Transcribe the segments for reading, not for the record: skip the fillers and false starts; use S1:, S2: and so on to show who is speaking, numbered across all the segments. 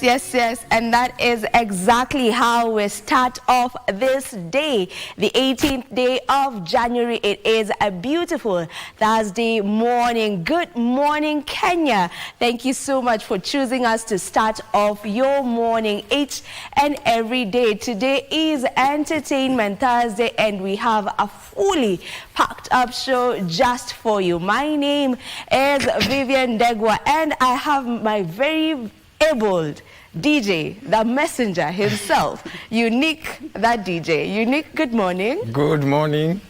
S1: Yes. And that is exactly how we start off this day, the 18th day of January. It is a beautiful Thursday morning. Good morning, Kenya. Thank you so much for choosing us to start off your morning each and every day. Today is Entertainment Thursday, and we have a fully packed up show just for you. My name is Vivian Degwa, and I have my very able DJ, the messenger himself, Unique, that DJ. Unique, good morning.
S2: Good morning.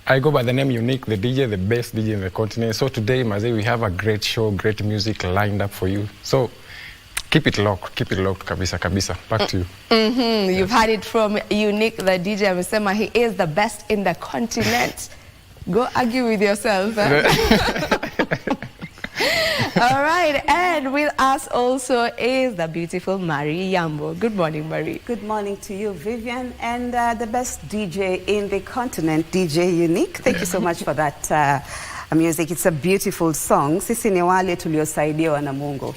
S2: I go by the name Unique, the DJ, the best DJ in the continent. So today, Maze, we have a great show, great music lined up for you. So keep it locked, kabisa. Back to you.
S1: Yes. You've heard it from Unique, the DJ. Amesema he is the best in the continent. Go argue with yourself. All right, and with us also is the beautiful Marie Yambo. Good morning, Marie.
S3: Good morning to you, Vivian, and the best DJ in the continent, DJ Unique. Thank you so much for that music. It's a beautiful song. Sisi ni wale tuliosaidiwa na Mungu.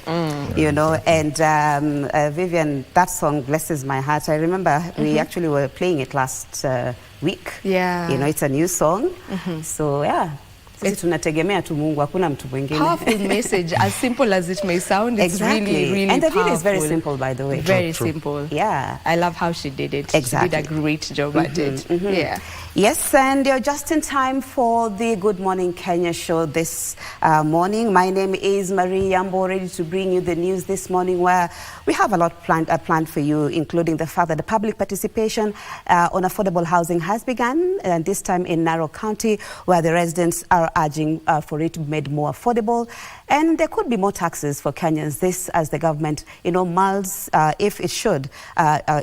S3: You know, and Vivian, that song blesses my heart. I remember we actually were playing it last week.
S1: Yeah.
S3: You know, it's a new song. So, yeah. Sisi tunategemea tu Mungu, hakuna mtu mwingine.
S1: Powerful message, as simple as it may sound. It's really
S3: and the
S1: powerful.
S3: video is very simple, by the way.
S1: Very simple.
S3: Yeah.
S1: I love how she did it.
S3: Exactly.
S1: She did a great job at it. Yeah.
S3: Yes, and you're just in time for the Good Morning Kenya show this morning. My name is Marie Yambo, ready to bring you the news this morning, where we have a lot planned for you, including the fact that the public participation on affordable housing has begun, and this time in Narok County, where the residents are urging for it to be made more affordable. And there could be more taxes for Kenyans. This as the government, you know, mulls if it should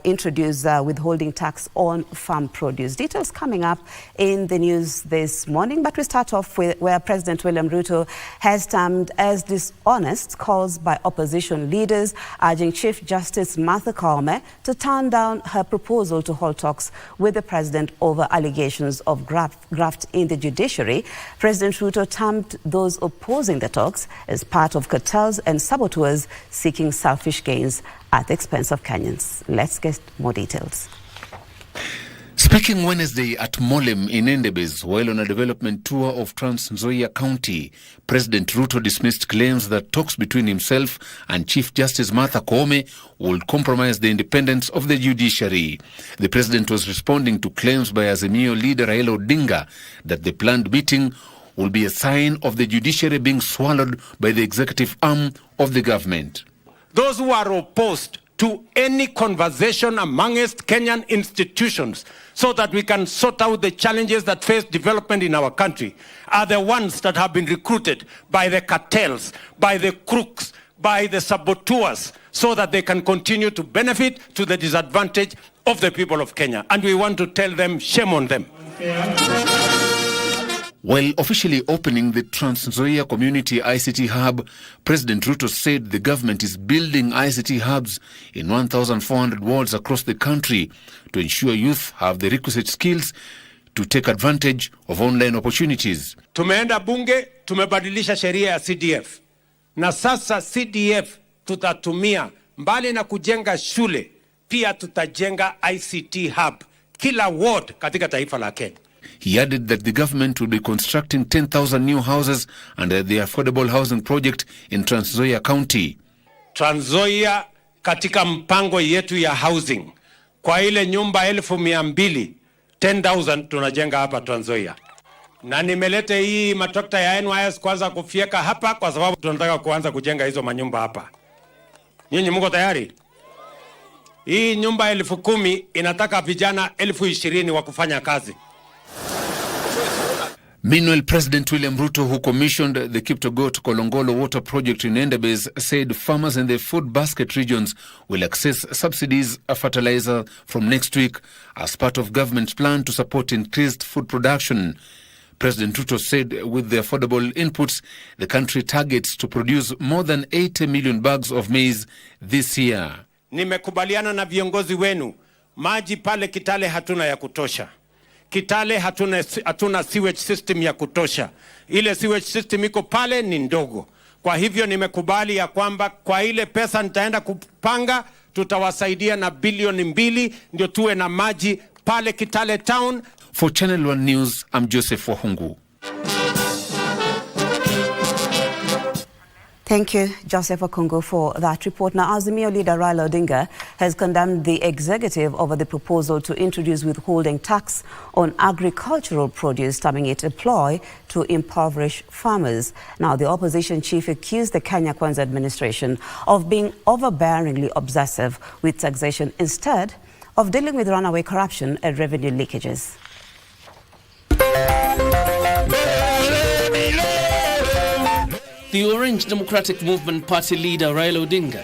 S3: introduce withholding tax on farm produce. Details coming up in the news this morning, but we start off with where President William Ruto has termed as dishonest calls by opposition leaders, urging Chief Justice Martha Koome to turn down her proposal to hold talks with the president over allegations of graft in the judiciary. President Ruto termed those opposing the talks as part of cartels and saboteurs seeking selfish gains at the expense of Kenyans. Let's get more details.
S4: Speaking Wednesday at Molem in Endebess while on a development tour of Trans Nzoia County, President Ruto dismissed claims that talks between himself and Chief Justice Martha Koome would compromise the independence of the judiciary. The president was responding to claims by Azimio leader Raila Odinga that the planned meeting will be a sign of the judiciary being swallowed by the executive arm of the government.
S5: Those who are opposed to any conversation amongst Kenyan institutions so that we can sort out the challenges that face development in our country are the ones that have been recruited by the cartels, by the crooks, by the saboteurs, so that they can continue to benefit to the disadvantage of the people of Kenya. And we want to tell them, shame on them.
S4: While officially opening the Trans Nzoia Community ICT Hub, President Ruto said the government is building ICT hubs in 1,400 wards across the country to ensure youth have the requisite skills to take advantage of online opportunities.
S5: Tumeenda bunge, tumebadilisha sheria ya CDF. Na sasa CDF tutatumia, mbali na kujenga shule, pia tutajenga ICT hub kila ward katika taifa la Kenya.
S4: He added that the government will be constructing 10,000 new houses under the affordable housing project in Trans Nzoia County.
S5: Trans Nzoia katika mpango yetu ya housing, kwa ile nyumba 1,200, 10,000 tunajenga hapa Trans Nzoia. Na nimelete hii matrakta ya NYS kwanza kufieka hapa kwa sababu tunataka kuanza kujenga hizo manyumba hapa. Nyinyi mko tayari? Hii nyumba 10,000 inataka vijana 20,000 wa kufanya kazi.
S4: Meanwhile, President William Ruto, who commissioned the Kiptogot Kolongolo water project in Endebess, said farmers in the food basket regions will access subsidies of fertilizer from next week as part of government's plan to support increased food production. President Ruto said with the affordable inputs, the country targets to produce more than 80 million bags of maize this year.
S5: Nimekubaliana na viongozi wenu, maji pale Kitale hatuna ya kutosha. Kitale hatuna sewage system ya kutosha. Ile sewage system iko pale ni ndogo. Kwa hivyo nimekubali ya kwamba kwa ile pesa nitaenda kupanga, tutawasaidia na bilioni 2 ndio tuwe na maji pale Kitale Town.
S4: For Channel 1 News, I'm Joseph Wahungu.
S3: Thank you, Joseph Okungo, for that report. Now, Azimio leader Raila Odinga has condemned the executive over the proposal to introduce withholding tax on agricultural produce, terming it a ploy to impoverish farmers. Now, the opposition chief accused the Kenya Kwanza administration of being overbearingly obsessive with taxation instead of dealing with runaway corruption and revenue leakages.
S6: The Orange Democratic Movement Party leader Raila Odinga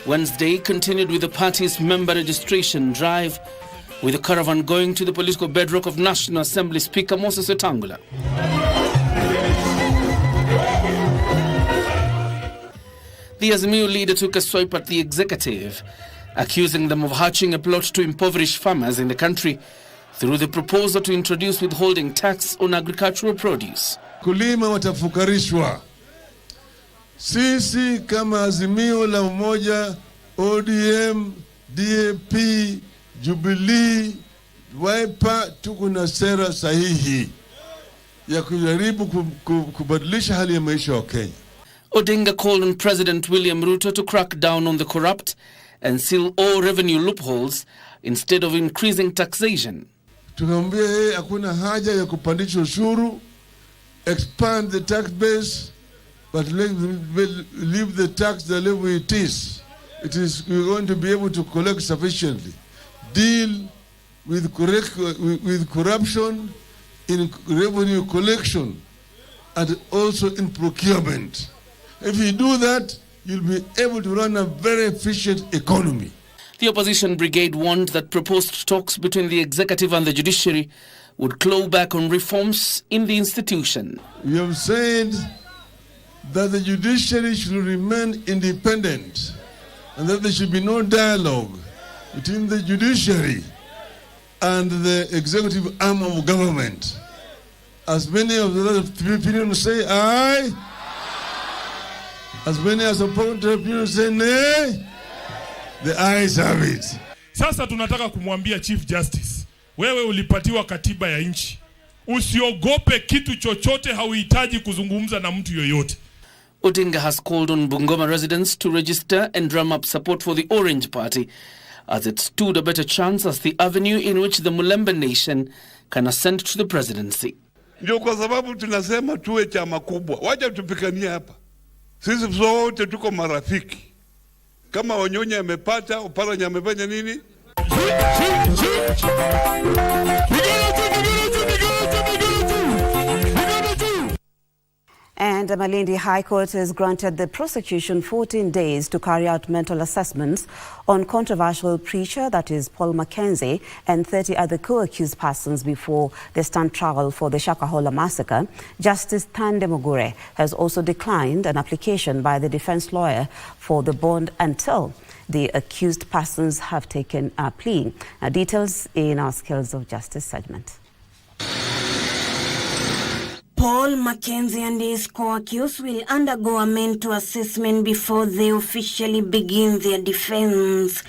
S6: Wednesday continued with the party's member registration drive, with the caravan going to the political bedrock of National Assembly Speaker Moses Wetangula. The Azimio leader took a swipe at the executive, accusing them of hatching a plot to impoverish farmers in the country through the proposal to introduce withholding tax on agricultural produce.
S7: Kulima watafukarishwa. Sisi kama Azimio la Umoja, ODM, DAP, Jubilee, Wiper, tuko na sera sahihi ya kujaribu kubadilisha hali ya maisha wa Kenya.
S6: Odinga called on President William Ruto to crack down on the corrupt and seal all revenue loopholes instead of increasing taxation.
S7: Tukamwambia yeye hakuna haja ya kupandisha ushuru, expand the tax base, but leave the tax the level it is. We're going to be able to collect sufficiently. Deal with corruption in revenue collection and also in procurement. If you do that, you'll be able to run a very efficient economy.
S6: The opposition brigade warned that proposed talks between the executive and the judiciary would claw back on reforms in the institution.
S7: We have said that the judiciary should remain independent and that there should be no dialogue between the judiciary and the executive arm of government. As many of the other opinions say aye, as many as opposed opinions say nay, the ayes have it.
S8: Sasa tunataka kumwambia Chief Justice, wewe ulipatiwa katiba ya nchi. Usiogope kitu chochote, hauhitaji kuzungumza na mtu yoyote.
S6: Odinga has called on Bungoma residents to register and drum up support for the Orange Party, as it stood a better chance as the avenue in which the Mulembe nation can ascend to the presidency.
S7: Ndio kwa sababu tunasema tuwe chama kubwa. Wacha tupikania hapa. Sisi sote tuko marafiki. Kama Wanyonyi amepata, Oparanya amefanya nini?
S3: And Malindi High Court has granted the prosecution 14 days to carry out mental assessments on controversial preacher, that is Paul Mackenzie, and 30 other co-accused persons before they stand trial for the Shakahola massacre. Justice Thande Mugure has also declined an application by the defense lawyer for the bond until the accused persons have taken a plea. Details in our Skills of Justice segment.
S9: Paul Mackenzie and his co-accused will undergo a mental assessment before they officially begin their defense.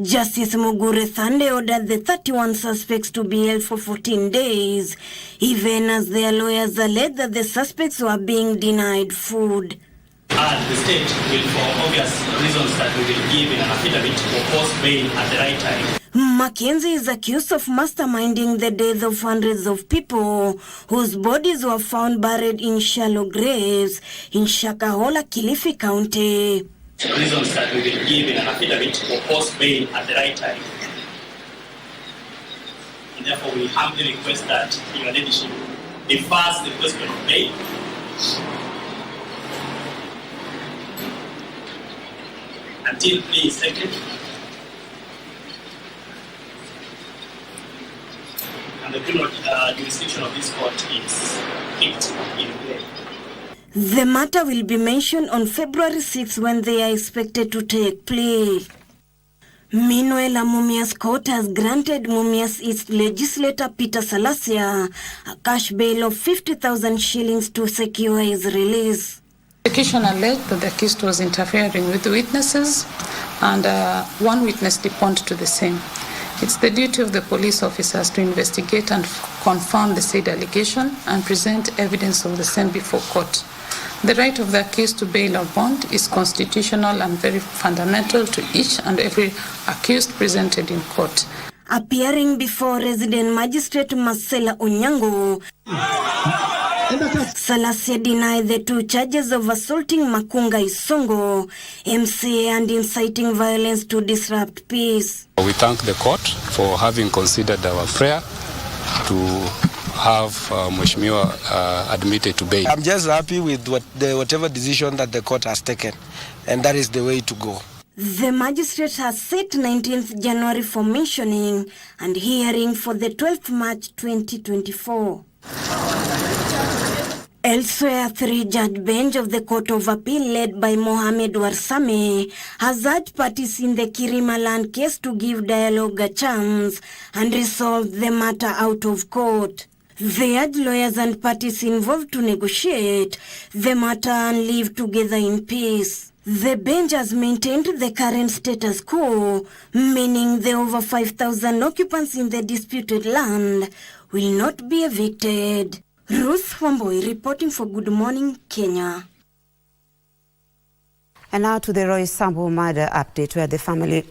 S9: Justice Mugure Thande ordered the 31 suspects to be held for 14 days, even as their lawyers alleged that the suspects were being denied food.
S10: And the state will, for obvious reasons that we will give in an affidavit, propose bail at the right time.
S9: Mackenzie is accused of masterminding the death of hundreds of people whose bodies were found buried in shallow graves in Shakahola, Kilifi County.
S10: Reasons that we will give in an affidavit, propose bail at the right time. And therefore, we humbly request that Your Ladyship defers the question of bail until plea is taken. And the criminal jurisdiction of this court is kept in play.
S9: The matter will be mentioned on February 6 when they are expected to take play. Meanwhile, Mumias Court has granted Mumias East legislator Peter Salasia a cash bail of 50,000 shillings to secure his release.
S11: The prosecution alleged that the accused was interfering with the witnesses, and one witness deponed to the same. It's the duty of the police officers to investigate and confirm the said allegation and present evidence of the same before court. The right of the accused to bail or bond is constitutional and very fundamental to each and every accused presented in court.
S9: Appearing before resident magistrate Marcela Onyango, Salasia denied the 2 charges of assaulting Makunga Isongo, MCA, and inciting violence to disrupt peace.
S12: We thank the court for having considered our prayer to have Mheshimiwa admitted to bail.
S13: I'm just happy with whatever decision that the court has taken, and that is the way to go.
S9: The magistrate has set 19th January for mentioning and hearing for the 12th March 2024. Elsewhere, 3-judge bench of the Court of Appeal led by Mohamed Warsame has urged parties in the Kirima land case to give dialogue a chance and resolve the matter out of court. They urge lawyers and parties involved to negotiate the matter and live together in peace. The bench has maintained the current status quo, meaning the over 5,000 occupants in the disputed land will not be evicted. Ruth Wamboi reporting for Good Morning Kenya.
S3: And now to the Roy Sambu murder update, where the family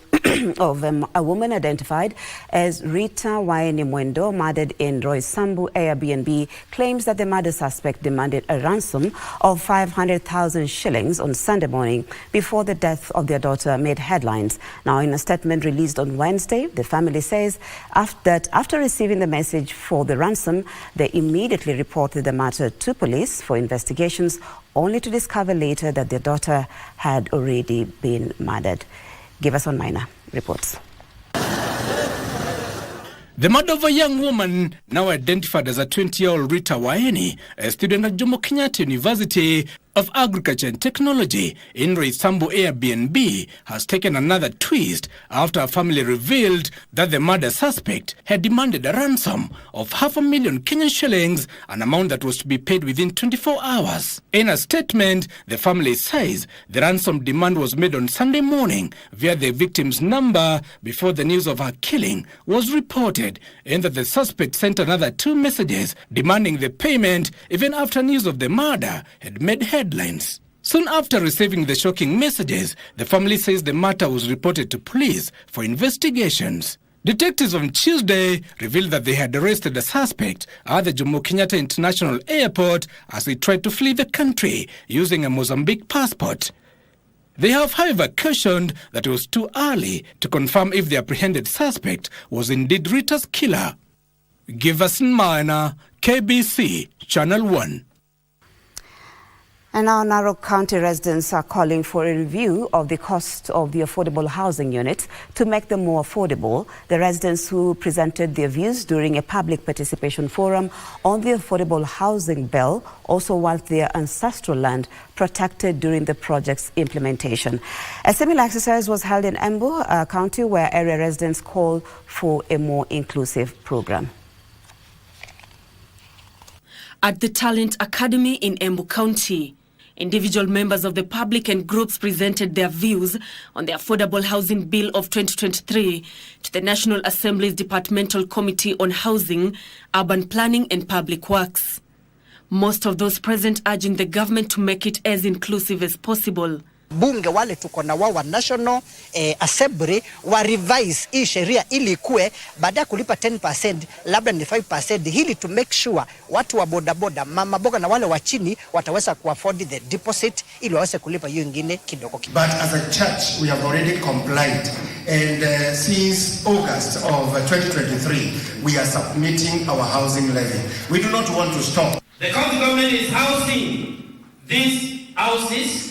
S3: of a woman identified as Rita Waini Mwendo, murdered in Roy Sambu Airbnb, claims that the murder suspect demanded a ransom of 500,000 shillings on Sunday morning before the death of their daughter made headlines. Now, in a statement released on Wednesday, the family says that after receiving the message for the ransom, they immediately reported the matter to police for investigations, only to discover later that their daughter had already been murdered. Give us on Minor reports.
S6: The murder of a young woman, now identified as a 20-year-old Rita Waini, a student at Jomo Kenyatta University of Agriculture and Technology in Roy Sambu Airbnb, has taken another twist after a family revealed that the murder suspect had demanded a ransom of 500,000 Kenyan shillings, an amount that was to be paid within 24 hours. In a statement, the family says the ransom demand was made on Sunday morning via the victim's number before the news of her killing was reported, and that the suspect sent another 2 messages demanding the payment even after news of the murder had made headlines. Soon after receiving the shocking messages, the family says the matter was reported to police for investigations. Detectives on Tuesday revealed that they had arrested the suspect at the Jomo Kenyatta International Airport as he tried to flee the country using a Mozambique passport. They have, however, cautioned that it was too early to confirm if the apprehended suspect was indeed Rita's killer. Giverson Minor, KBC, Channel 1.
S3: And now Narok County residents are calling for a review of the cost of the affordable housing units to make them more affordable. The residents who presented their views during a public participation forum on the affordable housing bill also want their ancestral land protected during the project's implementation. A similar exercise was held in Embu County, where area residents called for a more inclusive program.
S14: At the Talent Academy in Embu County, individual members of the public and groups presented their views on the Affordable Housing Bill of 2023 to the National Assembly's Departmental Committee on Housing, Urban Planning and Public Works. Most of those present urging the government to make it as inclusive as possible.
S15: Bunge wale tuko na wa National Assembly wa revise hii sheria ili ikue baada ya kulipa 10% labda ni 5% hili to make sure watu wa bodaboda mama boga na wale wa chini wataweza kuafford the deposit ili waweze kulipa hiyo nyingine kidogo.
S16: But as a church we have already complied, and since August of 2023 we are submitting our housing levy. We do not want to stop.
S10: The county government is housing these houses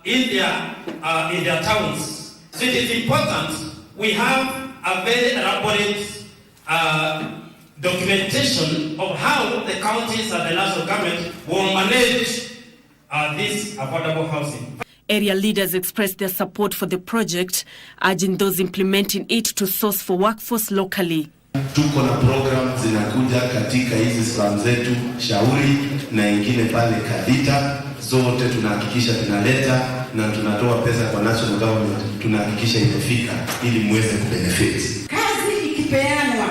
S10: in their towns. So it is important we have a very elaborate documentation of how the counties and the national government will manage this affordable housing.
S14: Area leaders expressed their support for the project, urging those implementing it to source for workforce locally.
S17: Tuko na program zinakuja katika hizi slum zetu Shauri na ingine pale Kadita. zote tunahakikisha tunaleta na tunatoa pesa kwa national government, tunahakikisha imefika ili muweze kubenefit.
S18: Kazi ikipeanwa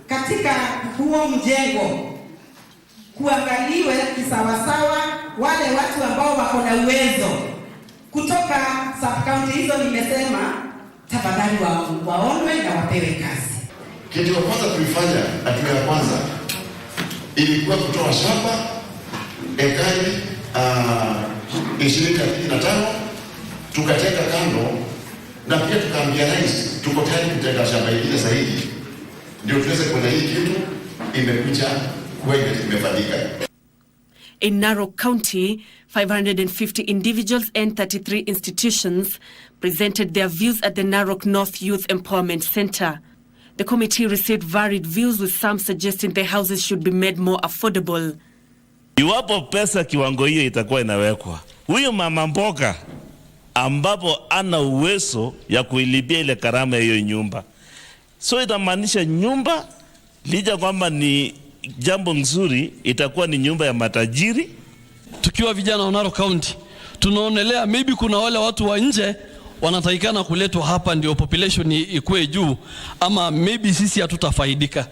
S18: katika huo mjengo, kuangaliwe kisawasawa wale watu ambao wako na uwezo kutoka sub-county hizo. Nimesema tafadhali waonwe na wapewe kazi.
S16: Kitu cha kwanza tulifanya, hatua ya kwanza ilikuwa kutoa shamba ekari 25, tukateka kando na pia tukaambia rais tuko tayari kuteka shamba ingine zaidi ndio tuweze kuona hii kitu imekuja kweli imefanyika.
S14: In Narok County, 550 individuals and 33 institutions presented their views at the Narok North Youth Empowerment Center. The committee received varied views, with some suggesting the houses should be made more affordable.
S19: Iwapo pesa kiwango hiyo itakuwa inawekwa, huyo mama mboga ambapo ana uwezo ya kuilipia ile karama hiyo nyumba, so itamaanisha nyumba lija kwamba ni jambo nzuri, itakuwa ni nyumba ya matajiri.
S20: Tukiwa vijana wa Narok County tunaonelea maybe kuna wale watu wa nje wanatakikana kuletwa hapa ndio population ikue juu, ama maybe sisi hatutafaidika.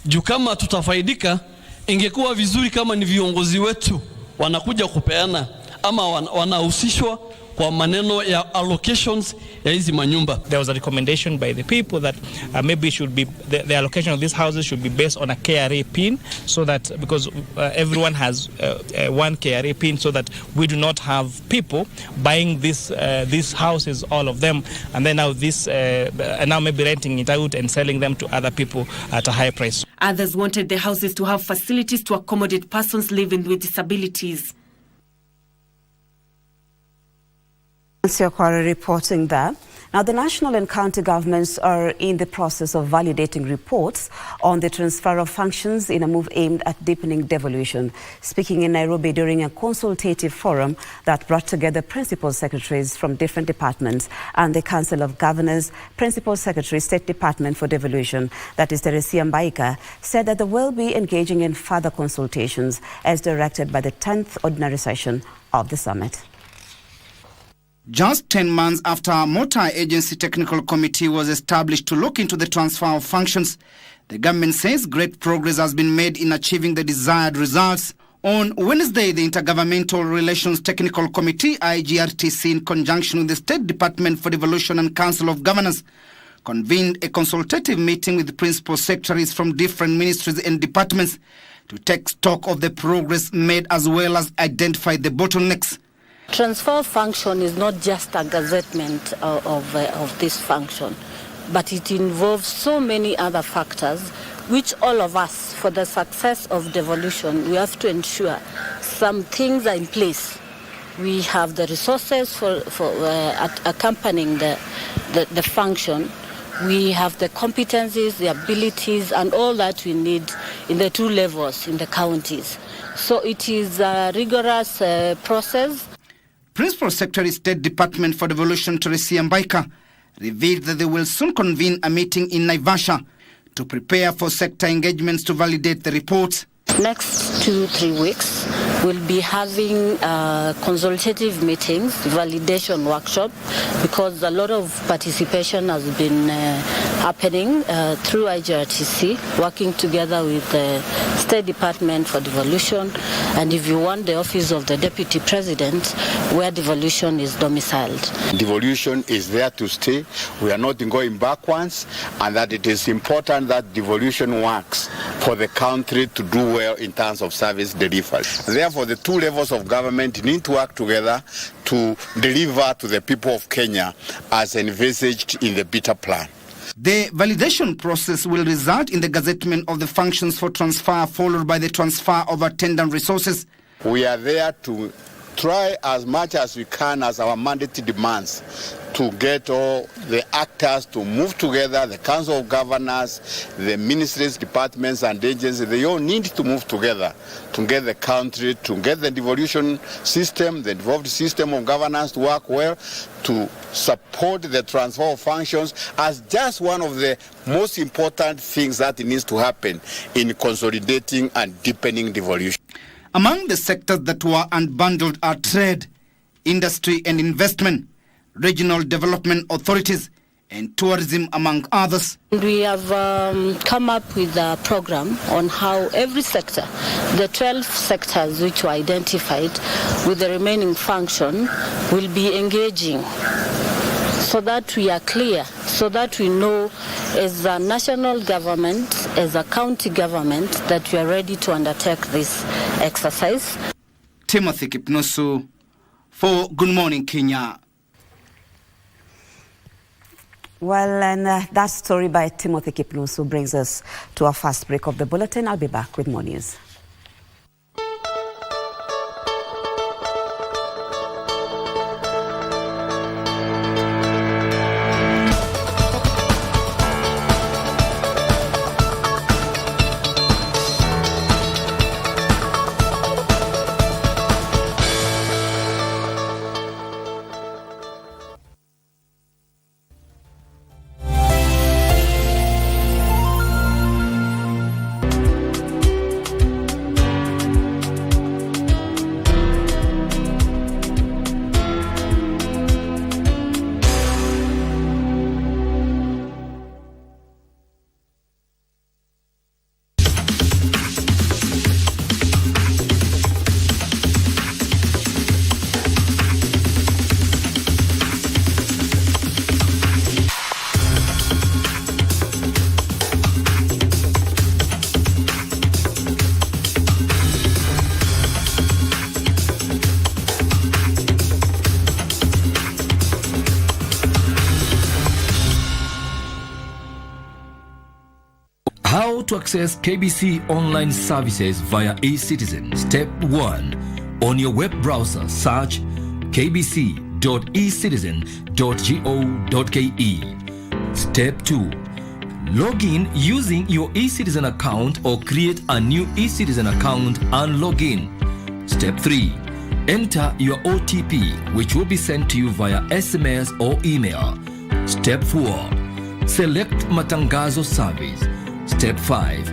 S20: Juu kama tutafaidika, ingekuwa vizuri kama ni viongozi wetu wanakuja kupeana ama wanahusishwa kwa maneno ya allocations ya hizi manyumba.
S21: There was a recommendation by the people that maybe it should be the allocation of these houses should be based on a KRA pin, so that because everyone has one KRA pin, so that we do not have people buying these houses, all of them, and then now now maybe renting it out and selling them to other people at a high price.
S14: Others wanted the houses to have facilities to accommodate persons living with disabilities.
S3: Siakwara reporting that. Now, the national and county governments are in the process of validating reports on the transfer of functions in a move aimed at deepening devolution. Speaking in Nairobi during a consultative forum that brought together principal secretaries from different departments and the Council of Governors, Principal Secretary, State Department for Devolution, that is Teresia Mbaika, said that they will be engaging in further consultations as directed by the 10th ordinary session of the summit.
S22: Just 10 months after a multi-agency technical committee was established to look into the transfer of functions, the government says great progress has been made in achieving the desired results. On Wednesday, the Intergovernmental Relations Technical Committee, IGRTC, in conjunction with the State Department for Devolution and Council of Governors, convened a consultative meeting with the principal secretaries from different ministries and departments to take stock of the progress made as well as identify the bottlenecks.
S23: Transfer function is not just a gazettement of this function, but it involves so many other factors which all of us, for the success of devolution, we have to ensure some things are in place. We have the resources for accompanying the function. We have the competencies, the abilities, and all that we need in the two levels in the counties. So it is a rigorous process.
S22: Principal Secretary, State Department for Devolution, Teresia Mbaika, revealed that they will soon convene a meeting in Naivasha to prepare for sector engagements to validate the reports.
S23: Next 2-3 weeks, we'll be having consultative meetings, validation workshop, because a lot of participation has been happening through IGRTC, working together with the State Department for Devolution, and if you want, the Office of the Deputy President, where devolution is domiciled.
S24: Devolution is there to stay. We are not going backwards, and that it is important that devolution works for the country to do well in terms of service delivery. Therefore, the two levels of government need to work together to deliver to the people of Kenya as envisaged in the Beta Plan.
S22: The validation process will result in the gazettement of the functions for transfer, followed by the transfer of attendant resources.
S24: We are there to try as much as we can, as our mandate demands, to get all the actors to move together, the Council of Governors, the ministries, departments and agencies. They all need to move together to get the country, to get the devolution system, the devolved system of governance to work well, to support the transfer of functions as just one of the most important things that needs to happen in consolidating and deepening devolution.
S22: Among the sectors that were unbundled are trade, industry and investment, regional development authorities, and tourism, among others.
S23: We have come up with a program on how every sector, the 12 sectors which were identified with the remaining function, will be engaging, so that we are clear, so that we know as a national government, as a county government, that we are ready to undertake this exercise.
S22: Timothy Kipnusu for Good Morning Kenya.
S3: Well, and that story by Timothy Kipnusu brings us to our first break of the bulletin. I'll be back with more news.
S1: How to access KBC Online services via eCitizen. Step 1. On your web browser, search kbc.ecitizen.go.ke. Step 2. Log in using your eCitizen account or create a new eCitizen account and log in. Step 3. Enter your OTP, which will be sent to you via SMS or email. Step 4. Select Matangazo service. Step 5.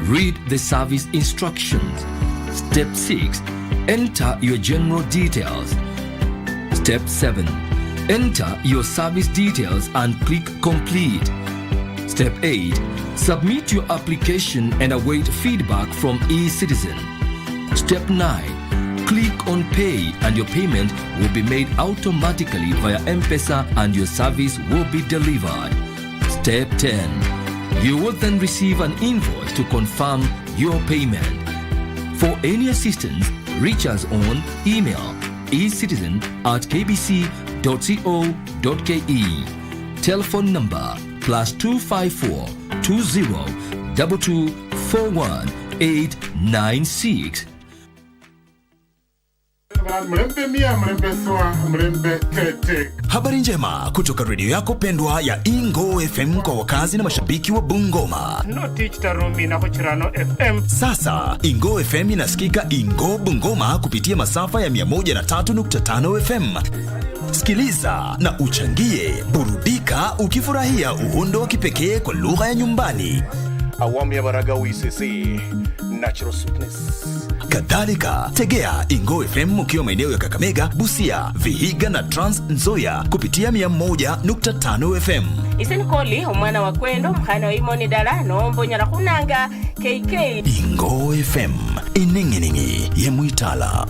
S1: Read the service instructions. Step 6. Enter your general details. Step 7. Enter your service details and click complete. Step 8. Submit your application and await feedback from eCitizen. Step 9. Click on pay and your payment will be made automatically via M-Pesa and your service will be delivered. Step 10. You will then receive an invoice to confirm your payment. For any assistance, reach us on email ecitizen@kbc.co.ke. Telephone number +254 20 22 41 896.
S2: Habari njema kutoka redio yako pendwa ya Ingo FM kwa wakazi na mashabiki wa Bungoma. Sasa Ingo FM inasikika Ingo Bungoma kupitia masafa ya 103.5 FM. Sikiliza na uchangie, burudika ukifurahia uhondo wa kipekee kwa lugha ya nyumbani.
S4: Awamu ya Baragawi CC, Natural Sweetness.
S2: Kadhalika, tegea Ingo FM ukiwa maeneo ya Kakamega, Busia, Vihiga na Trans Nzoia kupitia 101.5 FM.
S5: Iseni koli, umwana wa kwendo, mkana wa imoni dala, nombo nyara kunanga, KK.
S2: Ingo FM, ininginingi ye muitala.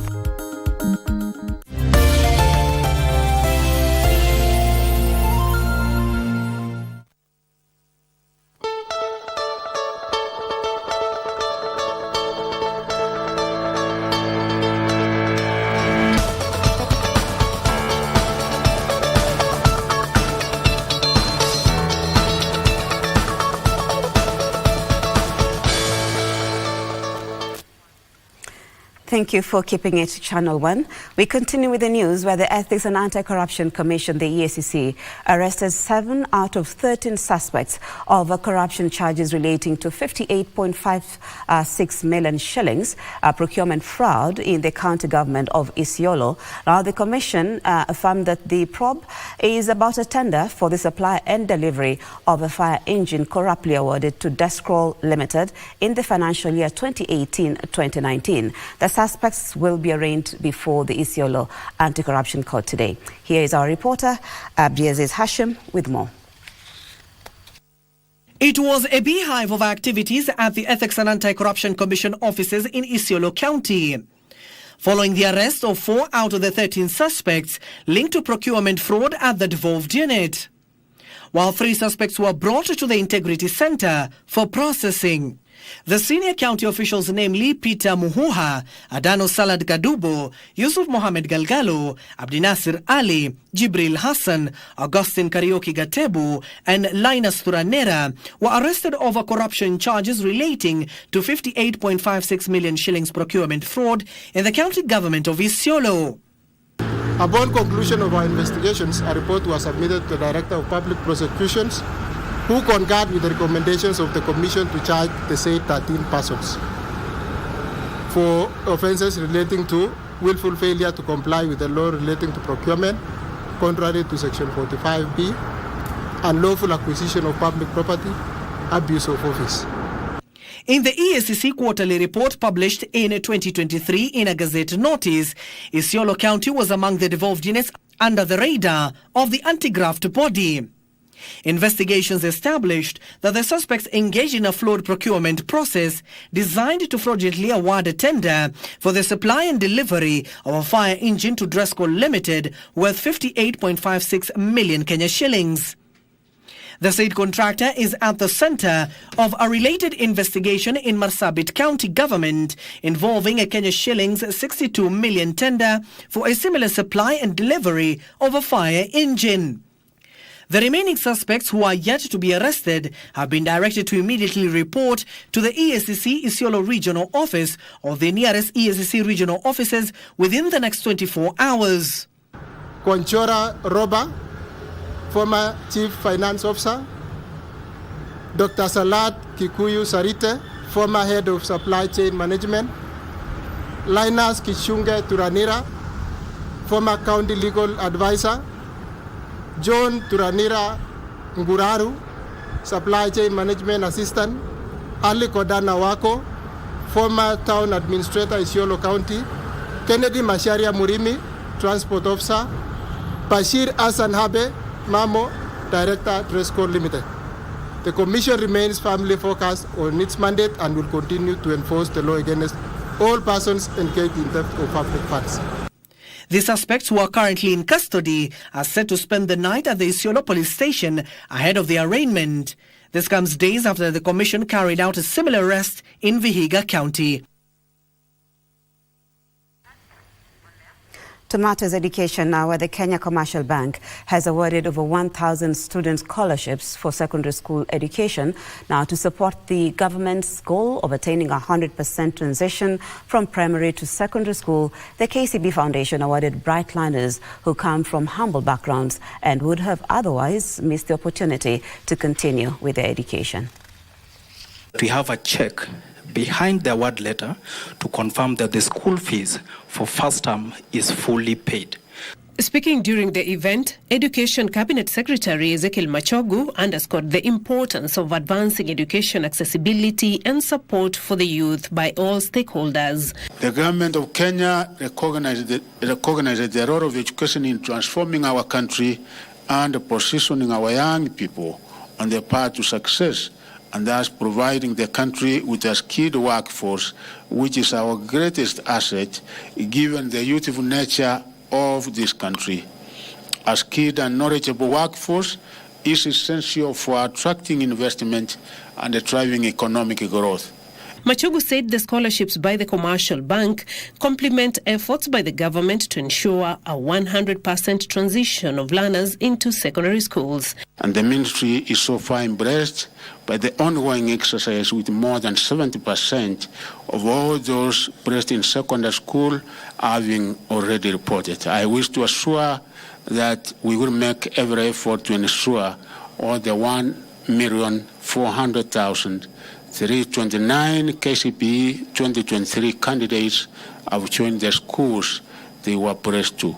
S3: Thank you for keeping it to Channel 1. We continue with the news where the Ethics and Anti-Corruption Commission, the EACC, arrested 7 out of 13 suspects of corruption charges relating to 58.56 million shillings procurement fraud in the county government of Isiolo. Now, the commission affirmed that the probe is about a tender for the supply and delivery of a fire engine corruptly awarded to Descroll Limited in the financial year 2018-2019. The suspects will be arraigned before the Isiolo Anti-Corruption Court today. Here is our reporter, Abdiaziz Hashim, with more.
S7: It was a beehive of activities at the Ethics and Anti-Corruption Commission offices in Isiolo County, following the arrest of 4 out of the 13 suspects linked to procurement fraud at the devolved unit, while 3 suspects were brought to the Integrity Center for processing. The senior county officials, namely Peter Muhuha, Adano Salad Gadubo, Yusuf Mohamed Galgalo, Abdinasir Ali, Jibril Hassan, Augustine Karioki Gatebu, and Linus Thuranera, were arrested over corruption charges relating to 58.56 million shillings procurement fraud in the county government of Isiolo.
S8: Upon conclusion of our investigations, a report was submitted to the Director of Public Prosecutions, who concurred with the recommendations of the Commission to charge the said 13 persons for offences relating to willful failure to comply with the law relating to procurement, contrary to Section 45B, unlawful acquisition of public property, abuse of office.
S7: In the EACC quarterly report published in 2023 in a Gazette notice, Isiolo County was among the devolved units under the radar of the anti-graft body. Investigations established that the suspects engaged in a flawed procurement process designed to fraudulently award a tender for the supply and delivery of a fire engine to Dresco Limited worth 58.56 million Kenya shillings. The said contractor is at the center of a related investigation in Marsabit County government involving a Kenya shillings 62 million tender for a similar supply and delivery of a fire engine. The remaining suspects who are yet to be arrested have been directed to immediately report to the EACC Isiolo Regional Office or the nearest EACC regional offices within the next 24 hours.
S8: Konchora Roba, former Chief Finance Officer. Dr. Salat Kikuyu Sarite, former Head of Supply Chain Management. Linus Kishunge Turanira, former County Legal Advisor. John Turanira Nguraru, Supply Chain Management Assistant. Ali Kodana Wako, former Town Administrator Isiolo County. Kennedy Masharia Murimi, Transport Officer. Bashir Hassan Habe, Mamo, Director, Dresco Limited. The Commission remains firmly focused on its mandate and will continue to enforce the law against all persons engaged in theft of public funds.
S7: The suspects who are currently in custody are set to spend the night at the Isiolo police station ahead of the arraignment. This comes days after the Commission carried out a similar arrest in Vihiga County.
S3: To matters education now, where the Kenya Commercial Bank has awarded over 1,000 student scholarships for secondary school education now to support the government's goal of attaining 100% transition from primary to secondary school. The KCB Foundation awarded bright learners who come from humble backgrounds and would have otherwise missed the opportunity to continue with their education.
S11: We have a check behind the award letter to confirm that the school fees for first term is fully paid.
S12: Speaking during the event, Education Cabinet Secretary Ezekiel Machogu underscored the importance of advancing education accessibility and support for the youth by all stakeholders.
S25: The government of Kenya recognizes the role of education in transforming our country and positioning our young people on the path to success, and thus providing the country with a skilled workforce, which is our greatest asset, given the youthful nature of this country. A skilled and knowledgeable workforce is essential for attracting investment and driving economic growth.
S12: Machogu said the scholarships by the Commercial Bank complement efforts by the government to ensure a 100% transition of learners into secondary schools.
S25: And the ministry is so far embraced by the ongoing exercise, with more than 70% of all those placed in secondary school having already reported. I wish to assure that we will make every effort to ensure all the 1,400,000 329 KCPE 2023 candidates have joined the schools they were placed to.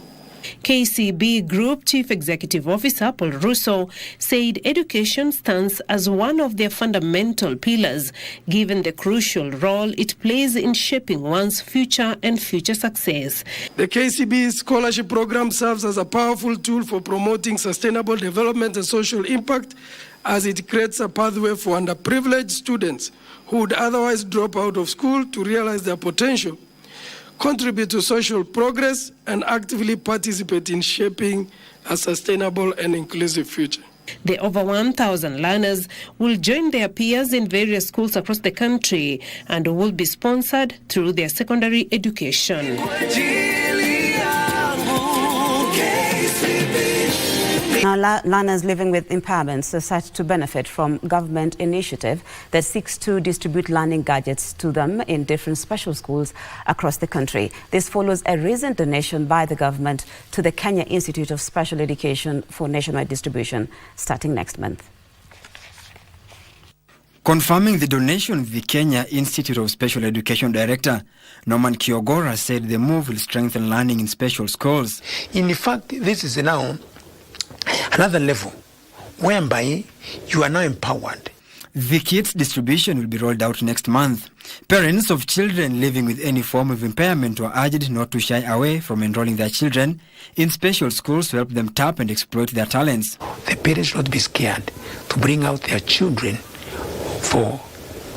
S12: KCB Group Chief Executive Officer Paul Russo said education stands as one of their fundamental pillars, given the crucial role it plays in shaping one's future and future success.
S6: The KCB scholarship program serves as a powerful tool for promoting sustainable development and social impact, as it creates a pathway for underprivileged students who would otherwise drop out of school to realize their potential, contribute to social progress, and actively participate in shaping a sustainable and inclusive future.
S12: The over 1,000 learners will join their peers in various schools across the country and will be sponsored through their secondary education.
S3: Now, learners living with impairments are set to benefit from government initiative that seeks to distribute learning gadgets to them in different special schools across the country. This follows a recent donation by the government to the Kenya Institute of Special Education for nationwide distribution starting next month.
S22: Confirming the donation, the Kenya Institute of Special Education Director Norman Kiogora said the move will strengthen learning in special schools.
S9: In fact, this is now another level whereby you are now empowered.
S22: The kits distribution will be rolled out next month. Parents of children living with any form of impairment were urged not to shy away from enrolling their children in special schools to help them tap and exploit their talents.
S9: The parents should not be scared to bring out their children for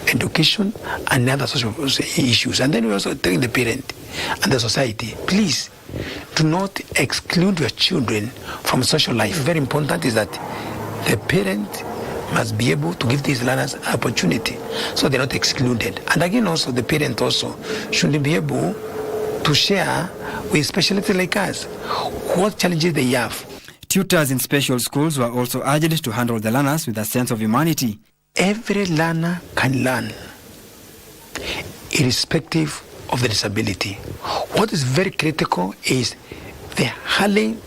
S9: education and other social issues. And then we also telling the parent and the society, please do not exclude your children from social life. Very important is that the parent must be able to give these learners an opportunity so they're not excluded. And again, also the parent also should be able to share with specialists like us what challenges they have.
S22: Tutors in special schools were also urged to handle the learners with a sense of humanity.
S9: Every learner can learn, irrespective of the disability. What is very critical is the early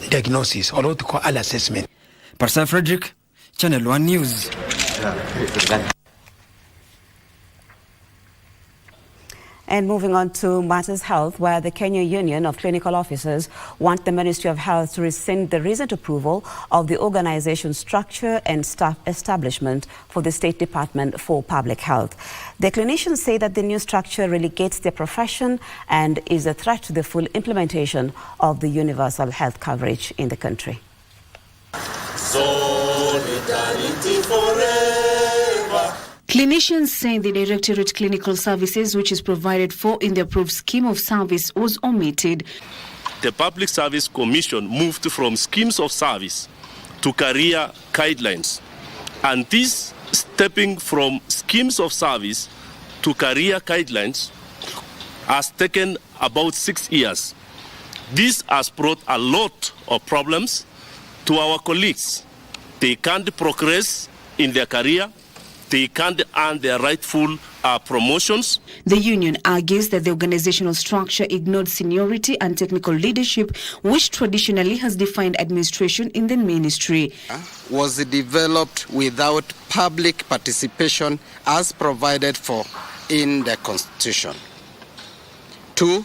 S9: diagnosis, or what we call early assessment.
S22: Parsa Frederick, Channel 1 News.
S3: And moving on to matters health, where the Kenya Union of Clinical Officers want the Ministry of Health to rescind the recent approval of the organization structure and staff establishment for the State Department for Public Health. The clinicians say that the new structure relegates their profession and is a threat to the full implementation of the universal health coverage in the country.
S10: Solidarity forever.
S13: Clinicians say the Directorate Clinical Services, which is provided for in the approved scheme of service, was omitted.
S15: The Public Service Commission moved from schemes of service to career guidelines. And this stepping from schemes of service to career guidelines has taken about 6 years. This has brought a lot of problems to our colleagues. They can't progress in their career. They can't earn their rightful promotions.
S13: The union argues that the organizational structure ignored seniority and technical leadership, which traditionally has defined administration in the ministry.
S26: Was developed without public participation as provided for in the Constitution. 2,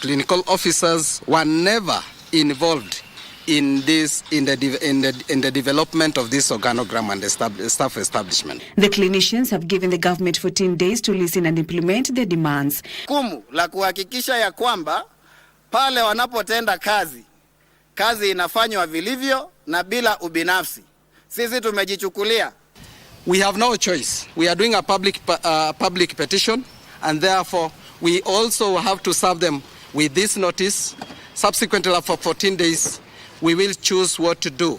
S26: clinical officers were never involved in the development of this organogram and the staff establishment.
S13: The clinicians have given the government 14 days to listen and implement their demands.
S26: Jukumu la kuhakikisha ya kwamba pale wanapotenda kazi inafanywa vilivyo na bila ubinafsi. Sisi tumejichukulia. We have no choice. We are doing a public petition, and therefore we also have to serve them with this notice. Subsequently, for 14 days, we will choose what to do.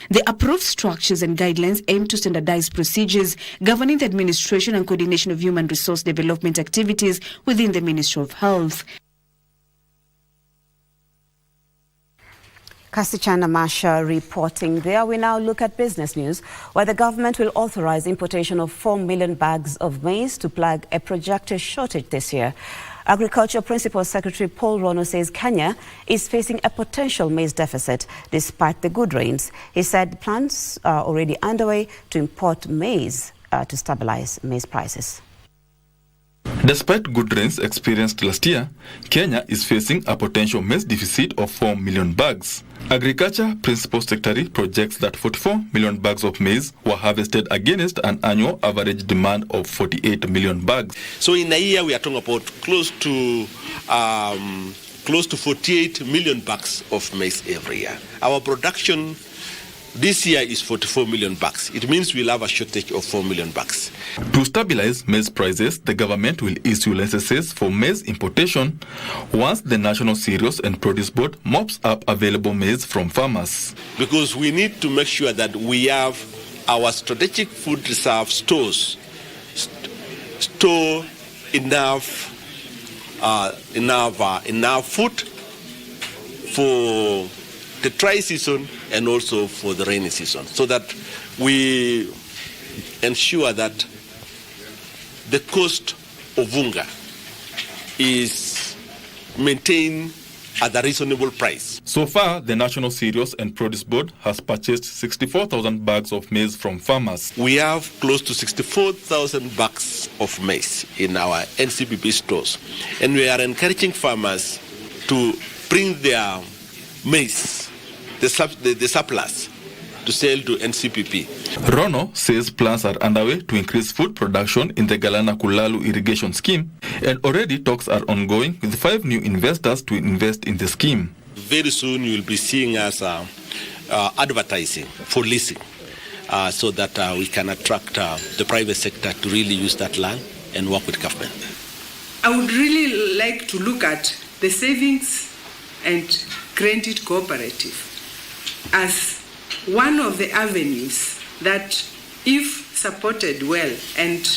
S13: The approved structures and guidelines aim to standardize procedures governing the administration and coordination of human resource development activities within the Ministry of Health.
S3: Kasichana Masha reporting there. We now look at business news, where the government will authorize importation of 4 million bags of maize to plug a projected shortage this year. Agriculture Principal Secretary Paul Rono says Kenya is facing a potential maize deficit despite the good rains. He said plans are already underway to import maize to stabilize maize prices.
S16: Despite good rains experienced last year, Kenya is facing a potential maize deficit of 4 million bags. Agriculture Principal Secretary projects that 44 million bags of maize were harvested against an annual average demand of 48 million bags.
S17: So in a year we are talking about close to 48 million bags of maize every year. Our production this year is 44 million bags. It means we'll have a shortage of 4 million bags.
S16: To stabilize maize prices, the government will issue licenses for maize importation once the National Cereals and Produce Board mops up available maize from farmers.
S17: Because we need to make sure that we have our strategic food reserve stores store enough food for the dry season and also for the rainy season, so that we ensure that the cost of unga is maintained at a reasonable price.
S16: So far, the National Cereals and Produce Board has purchased 64,000 bags of maize from farmers.
S17: We have close to 64,000 bags of maize in our NCPP stores, and we are encouraging farmers to bring their maize, the surplus, to sell to NCPP.
S16: Rono says plans are underway to increase food production in the Galana Kulalu irrigation scheme, and already talks are ongoing with 5 new investors to invest in the scheme.
S17: Very soon you will be seeing us advertising for leasing so that we can attract the private sector to really use that land and work with government.
S18: I would really like to look at the savings and credit cooperative as one of the avenues that, if supported well and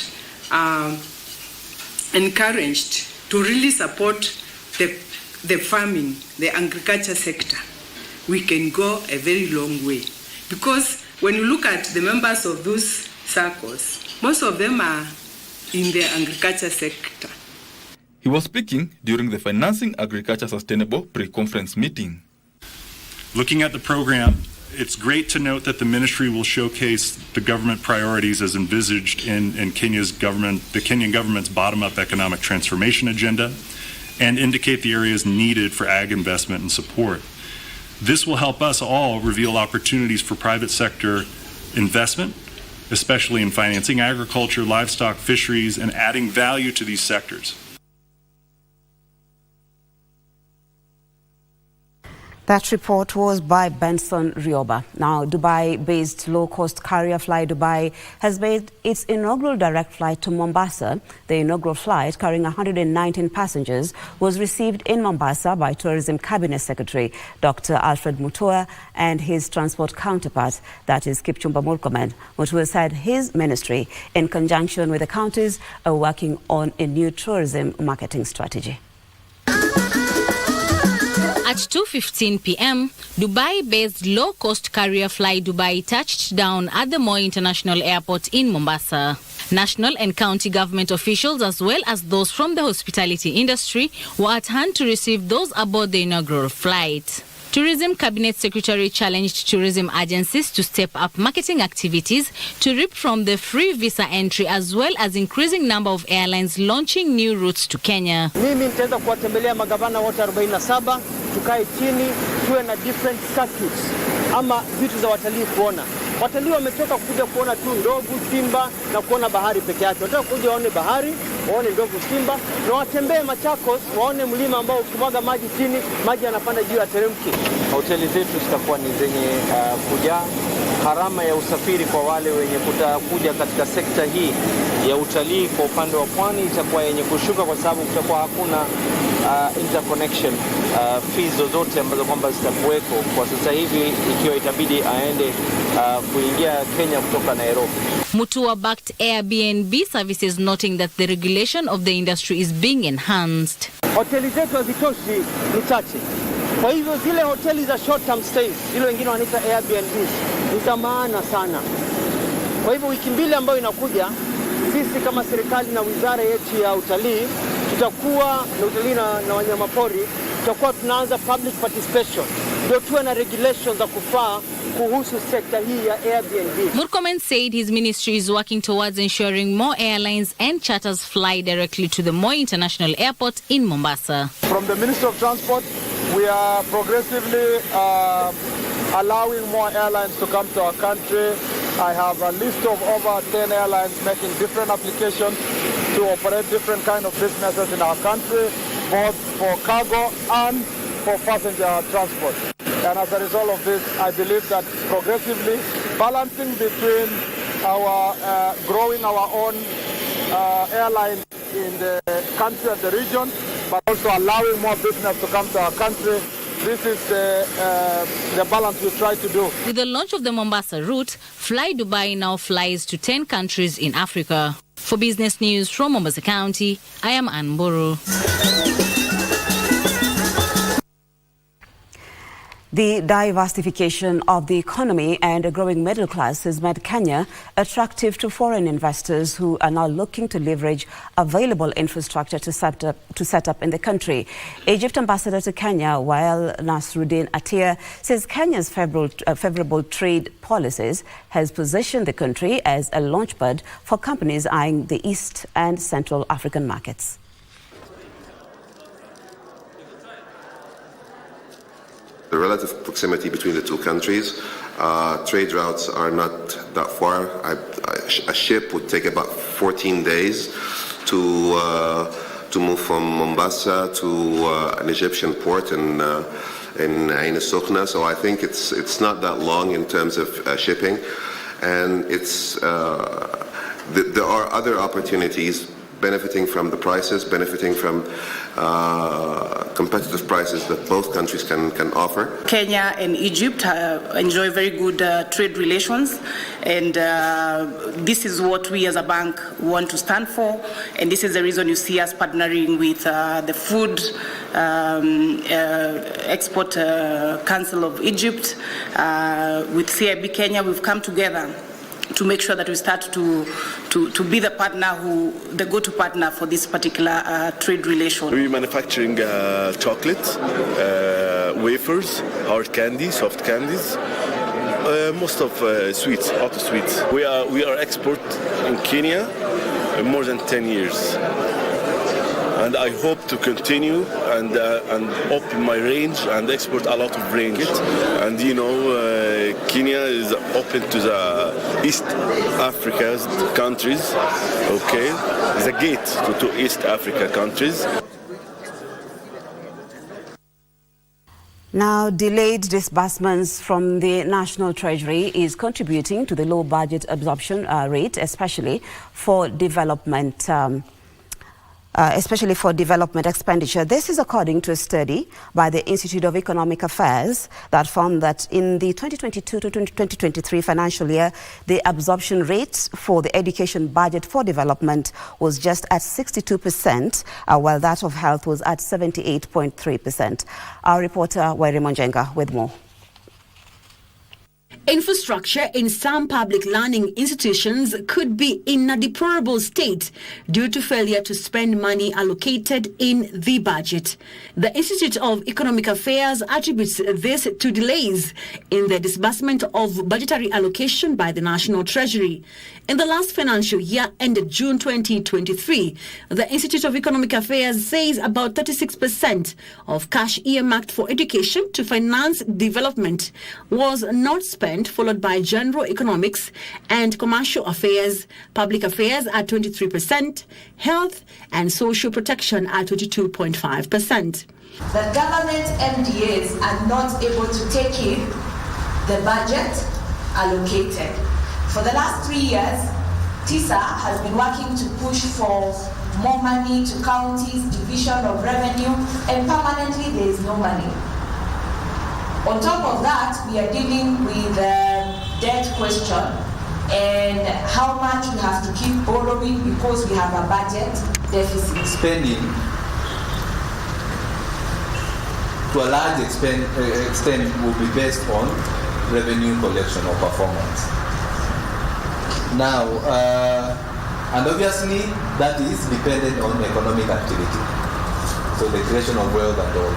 S18: encouraged to really support the farming, the agriculture sector, we can go a very long way. Because when you look at the members of those circles, most of them are in the agriculture sector.
S16: He was speaking during the Financing Agriculture Sustainable pre-conference meeting.
S19: Looking at the program, it's great to note that the ministry will showcase the government priorities as envisaged in Kenya's government, the Kenyan government's bottom-up economic transformation agenda, and indicate the areas needed for ag investment and support. This will help us all reveal opportunities for private sector investment, especially in financing agriculture, livestock, fisheries, and adding value to these sectors.
S3: That report was by Benson Rioba. Now, Dubai-based low-cost carrier Fly Dubai has made its inaugural direct flight to Mombasa. The inaugural flight, carrying 119 passengers, was received in Mombasa by Tourism Cabinet Secretary Dr. Alfred Mutua and his transport counterpart, that is Kipchumba Murkomen. Mutua said his ministry, in conjunction with the counties, are working on a new tourism marketing strategy.
S20: At 2:15 p.m., Dubai-based low-cost carrier Fly Dubai touched down at the Moi International Airport in Mombasa. National and county government officials, as well as those from the hospitality industry, were at hand to receive those aboard the inaugural flight. Tourism Cabinet Secretary challenged tourism agencies to step up marketing activities to reap from the free visa entry, as well as increasing number of airlines launching new routes to Kenya.
S21: Mimi nitaweza kuwatembelea magavana wote 47, tukae chini, tuwe na different circuits ama vitu za watalii kuona. Watalii wametoka kuja kuona tu ndovu, simba na kuona bahari peke yake. Wanataka kuja waone bahari, waone ndovu, simba, na watembee Machakos, waone mlima ambao ukimwaga maji chini, maji yanapanda juu ya teremki. Hoteli zetu zitakuwa ni zenye kujaa. Gharama ya usafiri kwa wale wenye kutakuja katika sekta hii ya utalii kwa upande wa pwani itakuwa yenye kushuka, kwa sababu kutakuwa hakuna interconnection fees zozote ambazo kwamba zitakuweko kwa sasa hivi, ikiwa itabidi aende kuingia Kenya kutoka Nairobi.
S20: Mutua-backed Airbnb services noting that the regulation of the industry is being enhanced.
S21: Hoteli zetu hazitoshi, ni chache. Kwa hivyo zile hoteli za short term stays, zile wengine wanaita Airbnb, ni za maana sana. Kwa hivyo wiki mbili ambayo inakuja, sisi kama serikali na wizara yetu ya utalii, tutakuwa na utalii na wanyamapori, tutakuwa tunaanza public participation, ndio tuwe na regulations za kufaa kuhusu sekta hii ya Airbnb.
S20: Murkomen said his ministry is working towards ensuring more airlines and charters fly directly to the Moi International Airport in Mombasa.
S1: From the Ministry of Transport, we are progressively allowing more airlines to come to our country. I have a list of over 10 airlines making different applications to operate different kind of businesses in our country, both for cargo and for passenger transport. And as a result of this, I believe that progressively balancing between our growing our own airline in the country and the region, but also allowing more business to come to our country. This is the balance we try to do.
S20: With the launch of the Mombasa route, Fly Dubai now flies to 10 countries in Africa. For Business News from Mombasa County, I am Ann Buru.
S3: The diversification of the economy and a growing middle class has made Kenya attractive to foreign investors who are now looking to leverage available infrastructure to set up in the country. Egypt ambassador to Kenya, Wael Nasruddin Atia, says Kenya's favorable trade policies has positioned the country as a launchpad for companies eyeing the East and Central African markets.
S4: The relative proximity between the two countries, trade routes are not that far. A ship would take about 14 days to move from Mombasa to an Egyptian port in Ain Sokhna. So I think it's not that long in terms of shipping, and there are other opportunities benefiting from the prices, benefiting from competitive prices that both countries can offer.
S5: Kenya and Egypt enjoy very good trade relations, and this is what we as a bank want to stand for, and this is the reason you see us partnering with the Food Export Council of Egypt, with CIB Kenya. We've come together to make sure that we start to be the partner the go-to partner for this particular trade relation.
S14: We're manufacturing chocolate, wafers, hard candy, soft candies, most of sweets, auto sweets. We are export in Kenya more than 10 years. And I hope to continue and open my range and export a lot of range. And Kenya is open to the East Africa countries. Okay, it's a gate to East Africa countries.
S3: Now, delayed disbursements from the National Treasury is contributing to the low budget absorption rate, especially for development expenditure. This is according to a study by the Institute of Economic Affairs that found that in the 2022 to 2023 financial year, the absorption rate for the education budget for development was just at 62%, while that of health was at 78.3%. Our reporter, Wairi Monjenga, with more.
S23: Infrastructure in some public learning institutions could be in a deplorable state due to failure to spend money allocated in the budget. The Institute of Economic Affairs attributes this to delays in the disbursement of budgetary allocation by the National Treasury. In the last financial year ended June 2023, the Institute of Economic Affairs says about 36% of cash earmarked for education to finance development was not spent, followed by general economics and commercial affairs, public affairs at 23%, health and social protection at 22.5%.
S24: The government MDAs are not able to take in the budget allocated. For the last 3 years, TISA has been working to push for more money to counties, division of revenue, and permanently there is no money. On top of that, we are dealing with the debt question and how much we have to keep borrowing because we have a budget deficit.
S27: Spending to a large extent will be based on revenue collection or performance. Now, and obviously that is dependent on economic activity, so the creation of wealth and all.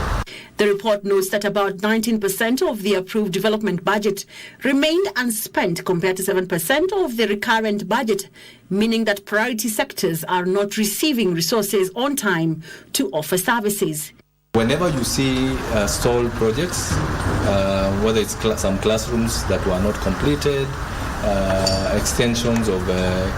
S23: The report notes that about 19% of the approved development budget remained unspent compared to 7% of the recurrent budget, meaning that priority sectors are not receiving resources on time to offer services.
S27: Whenever you see stalled projects, whether it's some classrooms that were not completed, extensions of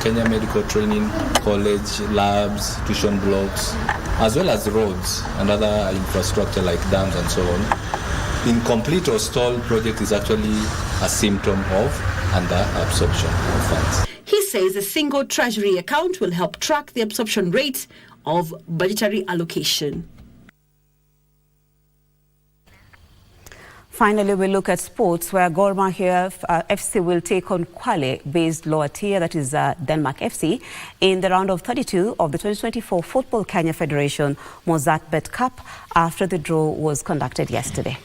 S27: Kenya Medical Training College, labs, tuition blocks, as well as roads and other infrastructure like dams and so on, incomplete or stalled project is actually a symptom of under-absorption of funds.
S23: He says a single treasury account will help track the absorption rate of budgetary allocation.
S3: Finally, we look at sports, where Gor Mahia FC will take on Kwale-based lower tier, that is Denmark FC, in the round of 32 of the 2024 Football Kenya Federation Mozartbet Cup after the draw was conducted yesterday.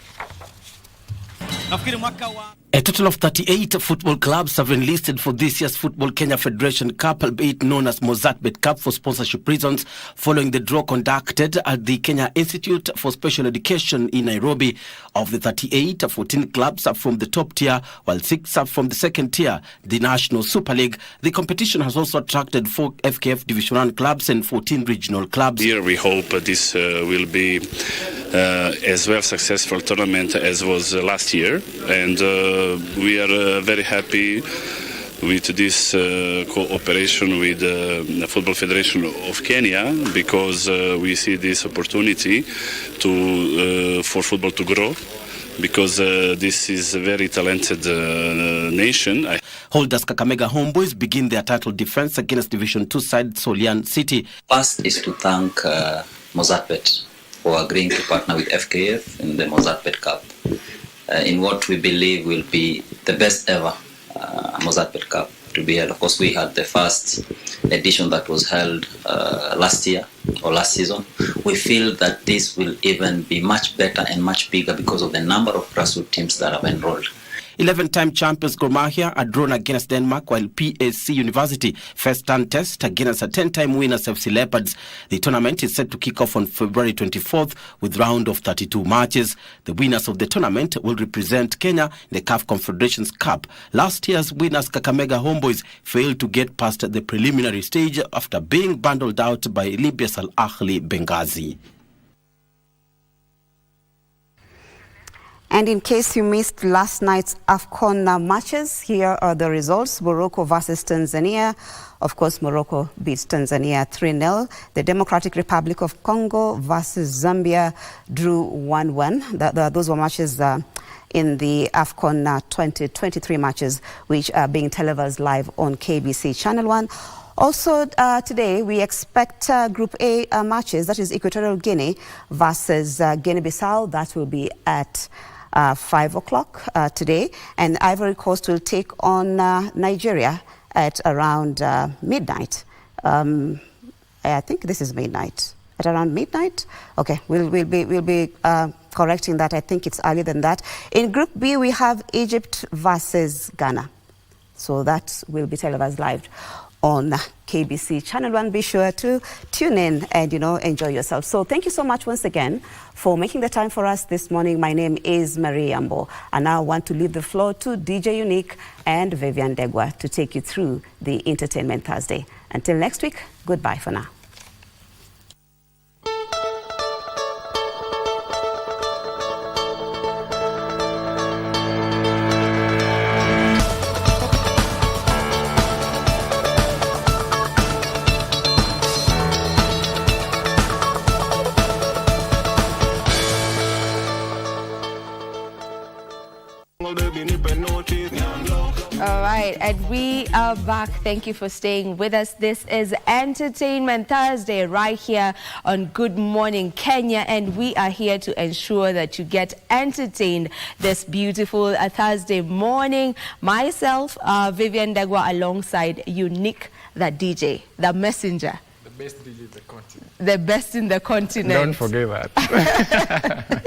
S2: A total of 38 football clubs have enlisted for this year's Football Kenya Federation Cup, albeit known as Mozartbet Cup, for sponsorship reasons, following the draw conducted at the Kenya Institute for Special Education in Nairobi. Of the 38, 14 clubs are from the top tier, while 6 are from the second tier, the National Super League. The competition has also attracted 4 FKF Division 1 clubs and 14 regional clubs.
S6: Here we hope this will be as well successful tournament as was last year, and we are very happy with this cooperation with the Football Federation of Kenya, because we see this opportunity for football to grow, because this is a very talented nation.
S2: Holders Kakamega Homeboys begin their title defense against Division 2 side Solian City.
S7: First is to thank Mozartbet for agreeing to partner with FKF in the Mozartbet Cup in what we believe will be the best ever Mozartbet Cup to be held. Of course, we had the first edition that was held last year or last season. We feel that this will even be much better and much bigger because of the number of grassroots teams that have enrolled.
S2: 11-time champions Gor Mahia are drawn against Denmark, while PAC University first turn test against a 10-time winners FC Leopards. The tournament is set to kick off on February 24th with round of 32 matches. The winners of the tournament will represent Kenya in the CAF Confederations Cup. Last year's winners Kakamega Homeboys failed to get past the preliminary stage after being bundled out by Libya's Al Ahly Benghazi.
S3: And in case you missed last night's AFCON matches, here are the results. Morocco versus Tanzania. Of course, Morocco beats Tanzania 3-0. The Democratic Republic of Congo versus Zambia drew 1-1. Those were matches in the AFCON 2023 matches, which are being televised live on KBC Channel 1. Also, today we expect Group A matches, that is Equatorial Guinea versus Guinea-Bissau. That will be at 5 o'clock today, and Ivory Coast will take on Nigeria at around midnight. I think this is midnight. At around midnight? Okay, we'll be correcting that. I think it's earlier than that. In Group B, we have Egypt versus Ghana. So that will be televised live on KBC Channel 1. Be sure to tune in and, enjoy yourself. So thank you so much once again for making the time for us this morning. My name is Marie Yambo, and I want to leave the floor to DJ Unique and Vivian Degwa to take you through the Entertainment Thursday. Until next week, goodbye for now.
S8: All right, and we are back. Thank you for staying with us. This is Entertainment Thursday right here on Good Morning Kenya, and we are here to ensure that you get entertained this beautiful Thursday morning. Myself, Vivian Degwa, alongside Unique, the DJ, the messenger.
S9: best DJ in the continent.
S8: The best in the continent.
S9: Don't forget that.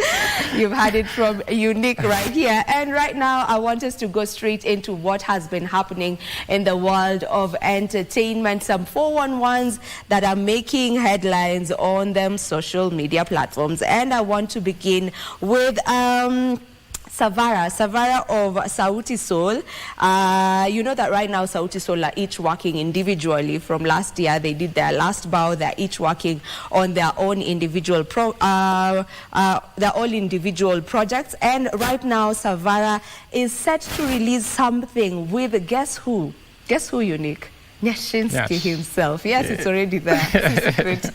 S8: You've had it from Unique right here. And right now, I want us to go straight into what has been happening in the world of entertainment. Some 411s that are making headlines on them social media platforms. And I want to begin with Savara of Sauti Sol. You know that right now Sauti Sol are each working individually. From last year, they did their last bow. They're each working on their own individual individual projects. And right now, Savara is set to release something with guess who? Guess who, Unique? Nyashinsky himself. Yes, it's already there. It's a secret.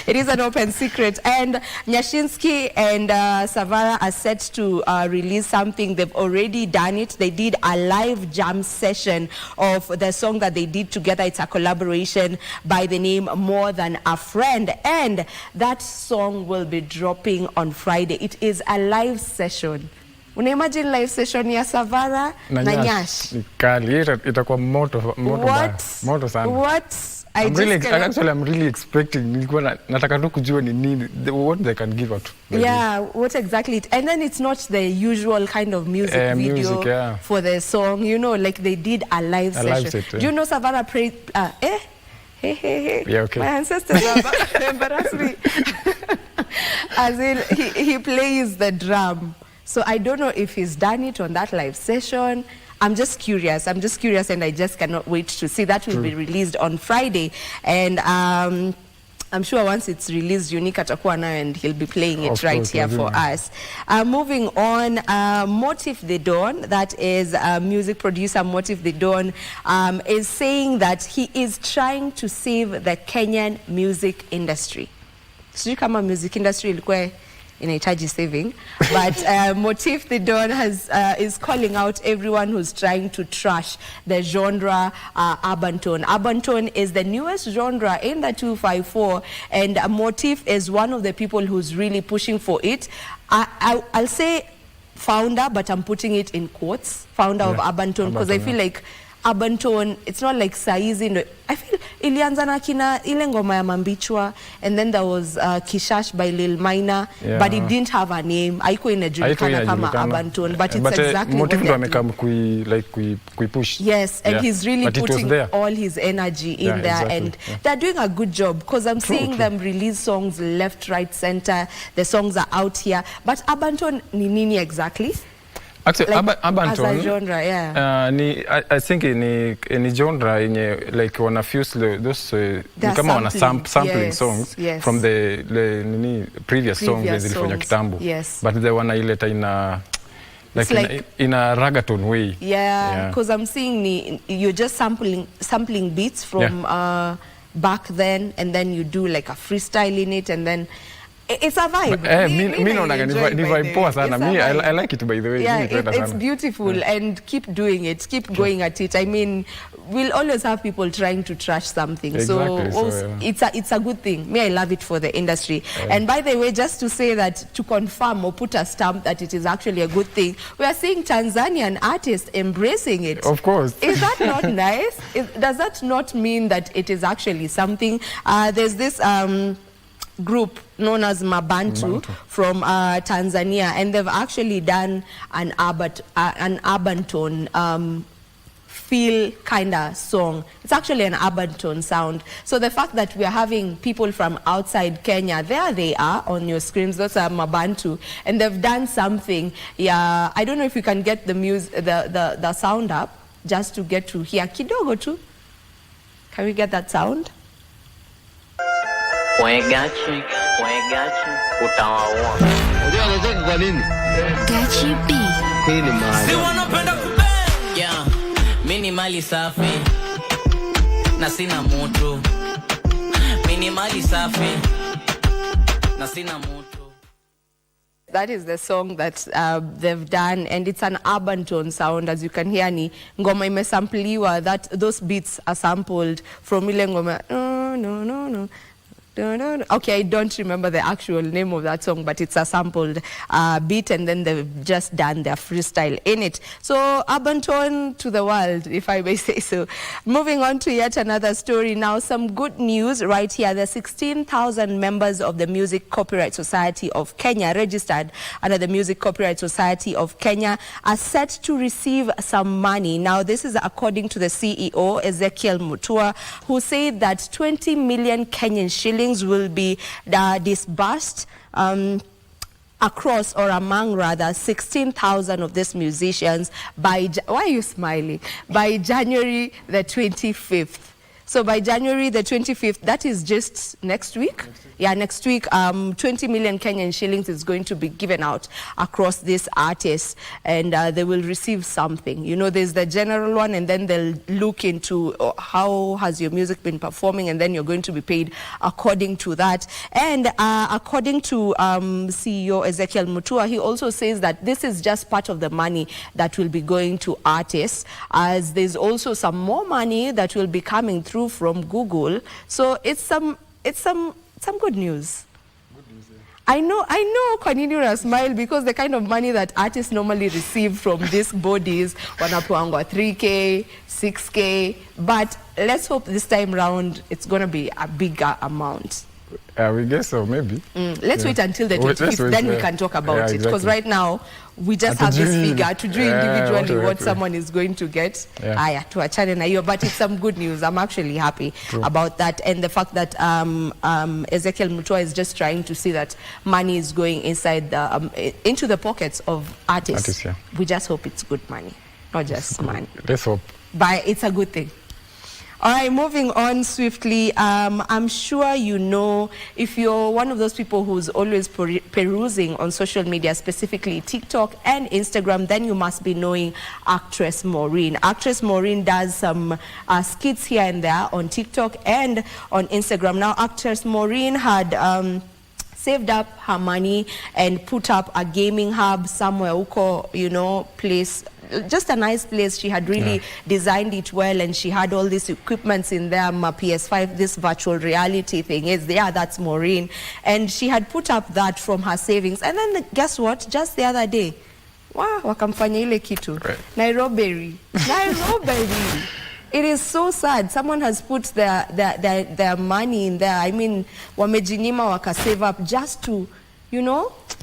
S8: It is an open secret. And Nyashinsky and Savara are set to release something. They've already done it. They did a live jam session of the song that they did together. It's a collaboration by the name More Than a Friend. And that song will be dropping on Friday. It is a live session. Unaimagine live session ya Savara na Nyash.
S9: Kali, itakuwa moto sana.
S8: What?
S9: I'm really expecting. Nataka tu kujua ni nini what they can give out.
S8: Yeah, what exactly? And then it's not the usual kind of music video for the song. You know, like they did a live session. Do you know Savara played? Hey.
S9: Yeah, okay.
S8: My ancestors embarrass me. As in, he plays the drum. So I don't know if he's done it on that live session. I'm just curious, and I just cannot wait to see. That will be released on Friday. And I'm sure once it's released, Unique atakuwa nayo and he'll be playing it here for us. Moving on, Motif the Don, that is music producer Motif the Don, is saying that he is trying to save the Kenyan music industry. Sijui kama music industry ilikuwa inahitaji saving, but Motif the Don is calling out everyone who's trying to trash the genre urban tone. Urban tone is the newest genre in the 254, and Motif is one of the people who's really pushing for it. I'll say founder, but I'm putting it in quotes, founder of urban tone, because I feel like urban tone, it's not like saizi. I feel ilianza na kina ile ngoma ya Mambichwa, and then there was Kishash by Lil Minor, but it didn't have a name. Haikuwa inajulikana kama urban tone, but it's exactly what
S9: Motif ndo amekam kui push.
S8: Yes, and he's really putting all his energy in there, and they're doing a good job, because I'm seeing them release songs left, right, center. The songs are out here, but urban tone ni nini exactly?
S9: Actually,
S8: like,
S9: urban tone,
S8: as a genre,
S9: I think ni genre yenye like wana fuse those ni kama wana sampling songs from the previous songs zilifanya kitambo, but they wana ileta in a ragaton way.
S8: Because I'm seeing you're just sampling beats from back then, and then you do like a freestyle in it, and then it's a vibe.
S9: Ni vibe poa sana. I like it, by the way.
S8: Yeah, it's beautiful, and keep doing it. Keep going at it. I mean, we'll always have people trying to trash something.
S9: Exactly,
S8: so it's a good thing. I love it for the industry. And by the way, just to say that, to confirm or put a stamp that it is actually a good thing, we are seeing Tanzanian artists embracing it.
S9: Of course.
S8: Is that not nice? Does that not mean that it is actually something? There's this group known as Mabantu from Tanzania, and they've actually done an urban tone feel kind of song. It's actually an urban tone sound. So the fact that we are having people from outside Kenya, there they are on your screens. Those are Mabantu, and they've done something. Yeah, I don't know if you can get the sound up just to get to hear kidogo tu. Can we get that sound?
S10: Gachi utawaua. Unajua anacheka kwa nini? Gachi B. Hii ni mali. Si wanapenda kubeng. Yeah, mimi mali safi. Na sina moto. Mimi mali safi. Na sina moto.
S8: That is the song that they've done, and it's an urban tone sound. As you can hear, ni ngoma imesampliwa, that those beats are sampled from ile ngoma. No. Okay, I don't remember the actual name of that song, but it's a sampled beat, and then they've just done their freestyle in it. So, urban tone to the world, if I may say so. Moving on to yet another story now. Some good news right here. The 16,000 members of the Music Copyright Society of Kenya, registered under the Music Copyright Society of Kenya, are set to receive some money. Now, this is according to the CEO, Ezekiel Mutua, who said that 20 million Kenyan shillings will be disbursed across, or among rather, 16,000 of these musicians by, why are you smiling? By January the 25th. So by January the 25th, that is just next week? Yeah, next week, 20 million Kenyan shillings is going to be given out across these artists, and they will receive something. You know, there's the general one, and then they'll look into how has your music been performing, and then you're going to be paid according to that. And according to CEO Ezekiel Mutua, he also says that this is just part of the money that will be going to artists, as there's also some more money that will be coming through from Google. So it's some good news. I know, kwa nini una smile, because the kind of money that artists normally receive from these bodies, wanapewa 3K, 6K, but let's hope this time round it's going to be a bigger amount.
S9: We guess so, maybe.
S8: Let's wait until the 25th, then we can talk about it. Because right now, we just have this figure to do individually what someone is going to get. But it's some good news. I'm actually happy about that. And the fact that Ezekiel Mutua is just trying to see that money is going inside into the pockets of artists. We just hope it's good money, not just money.
S9: Let's hope.
S8: But it's a good thing. All right, moving on swiftly. I'm sure you know, if you're one of those people who's always perusing on social media, specifically TikTok and Instagram, then you must be knowing actress Maureen. Actress Maureen does some skits here and there on TikTok and on Instagram. Now, actress Maureen had saved up her money and put up a gaming hub somewhere, place, just a nice place. She had really designed it well, and she had all these equipments in there, my PS5, this virtual reality thing is there, that's Maureen. And she had put up that from her savings. And then guess what? Just the other day, wakamfanya ile kitu. Nairobi. It is so sad. Someone has put their money in there. I mean, wamejinyima wakasave up just to,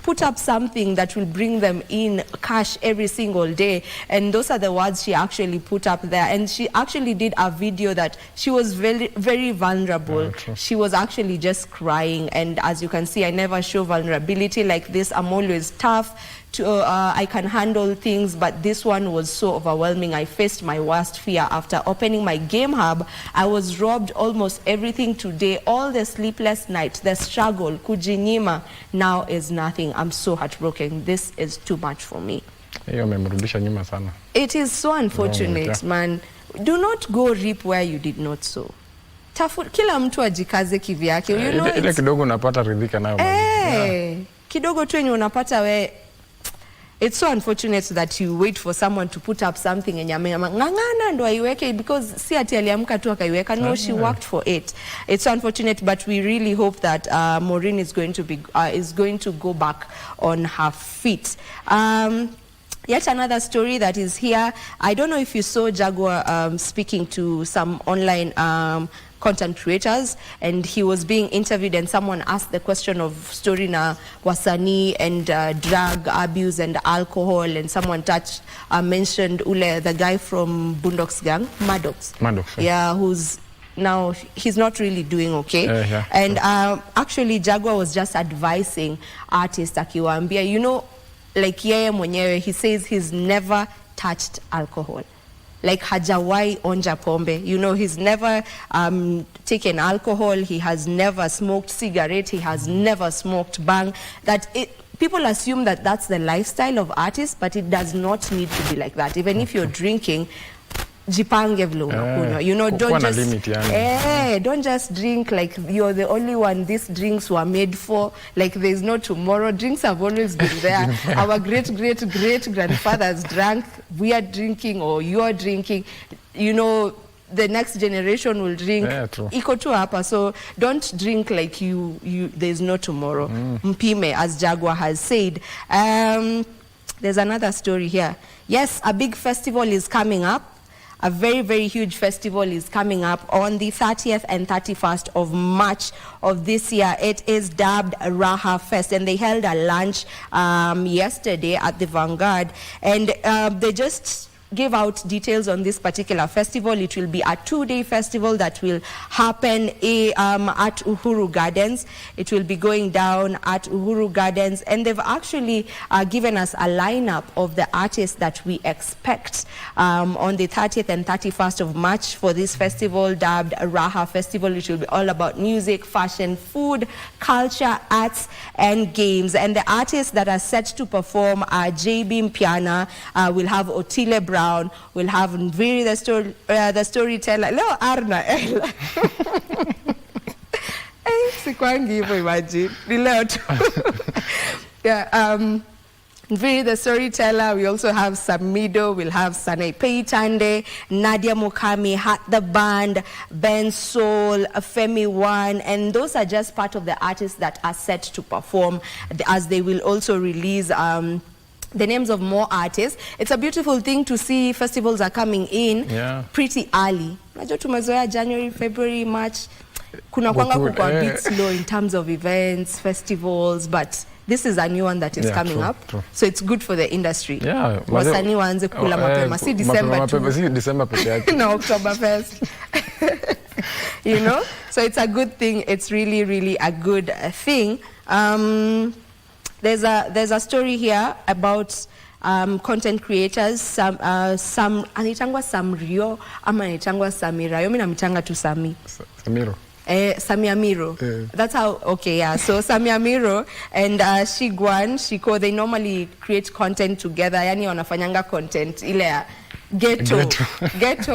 S8: put up something that will bring them in cash every single day. And those are the words she actually put up there. And she actually did a video that she was very, very vulnerable. She was actually just crying. And as you can see, I never show vulnerability like this. I'm always tough. I can handle things, but this one was so overwhelming. I faced my worst fear after opening my game hub. I was robbed almost everything today. All the sleepless nights, the struggle, kujinyima, now is nothing. I'm so heartbroken. This is too much for me. It is so unfortunate, man. Do not go reap where you did not sow. Kila mtu ajikaze kivyake.
S9: Ile kidogo unapata ridhika nayo.
S8: Kidogo tu yenye unapata we. It's so unfortunate that you wait for someone to put up something and ngangana ndo aiweke, because si ati aliamka tu akaiweka. No, she worked for it. It's so unfortunate, but we really hope that Maureen is going to go back on her feet. Yet another story that is here. I don't know if you saw Jaguar speaking to some online content creators, and he was being interviewed, and someone asked the question of story na wasanii and drug abuse and alcohol, and someone mentioned the guy from Boondocks gang, Maddox. Yeah, who's now, he's not really doing okay. And actually Jaguar was just advising artists akiwaambia, like yeye mwenyewe, he says he's never touched alcohol. Like hajawai onja pombe. He's never taken alcohol. He has never smoked cigarette. He has never smoked bang. People assume that that's the lifestyle of artists, but it does not need to be like that. Even if you're drinking, jipange vile unakunywa. Don't just drink like you're the only one these drinks were made for, like there's no tomorrow. Drinks have always been there. Our great grandfathers drank. We are drinking, or you are drinking. the next generation will drink.
S9: Yeah, true.
S8: Iko tu hapa, so don't drink like there's no tomorrow. Mpime, as Jaguar has said. There's another story here. Yes, a big festival is coming up. A very, very huge festival is coming up on the 30th and 31st of March of this year. It is dubbed Raha Fest, and they held a lunch yesterday at the Vanguard, and they just gave out details on this particular festival. It will be a 2-day festival that will happen at Uhuru Gardens. It will be going down at Uhuru Gardens, and they've actually given us a lineup of the artists that we expect on the 30th and 31st of March for this festival dubbed Raha Festival. It will be all about music, fashion, food, culture, arts, and games. And the artists that are set to perform are JB Mpiana, we'll have Otile Brown, we'll have Nviri the storyteller. Leo Arna. Sikwangi hivyo imagine. Ni leo tu. Yeah, Nviri the storyteller. We also have Samido, we'll have Sanai Peitande, Nadia Mukami, Hat the Band, Ben Soul, Femi One, and those are just part of the artists that are set to perform, as they will also release the names of more artists. It's a beautiful thing to see festivals are coming in pretty early. Najua tumezoea January, February, March. Kuna kwanga kukwa a bit slow in terms of events, festivals, but this is a new one that is coming up. True. So it's good for the industry.
S9: Yeah.
S8: Wasanii waanze kula mapema. Si December tu.
S9: Si December peke yake.
S8: No, Oktoberfest. You know? So it's a good thing. It's really, really a good thing. There's a story here about content creators. Some anitangwa Samrio ama anitangwa Samira. Yomi namitanga tu Sami.
S9: Samiro.
S8: Samia Miro. That's how, okay, yeah. So Samia Miro and Shiko, they normally create content together. Yani wanafanyanga content ile ghetto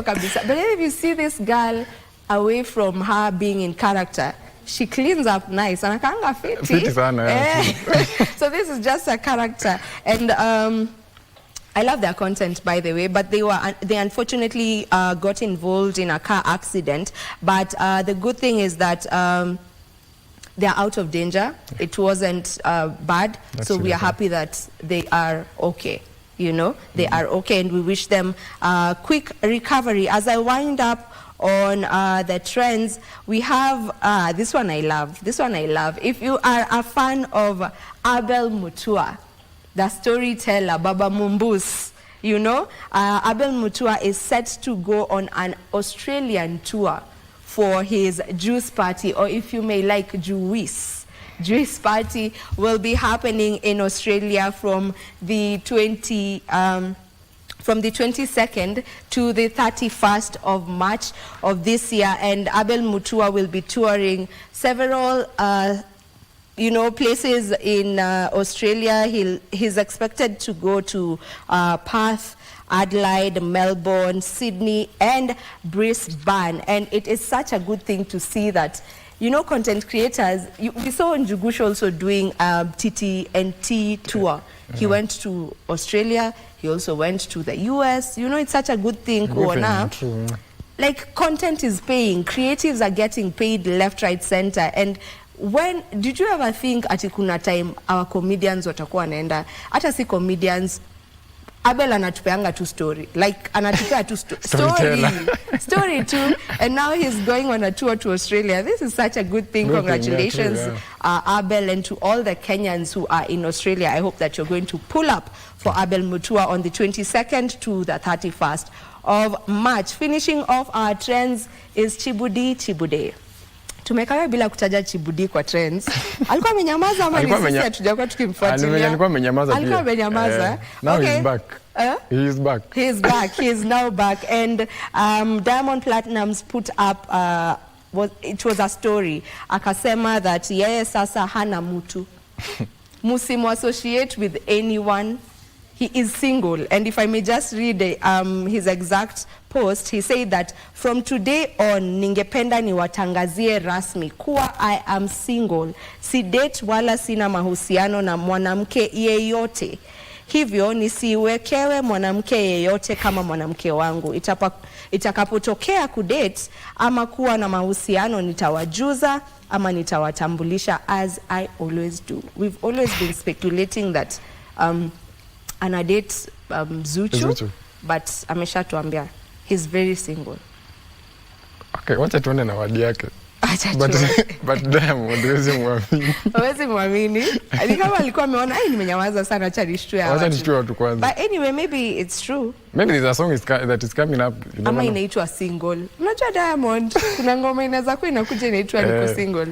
S8: kabisa. But if you see this girl away from her being in character, she cleans up nice. Anakaanga fiti sana. So this is just a character, and I love their content, by the way, but they unfortunately got involved in a car accident. But the good thing is that they're out of danger. It wasn't bad. That's so we are happy that they are okay. You know, they are okay, and we wish them quick recovery. As I wind up on the trends, we have this one I love. If you are a fan of Abel Mutua, the storyteller, Baba Mumbus, you know, Abel Mutua is set to go on an Australian tour for his Juice party, or if you may like, Juice party will be happening in Australia from the 22nd to the 31st of March of this year, and Abel Mutua will be touring several places in Australia. He's expected to go to Perth, Adelaide, Melbourne, Sydney, and Brisbane. And it is such a good thing to see that, you know, content creators. We saw Njugusha also doing TTNT tour. He went to Australia. He also went to the US. You know, it's such a good thing. Like, content is paying. Creatives are getting paid left, right, center. And when did you ever think ati kuna time our comedians watakuwa naenda, hata si comedians, Abel anatupeanga tu story, like anatupea tu story too, and now he's going on a tour to Australia. This is such a good thing. Congratulations, Abel, and to all the Kenyans who are in Australia. I hope that you're going to pull up for Abel Mutua on the 22nd to the 31st of March. Finishing off our trends is Chibude. Tumekawa bila kutaja Chibudi kwa trends. Alikuwa amenyamaza ama ni sisi hatujakuwa tukimfuatilia?
S9: Alikuwa amenyamaza pia.
S8: Alikuwa amenyamaza.
S9: Now okay. He's back. He is back.
S8: He is back. He is now back. And Diamond Platnumz put up, it was a story. Akasema that yeye sasa hana mutu. Musimu associate with anyone. He is single. And if I may just read his exact post, he said that from today on, ningependa niwatangazie rasmi kuwa I am single. Si date wala sina mahusiano na mwanamke yeyote. hivyo nisiwekewe mwanamke yeyote kama mwanamke wangu. Itakapotokea kudate ama kuwa na mahusiano nitawajuza ama nitawatambulisha as I always do. We've always been speculating that ana date Zuchu, but ameshatuambia he's very single.
S9: Okay, wacha tuone na wadi yake. But Diamond hawezi muamini. Ni kama alikuwa ameona nimenyamaza sana, acha nishtue hawa. Acha nishtue watu kwanza. But anyway, maybe it's true. Maybe there's a song that is coming up. Ama inaitwa single. Unajua Diamond kuna ngoma inaweza kuwa inakuja inaitwa niko single.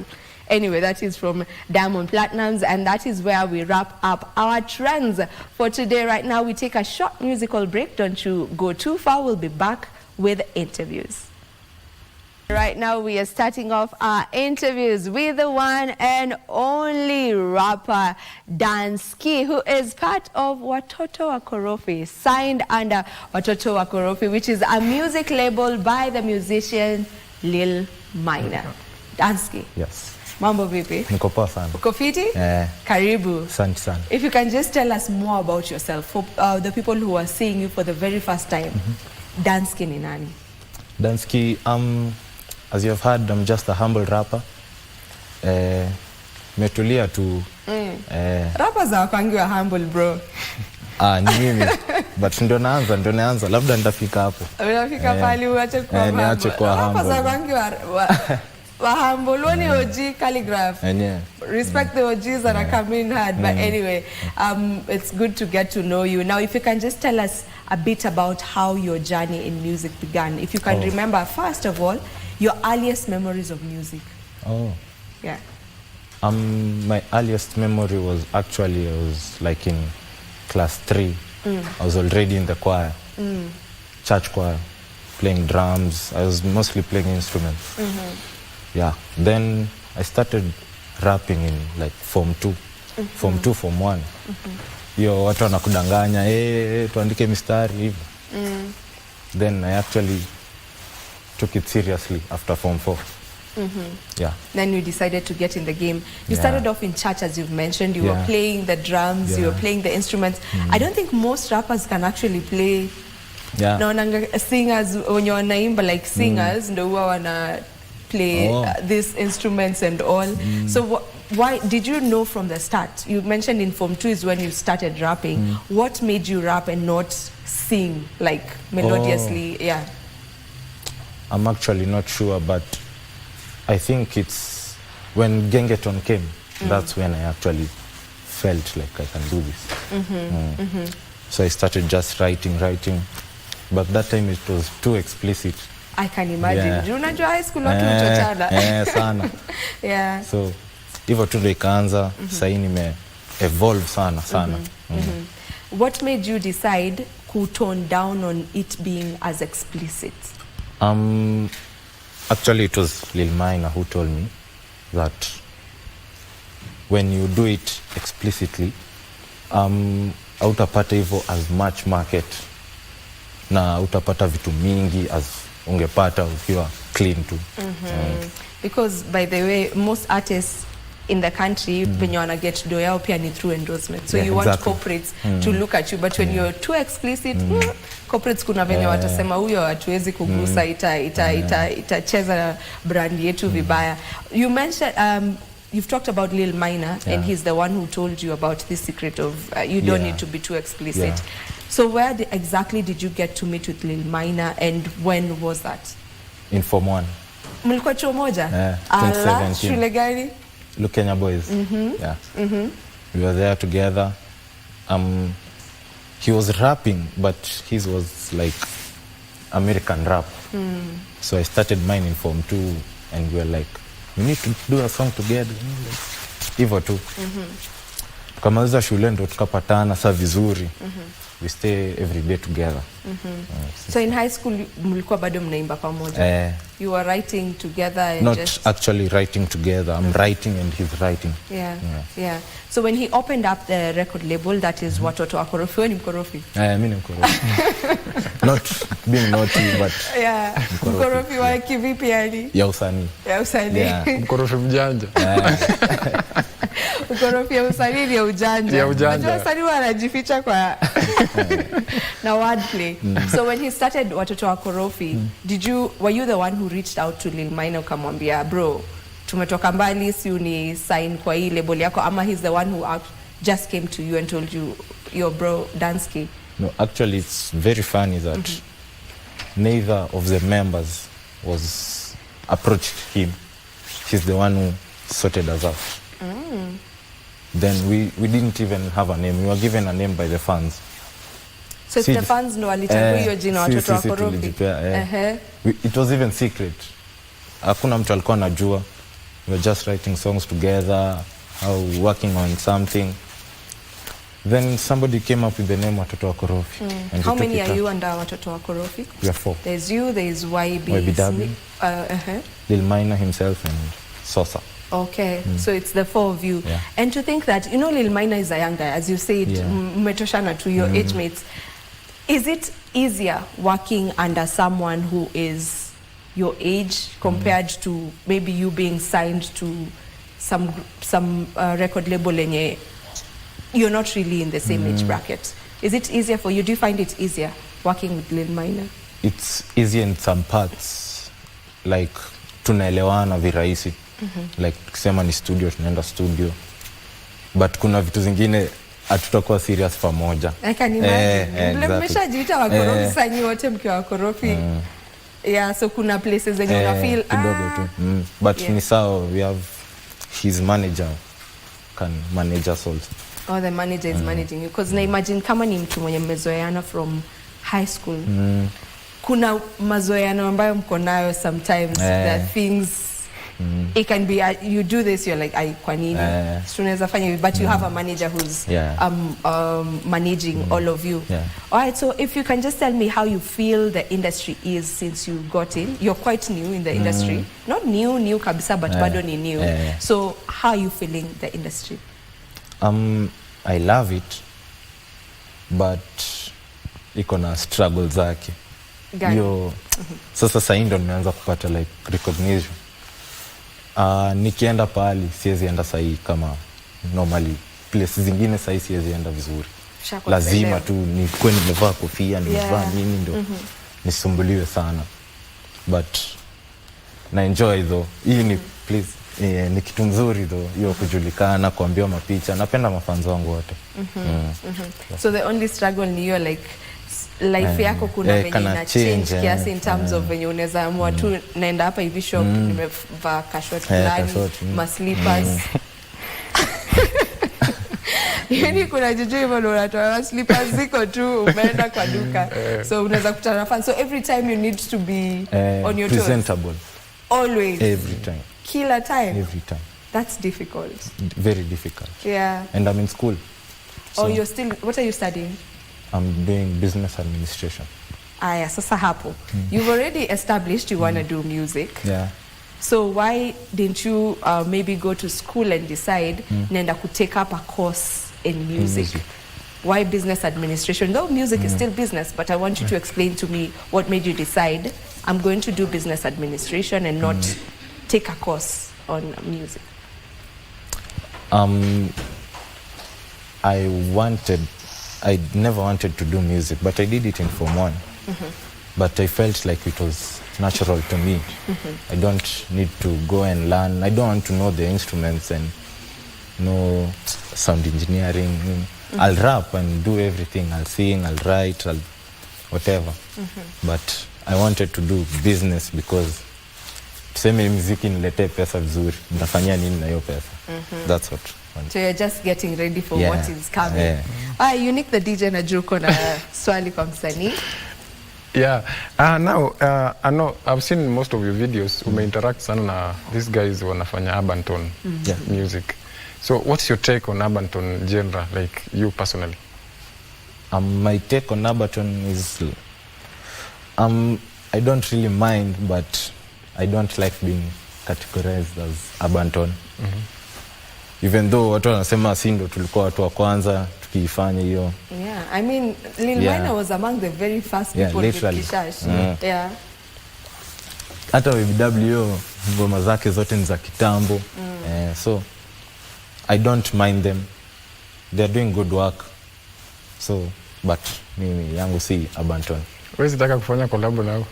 S9: Anyway, that is from Diamond Platnumz, and that is where we wrap up our trends for today. Right now, we take a short musical break. Don't you go too far. We'll be back with interviews. Right now, we are starting off our interviews with the one and only rapper Dansky, who is part of Watoto wa Korofi, signed under Watoto wa Korofi, which is a music label by the musician Lil Minor. Dansky.
S11: Yes.
S8: Mambo vipi?
S11: Niko poa sana.
S8: Uko fiti? Karibu.
S11: Asante sana.
S8: If you can just tell us more about yourself for the people who are seeing you for the very first time. Dansky ni nani?
S11: Dansky, as you have heard, I'm just a humble rapper. Metulia tu.
S8: Rappers hawakuangiwa humble, bro.
S11: Ni mimi. But ndo naanza. Labda nitafika hapo.
S8: Unafika pale uache kuwa humble.
S11: Niache kuwa humble.
S8: Rappers hawakuangiwa humble. One OG calligraph. Respect the OGs that are coming hard. But anyway, it's good to get to know you. Now, if you can just tell us a bit about how your journey in music began. If you can remember, first of all, your earliest memories of music. Yeah.
S11: My earliest memory was actually, I was like in class 3. I was already in the choir, church choir, playing drums. I was mostly playing instruments. Yeah. Then I started rapping in like Form 2, Form 2, Form 1. Yo, watu wanakudanganya, tuandike mistari hivi. Then I actually took it seriously after Form 4. Yeah.
S8: Then you decided to get in the game. You started off in church, as you've mentioned. You were playing the drums, you were playing the instruments. I don't think most rappers can actually play. Singers, when you're naimba like singers, ndo huwa wana play these instruments and all. So why did you know from the start? You mentioned in Form 2 is when you started rapping. What made you rap and not sing like melodiously? Yeah.
S11: I'm actually not sure, but I think it's when Gengeton came, that's when I actually felt like I can do this. So I started just writing, but that time it was too explicit.
S8: I can imagine. Do you know high school watu uchochana?
S11: Sana.
S8: Yeah.
S11: So hivyo tu ndo ikaanza, sasa nime evolve sana.
S8: What made you decide to tone down on it being as explicit?
S11: Actually it was Lil Minor who told me that when you do it explicitly, hautapata hivyo as much market na utapata vitu mingi as ungepata ukiwa clean too.
S8: Because by the way, most artists in the country when you wanna get do yao pia ni through endorsement. So you want corporates to look at you, but when you're too explicit, corporates kuna venye watasema huyo hatuwezi kugusa, itacheza brand yetu vibaya. You mentioned you've talked about Lil Minor and he's the one who told you about this secret of you don't need to be too explicit. So where exactly did you get to meet with Lil Minor and when was that?
S11: In Form 1.
S8: Mlikuwa chuo moja?
S11: 2017.
S8: Shule gani?
S11: Lukenya Boys. We were there together. He was rapping, but his was like American rap. So I started mine in Form 2 and we were like, we need to do a song together. Hivyo tu. Tukamaliza shule ndo tukapatana saa vizuri. We stay every day together.
S8: So in high school mlikuwa bado mnaimba pamoja? You were writing together and
S11: not actually writing together. I'm writing and he's writing.
S8: Yeah. So when he opened up the record label, that is Watoto wa Korofi. Ni mkorofi?
S11: Mimi ni mkorofi. Not being naughty, but
S8: mkorofi wa kivipi yani?
S11: Ya usanii.
S8: Mkorofi
S9: mjanja.
S8: Ukorofi ya usanii ni ya ujanja.
S9: Ya ujanja.
S8: Unajua wasanii wanajificha kwa na wordplay. So when he started Watoto wa Korofi, were you the one who reached out to Lil Minor ukamwambia, bro, tumetoka mbali, si uni sign kwa hii label yako, ama he's the one who just came to you and told you, your bro Dansky?
S11: No, actually it's very funny that neither of the members was approached him. He's the one who sorted us out. Then we didn't even have a name. We were given a name by the fans.
S8: So it's the fans no walitambua hiyo jina Watoto wa Korofi.
S11: It was even secret. Hakuna mtu alikuwa anajua. We were just writing songs together, working on something. Then somebody came up with the name Watoto wa Korofi.
S8: How many are you under Watoto wa Korofi?
S11: We are 4.
S8: There's you, there's
S11: YB, Lil Minor himself, and Sosa.
S8: Okay, so it's the 4 of you.
S11: Yeah.
S8: And to think that, Lil Minor is a young guy, as you said, mmetoshana to your age mates. Is it easier working under someone who is your age compared to maybe you being signed to some record label and you're not really in the same age bracket? Is it easier for you? Do you find it easier working with Lil Minor?
S11: It's easier in some parts. Like, tunaelewana virahisi. Like, kusema ni studio, tunaenda studio. But kuna vitu zingine hatutakuwa serious pamoja.
S8: I can imagine. Mmeshajiita wakorofi sanyi wote mkiwa wakorofi. Yeah, so kuna places zenye unafeel
S11: kidogo tu. But ni sawa, we have his manager can manage us also.
S8: Oh, the manager is managing you. Because na imagine kama ni mtu mwenye mmezoeana from high school. Kuna mazoeano ambayo mko nayo sometimes that things it can be you do this, you're like kwa nini tunaweza fanya hivi, but you have a manager who's managing all of you. All right, so if you can just tell me how you feel the industry is since you got in. You're quite new in the industry. Not new kabisa, but bado ni new. So how are you feeling the industry?
S11: I love it, but iko na struggle zake. Sasa ndo nimeanza kupata like recognition. Nikienda pali siwezi enda sahi kama normally places zingine sahi siwezi enda vizuri. Lazima tu nikuwe nimevaa kofia, nimevaa nini ndo nisumbuliwe sana. But na enjoy though. Hii ni please ni kitu nzuri though, hiyo kujulikana, kuambiwa mapicha. Napenda mafans wangu wote.
S8: So the only struggle ni hiyo like life yako kuna venye ina change kiasi in terms of venye unaweza amua tu naenda hapa hivi shop nimevaa kashot fulani, maslippers. Yani kuna juju hivyo unatoa slippers ziko tu umeenda kwa duka. So unaweza kutana fans. So every time you need to be on your toes.
S11: Presentable.
S8: Always.
S11: Every time.
S8: Killer time.
S11: Every time.
S8: That's difficult.
S11: Very difficult.
S8: Yeah.
S11: And I'm in school.
S8: So you're still, what are you studying?
S11: I'm doing business administration.
S8: Aya, sasa hapo. You've already established you want to do music.
S11: Yeah.
S8: So why didn't you maybe go to school and decide nenda ku take up a course in music? Why business administration? Though music is still business, but I want you to explain to me what made you decide I'm going to do business administration and not take a course on music.
S11: I never wanted to do music, but I did it in Form 1. But I felt like it was natural to me. I don't need to go and learn. I don't want to know the instruments and know sound engineering. I'll rap and do everything. I'll sing, I'll write, I'll whatever. But I wanted to do business because tuseme muziki niletee pesa vizuri. Nitafanyia nini na hiyo pesa? That's what.
S8: So you're just getting ready for what is coming. Unique the DJ na Juko na swali kwa msanii.
S9: Yeah. Now, I know I've seen most of your videos. Umeinteract sana na these guys wanafanya urban tone music. So what's your take on urban tone genre, like you personally?
S11: My take on urban tone is I don't really mind, but I don't like being categorized as urban tone. Even though watu wanasema si ndo tulikuwa watu wa kwanza tukiifanya hiyo.
S8: Yeah, I mean Lil Minor was among the very first people with Kishash.
S11: Hata WW ngoma zake zote ni za kitambo. So I don't mind them. They're doing good work. So, but mimi yangu si Abanton.
S9: Wewe unataka kufanya collab nao?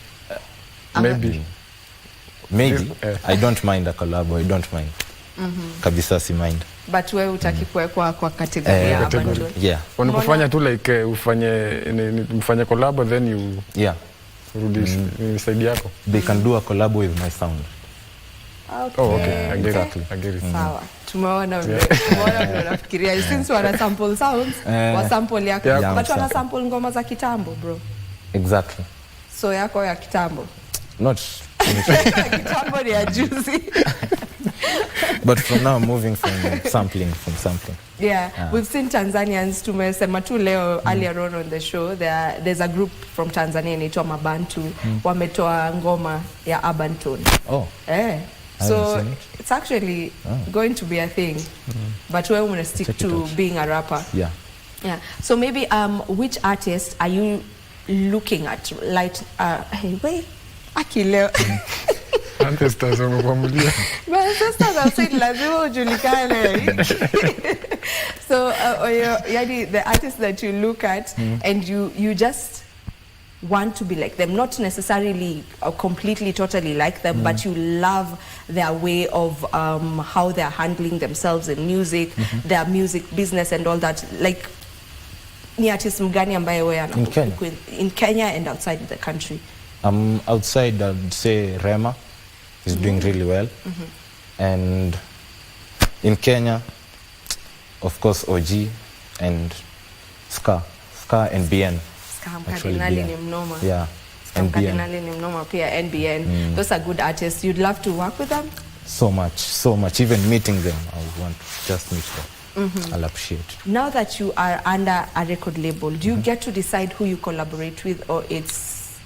S9: Maybe.
S11: I don't mind a collab. I don't mind. Kabisa si mind.
S8: But wewe utaki kuwekwa kwa category ya Abanton.
S11: Yeah.
S9: Wanakufanya tu like mfanye collab then you release side yako.
S11: They can do a collab with my sound.
S8: Okay.
S9: Oh, okay. I get it.
S8: Sawa. Tumeona unafikiria since wana sample sounds, wa sample yako. But wana sample ngoma za kitambo, bro.
S11: Exactly.
S8: So yako ya kitambo.
S11: Not
S8: kitambo ni ya juicy.
S11: But for now, moving from sampling.
S8: Yeah, we've seen Tanzanians. Tumesema tu leo earlier on the show. There's a group from Tanzania inaitwa Mabantu. Wametoa ngoma ya Abanton.
S11: Oh.
S8: So it's actually going to be a thing. But we're going to stick to being a rapper.
S11: Yeah.
S8: So maybe which artist are you looking at? Like wait, Akileo.
S9: Ancestors wamekwambia.
S8: My ancestors have said lazima ujulikane. So the artists that you look at and you just want to be like them, not necessarily completely totally like them, but you love their way of how they're handling themselves in music, their music business and all that. Like ni artist mgani ambaye wewe in Kenya and outside the country?
S11: Outside I'd say Rema is doing really well. And in Kenya, of course, OG and Ska and BN.
S8: Cardinali ni mnoma.
S11: Yeah. And
S8: Cardinali ni mnoma pia NBN. Those are good artists. You'd love to work with them?
S11: So much. Even meeting them, I would want to just meet them. I'll appreciate.
S8: Now that you are under a record label, do you get to decide who you collaborate with, or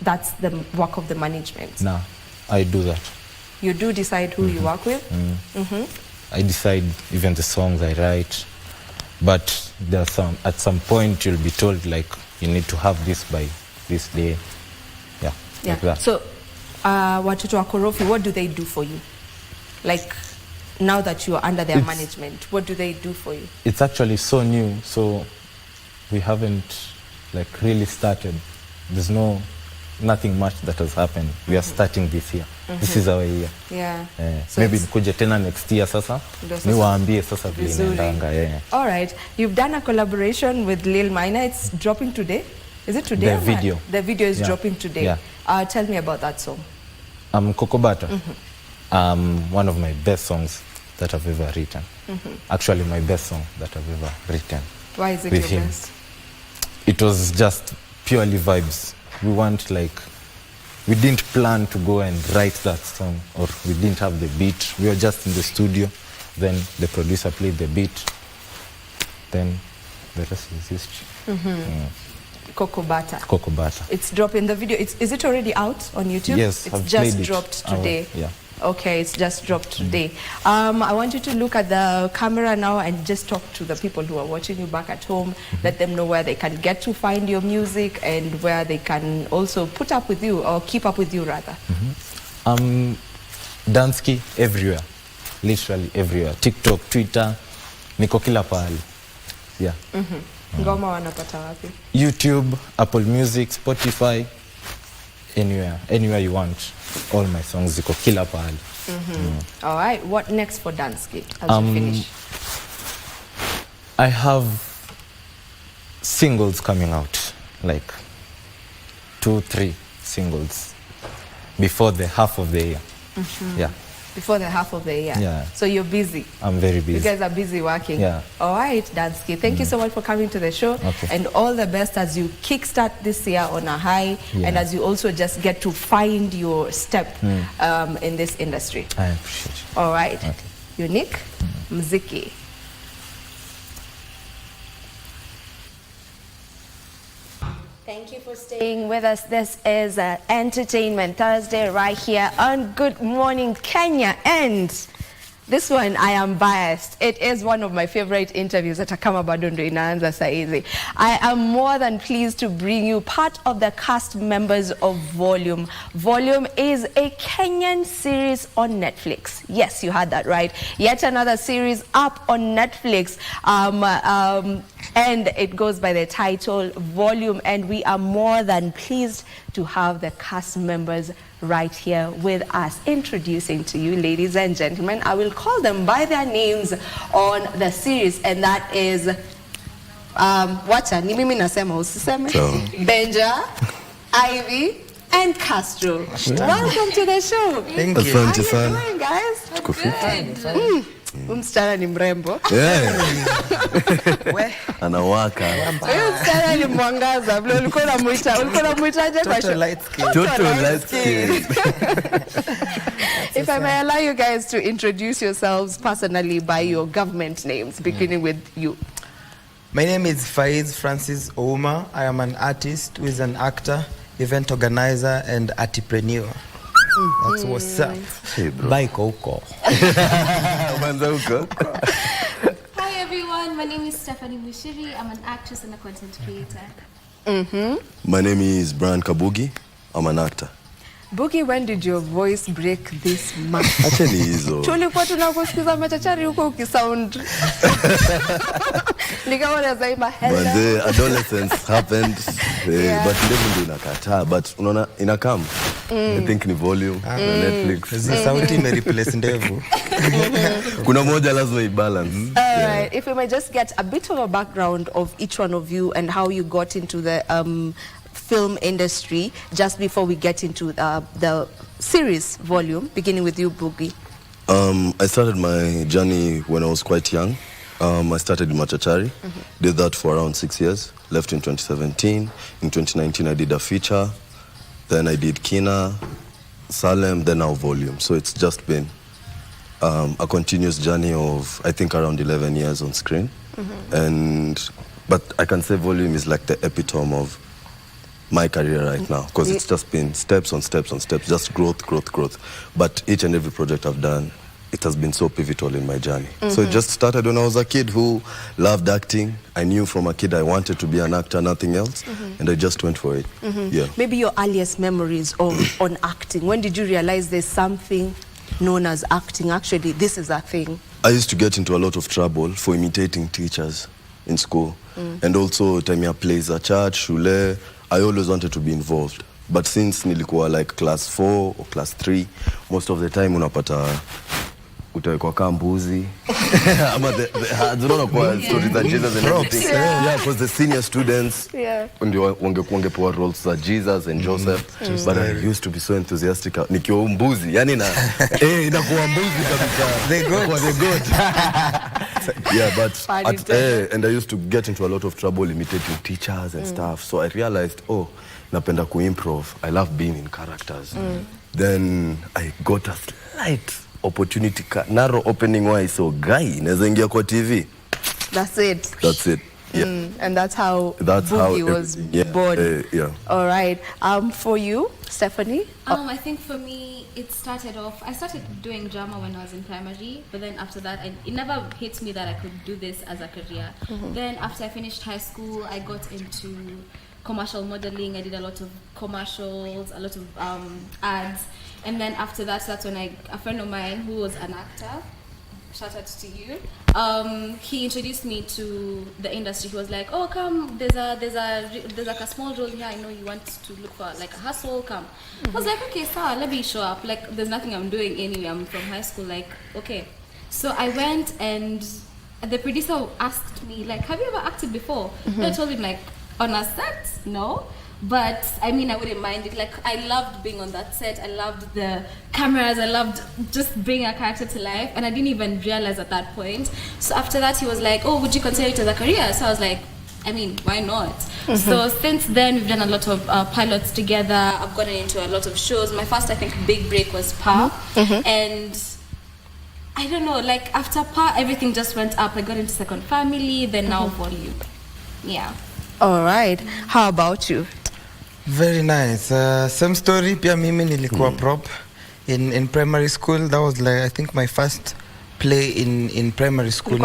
S8: that's the work of the management?
S11: No, I do that.
S8: You do decide who you work with?
S11: I decide even the songs I write, but at some point you'll be told like you need to have this by this day. Yeah. Like that.
S8: So watoto wa Korofi, what do they do for you? Like now that you are under their management, what do they do for you?
S11: It's actually so new, so we haven't like really started. There's nothing much that has happened. We are starting this year. This is our year.
S8: Yeah.
S11: So maybe nikuje tena next year sasa. Niwaambie sasa vile inaendanga.
S8: All right. You've done a collaboration with Lil Minor. It's dropping today. Is it today?
S11: The video.
S8: The video is dropping today.
S11: Yeah.
S8: Tell me about that song.
S11: Kokobata. One of my best songs that I've ever written. Actually, my best song that I've ever written.
S8: Why is it your best?
S11: It was just purely vibes. We didn't plan to go and write that song, or we didn't have the beat. We were just in the studio. Then the producer played the beat. Then the rest is history.
S8: Kokobata. It's dropping the video. Is it already out on YouTube?
S11: Yes,
S8: it's just dropped today.
S11: Yeah.
S8: Okay, it's just dropped today. I want you to look at the camera now and just talk to the people who are watching you back at home. Let them know where they can get to find your music and where they can also put up with you, or keep up with you rather.
S11: Dansky everywhere, literally everywhere. TikTok, Twitter, niko kila pahali. Yeah.
S8: Ngoma wanapata wapi?
S11: YouTube, Apple Music, Spotify, anywhere you want. All my songs ziko kila pahali.
S8: All right, what next for Dansky as you finish?
S11: I have singles coming out, like 2-3 singles before the half of the year. Yeah.
S8: Before the half of the year.
S11: Yeah.
S8: So you're busy.
S11: I'm very busy.
S8: You guys are busy working.
S11: Yeah.
S8: All right, Dansky. Thank you so much for coming to the show.
S11: Okay.
S8: And all the best as you kickstart this year on a high, and as you also just get to find your step in this industry.
S11: I appreciate it.
S8: All right.
S11: Okay.
S8: Unique Mziki. Thank you for staying with us. This is Entertainment Thursday right here on Good Morning Kenya. And This one, I am biased. It is one of my favorite interviews at Kama Bado ndo inaanza saizi. I am more than pleased to bring you part of the cast members of Volume. Volume is a Kenyan series on Netflix. Yes, you heard that right. Yet another series up on Netflix. And it goes by the title Volume, and we are more than pleased to have the cast members right here with us. Introducing to you, ladies and gentlemen, I will call them by their names on the series, and that is wacha ni mimi nasema usiseme. Benja, Ivy, and Castro. Welcome to the show.
S12: Thank you.
S8: How are you doing, guys? Msichana ni mrembo.
S12: Anawaka.
S8: Msichana ni mwangaza. Ulikuwa unamuitaje kwa show?
S12: Toto light skin.
S8: If I may allow you guys to introduce yourselves personally by your government names, beginning with you.
S12: My name is Faiz Francis Ouma. I am an artist who is an actor, event organizer, and entrepreneur. That's what's up. Hey, bro. Bye, Coco.
S13: Hi, everyone. My name is Stephanie Mushiri. I'm an actress and a content creator.
S12: My name is Brian Kabugi. I'm an actor.
S8: Boogie, when did your voice break this much?
S12: Actually, hizo.
S8: Tulikuwa tunakusikiza machachari huko ukisound. Nikawa nazaima hello.
S12: But the adolescence happened, but ndevu ndio inakataa, but unaona inakam. I think ni Volume na Netflix. Sauti imereplace ndevu. Kuna moja lazima ibalance.
S8: Alright, if we may just get a bit of a background of each one of you and how you got into the film industry just before we get into the series Volume, beginning with you, Boogie.
S12: I started my journey when I was quite young. I started in Machachari, did that for around 6 years, left in 2017. In 2019 I did a feature, then I did Kina, Salem, then now Volume. So it's just been a continuous journey of, I think, around 11 years on screen. But I can say Volume is like the epitome of my career right now, because it's just been steps on steps on steps, just growth. But each and every project I've done, it has been so pivotal in my journey. So it just started when I was a kid who loved acting. I knew from a kid I wanted to be an actor, nothing else, and I just went for it. Yeah.
S8: Maybe your earliest memories on acting. When did you realize there's something known as acting? Actually, this is a thing.
S12: I used to get into a lot of trouble for imitating teachers in school, and also time I plays at church, shule. I always wanted to be involved. But since nilikuwa like class 4 or class 3, most of the time unapata utawekwa kama mbuzi. Ama unaona kwa stories za Jesus and everything. Yeah, because the senior students ndio wangepewa roles za Jesus and Joseph. But I used to be so enthusiastic. Nikiwa mbuzi, yani inakuwa mbuzi kabisa. They good. Yeah, but and I used to get into a lot of trouble imitating teachers and stuff. So I realized, napenda kuimprov. I love being in characters. Then I got a slight opportunity, narrow opening wise, so guy, naweza ingia kwa TV.
S8: That's it.
S12: Yeah.
S8: And that's how Boogie was born. All right. For you, Stephanie?
S13: I think for me, it started off, I started doing drama when I was in primary, but then after that, it never hit me that I could do this as a career. Then after I finished high school, I got into commercial modeling. I did a lot of commercials, a lot of ads. And then after that, that's when a friend of mine who was an actor, shout out to you, he introduced me to the industry. He was like, oh, come, there's like a small role here. I know you want to look for like a hustle, come. I was like, okay, so let me show up. Like, there's nothing I'm doing anyway. I'm from high school, like, okay. So I went, and the producer asked me, like, have you ever acted before? And I told him, like, on a set, no. But I mean, I wouldn't mind it. Like, I loved being on that set. I loved the cameras. I loved just bringing a character to life. And I didn't even realize at that point. So after that, he was like, oh, would you consider it as a career? So I was like, I mean, why not? So since then, we've done a lot of pilots together. I've gotten into a lot of shows. My first, I think, big break was Pa. And I don't know, like after Pa, everything just went up. I got into Second Family, then now Volume. Yeah.
S8: All right. How about you?
S12: Very nice. Same story. Pia mimi nilikuwa prop in primary school. That was like, I think, my first
S15: play in primary school.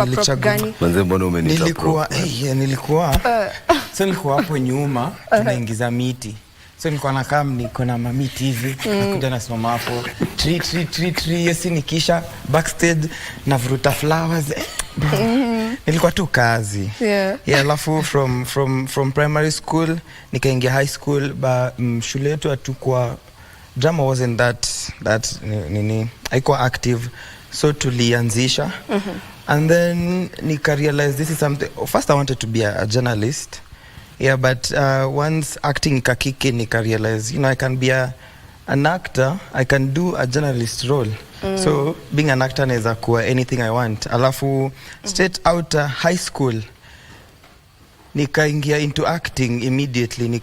S15: Nilikuwa hapo nyuma tunaingiza miti. So nilikuwa nakaa niko na mamiti hivi, nakuja nasimama hapo tree yesi nikisha backstage navuruta flowers. Nilikuwa tu kazi. Alafu from primary school nikaingia high school, but shule yetu hatukua drama wasn't that nini haikuwa active, so tulianzisha. And then nika realize this is something. First I wanted to be a journalist. But once acting kick in, nika realize, I can be an actor, I can do a journalist role. So being an actor is anything I want. Alafu straight out high school, nika ingia into acting immediately.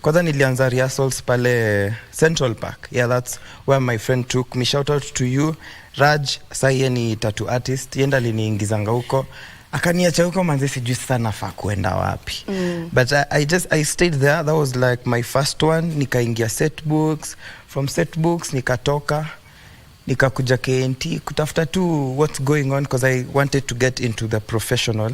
S15: Kwanza nilianza rehearsals pale Central Park. That's where my friend took me. Shout out to you, Raj. Saye ni tattoo artist. Yenda liniingizanga huko. Akaniacha huko manze, sijui sana nafaa kuenda wapi. But I stayed there. That was like my first one. Nikaingia set books. From set books nikatoka. Nikakuja KNT kutafuta tu what's going on, because I wanted to get into the professional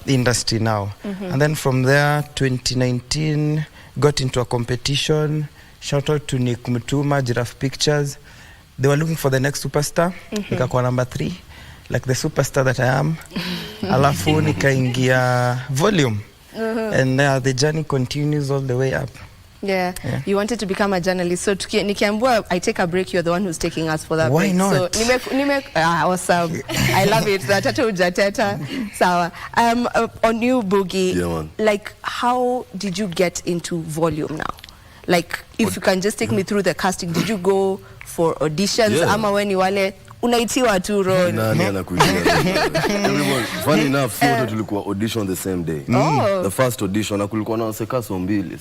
S15: industry now. And then from there 2019 got into a competition. Shout out to Nick Mutuma, Giraffe Pictures. They were looking for the next superstar. Nikakuwa number 3, like the superstar that I am. Alafu nikaingia Volume. And the journey continues all the way up.
S8: You wanted to become a journalist. So nikiambua I take a break, you're the one who's taking us for that
S15: break. Why not?
S8: So awesome. I love it. Tata ujateta. Sawa. On you, Boogie, like how did you get into Volume now? Like if you can just take me through the casting, did you go for auditions? Ama when you wale unaitiwa tu role?
S12: Nani anakuja? Funny enough, sote tulikuwa audition the same day. The first audition kulikuwa na sekaso mbili.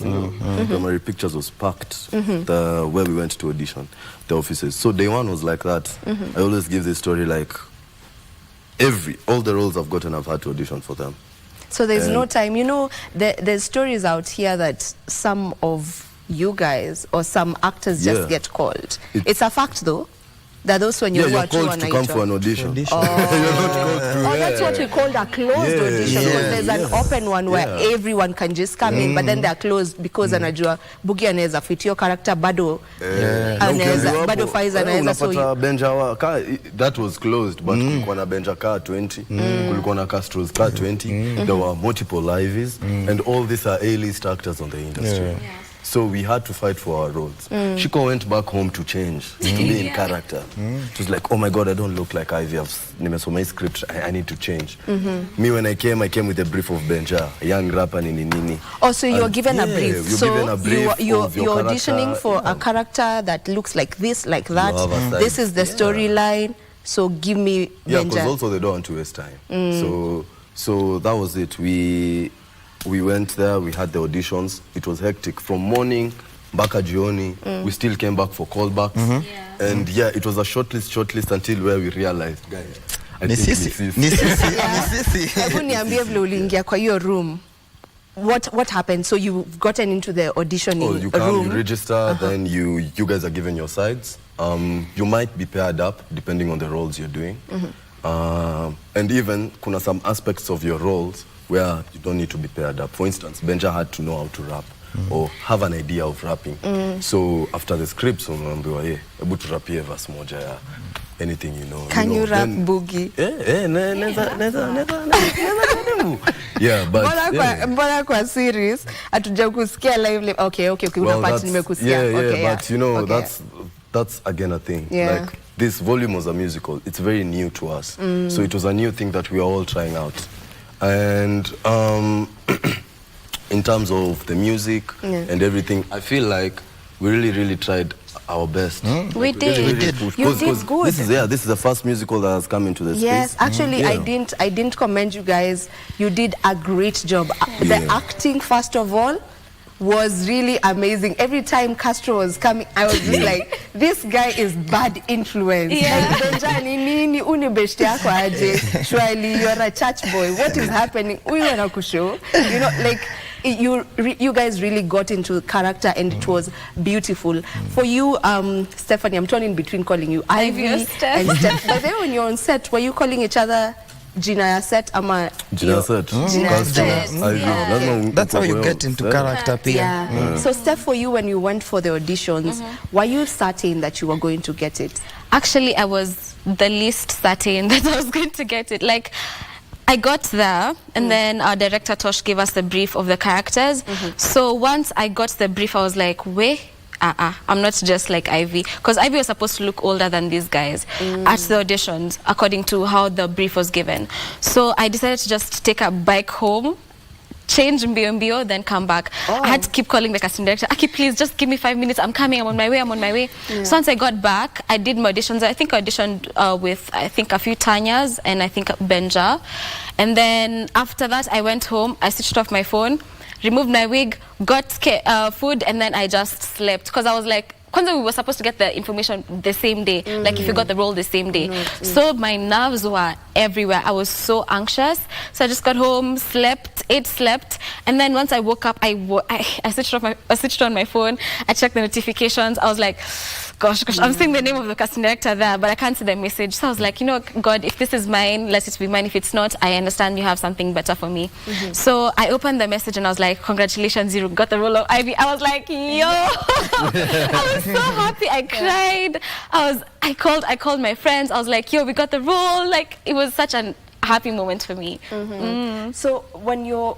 S12: Primary Pictures was packed. Where we went to audition, the offices. So day one was like that. I always give this story like all the roles I've gotten, I've had to audition for them.
S8: So there's no time. There's stories out here that some of you guys or some actors just get called. It's a fact though. That those when you're
S12: called to come for an audition.
S8: You're not called to, that's what we called a closed audition. Because there's an open one where everyone can just come in, but then they're closed because anajua Boogie anaweza fit your character bado bado Faiza anaweza, so
S12: Benja that was closed, but kulikuwa na Benja car 20, kulikuwa na Castro's car 20. There were multiple lives, and all these are A-list actors on the industry. So we had to fight for our roles. Shiko went back home to change, to be in character. It was like, oh my God, I don't look like Ivy. Nimesoma script, I need to change. Me, when I came with a brief of Benja, a young rapper, nini.
S8: Oh, so you're given a brief. So you're auditioning for a character that looks like this, like that. This is the storyline. So give me Benja.
S12: Because also they don't want to waste time. So that was it. We went there, we had the auditions. It was hectic. From morning, mpaka jioni, we still came back for callbacks. And it was a shortlist until where we realized, guys, I think Nisisi.
S8: Hebu niambie vile uliingia kwa hiyo room. What happened? So you've gotten into the auditioning
S12: you come,
S8: room.
S12: You register, then you guys are given your sides. You might be paired up depending on the roles you're doing. And even kuna some aspects of your roles where you don't need to be paired up. For instance, Benja had to know how to rap or have an idea of rapping. So after the script, unaambiwa hebu turapie verse moja ya anything you know.
S8: Can you rap Boogie?
S12: But
S8: mbona kwa series atuja kusikia live. Okay, una part nimekusikia.
S12: But you know, that's again a thing. Like this Volume was a musical. It's very new to us. So it was a new thing that we are all trying out. And in terms of the music and everything, I feel like we really tried our best.
S8: We did. You did good.
S12: This is the first musical that has come into the space.
S8: Yes, actually, I didn't commend you guys. You did a great job. The acting, first of all, was really amazing. Every time Castro was coming, I was just like, this guy is bad influence. Like, Benjani, nini unibeshte yako aje? Shwali, you're a church boy. What is happening? We were not sure. You know, like, you guys really got into character, and it was beautiful. For you, Stephanie, I'm torn in between calling you Ivy and Steph. But then when you're on set, were you calling each other Gina ya set ama
S12: Gina set?
S15: That's how you get into character.
S8: So Steph, for you, when you went for the auditions, were you certain that you were going to get it?
S16: Actually, I was the least certain that I was going to get it. Like, I got there, and then our director Tosh gave us the brief of the characters. So once I got the brief, I was like, wait, I'm not just like Ivy, because Ivy was supposed to look older than these guys at the auditions, according to how the brief was given. So I decided to just take a bike home, change mbio, then come back. I had to keep calling the casting director. Aki, please, just give me 5 minutes. I'm coming. I'm on my way. So once I got back, I did my auditions. I think I auditioned with, I think, a few Tanyas and I think Benja. And then after that, I went home. I switched off my phone, removed my wig, got food, and then I just slept. Because I was like, Kwanza, we were supposed to get the information the same day, like if you got the role the same day. So my nerves were everywhere. I was so anxious. So I just got home, slept, and then once I woke up, I switched on my phone. I checked the notifications. I was like, gosh, I'm seeing the name of the casting director there, but I can't see the message. So I was like, you know, God, if this is mine, let it be mine. If it's not, I understand you have something better for me. So I opened the message and I was like, congratulations, you got the role of Ivy. I was like, yo, I was so happy. I cried. I called my friends. I was like, yo, we got the role. Like, it was such a happy moment for me.
S8: So when you're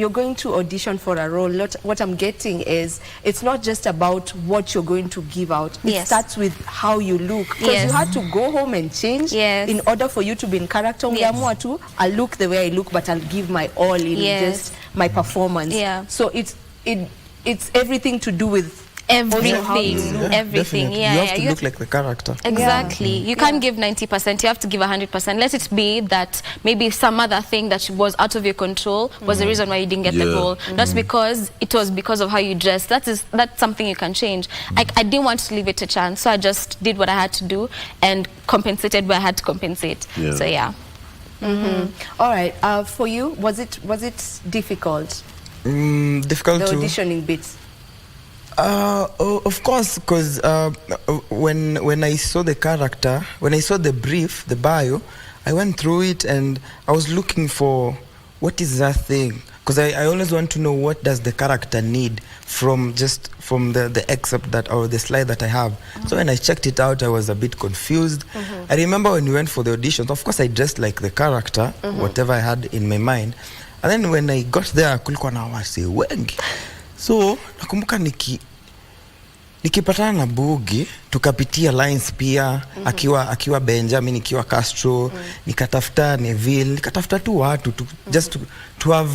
S8: going to audition for a role, what I'm getting is it's not just about what you're going to give out. It starts with how you look. Because you had to go home and change in order for you to be in character. I'll look the way I look, but I'll give my all in just my performance. So it's everything to do with
S16: everything.
S15: You have to look like the character.
S16: Exactly. You can't give 90%. You have to give 100%. Let it be that maybe some other thing that was out of your control was the reason why you didn't get the role. Not because it was because of how you dressed. That's something you can change. I didn't want to leave it to chance, so I just did what I had to do and compensated where I had to compensate. So yeah.
S8: All right. For you, was it difficult?
S15: Difficult
S8: the
S15: to
S8: auditioning bits.
S15: Of course, because when I saw the character, when I saw the brief, the bio, I went through it and I was looking for what is that thing. Because I always want to know what does the character need from the excerpt or the slide that I have. So when I checked it out, I was a bit confused. I remember when we went for the auditions, of course I dressed like the character, whatever I had in my mind. And then when I got there, kulikuwa na wase wengi. So nakumbuka nikipatana na Bugi, tukapitia lines pia, akiwa Benjamin, nikiwa Castro, nikatafuta Neville, nikatafuta tu watu just to have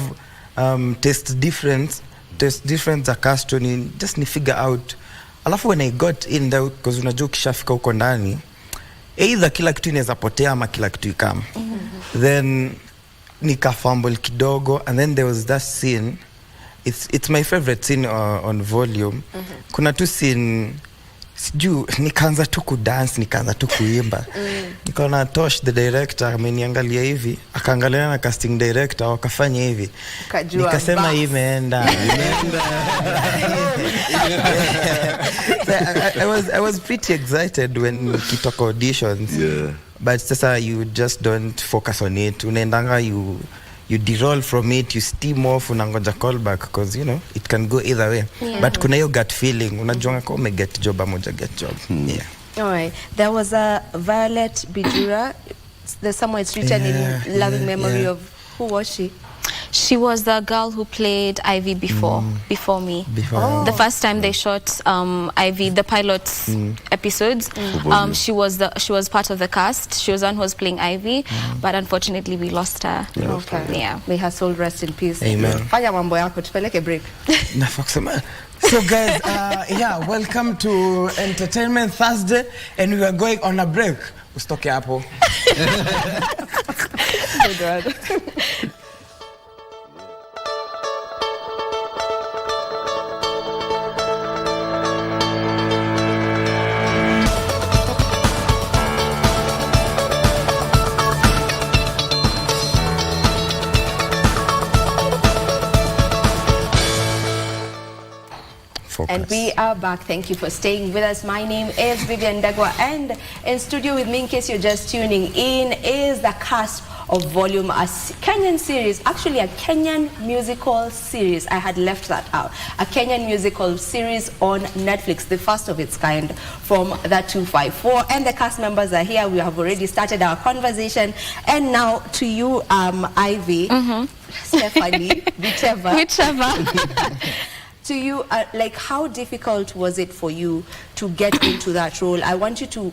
S15: taste different za Castro, just ni figure out. Alafu when I got in there, because unajua ukishafika huko ndani, either kila kitu inaweza potea ama kila kitu ikam. Then nikafumble kidogo, and then there was that scene. It's my favorite scene on Volume. Kuna tu scene siju nikaanza tu kudance, nikaanza tu kuimba. Nikaona Tosh the director ameniangalia hivi, akaangalia na casting director wakafanya hivi. Nikasema imeenda. I was pretty excited when kitoka auditions. But sasa you just don't focus on it. Unaendanga you deroll from it, you steam off, unangoja callback, because you know it can go either way. But kuna hiyo gut feeling, unajua kama umeget job ama get job.
S8: All right. There was a Violet Bijura. There's someone it's written in loving memory of, who was she?
S16: She was the girl who played Ivy before me. The first time they shot Ivy, the pilot episodes, she was part of the cast. She was one who was playing Ivy, but unfortunately we lost her. Yeah.
S8: May her soul rest in peace.
S15: Amen.
S8: Fanya mambo yako, tupeleke break.
S15: So guys, welcome to Entertainment Thursday, and we are going on a break. Usitoke hapo.
S8: Oh God. And we are back. Thank you for staying with us. My name is Vivian Dagwa, and in studio with me, in case you're just tuning in, is the cast of Volume, a Kenyan series, actually a Kenyan musical series. I had left that out. A Kenyan musical series on Netflix, the first of its kind from the 254. And the cast members are here. We have already started our conversation. And now to you, Ivy, Stephanie, whichever. To you, like, how difficult was it for you to get into that role? I want you to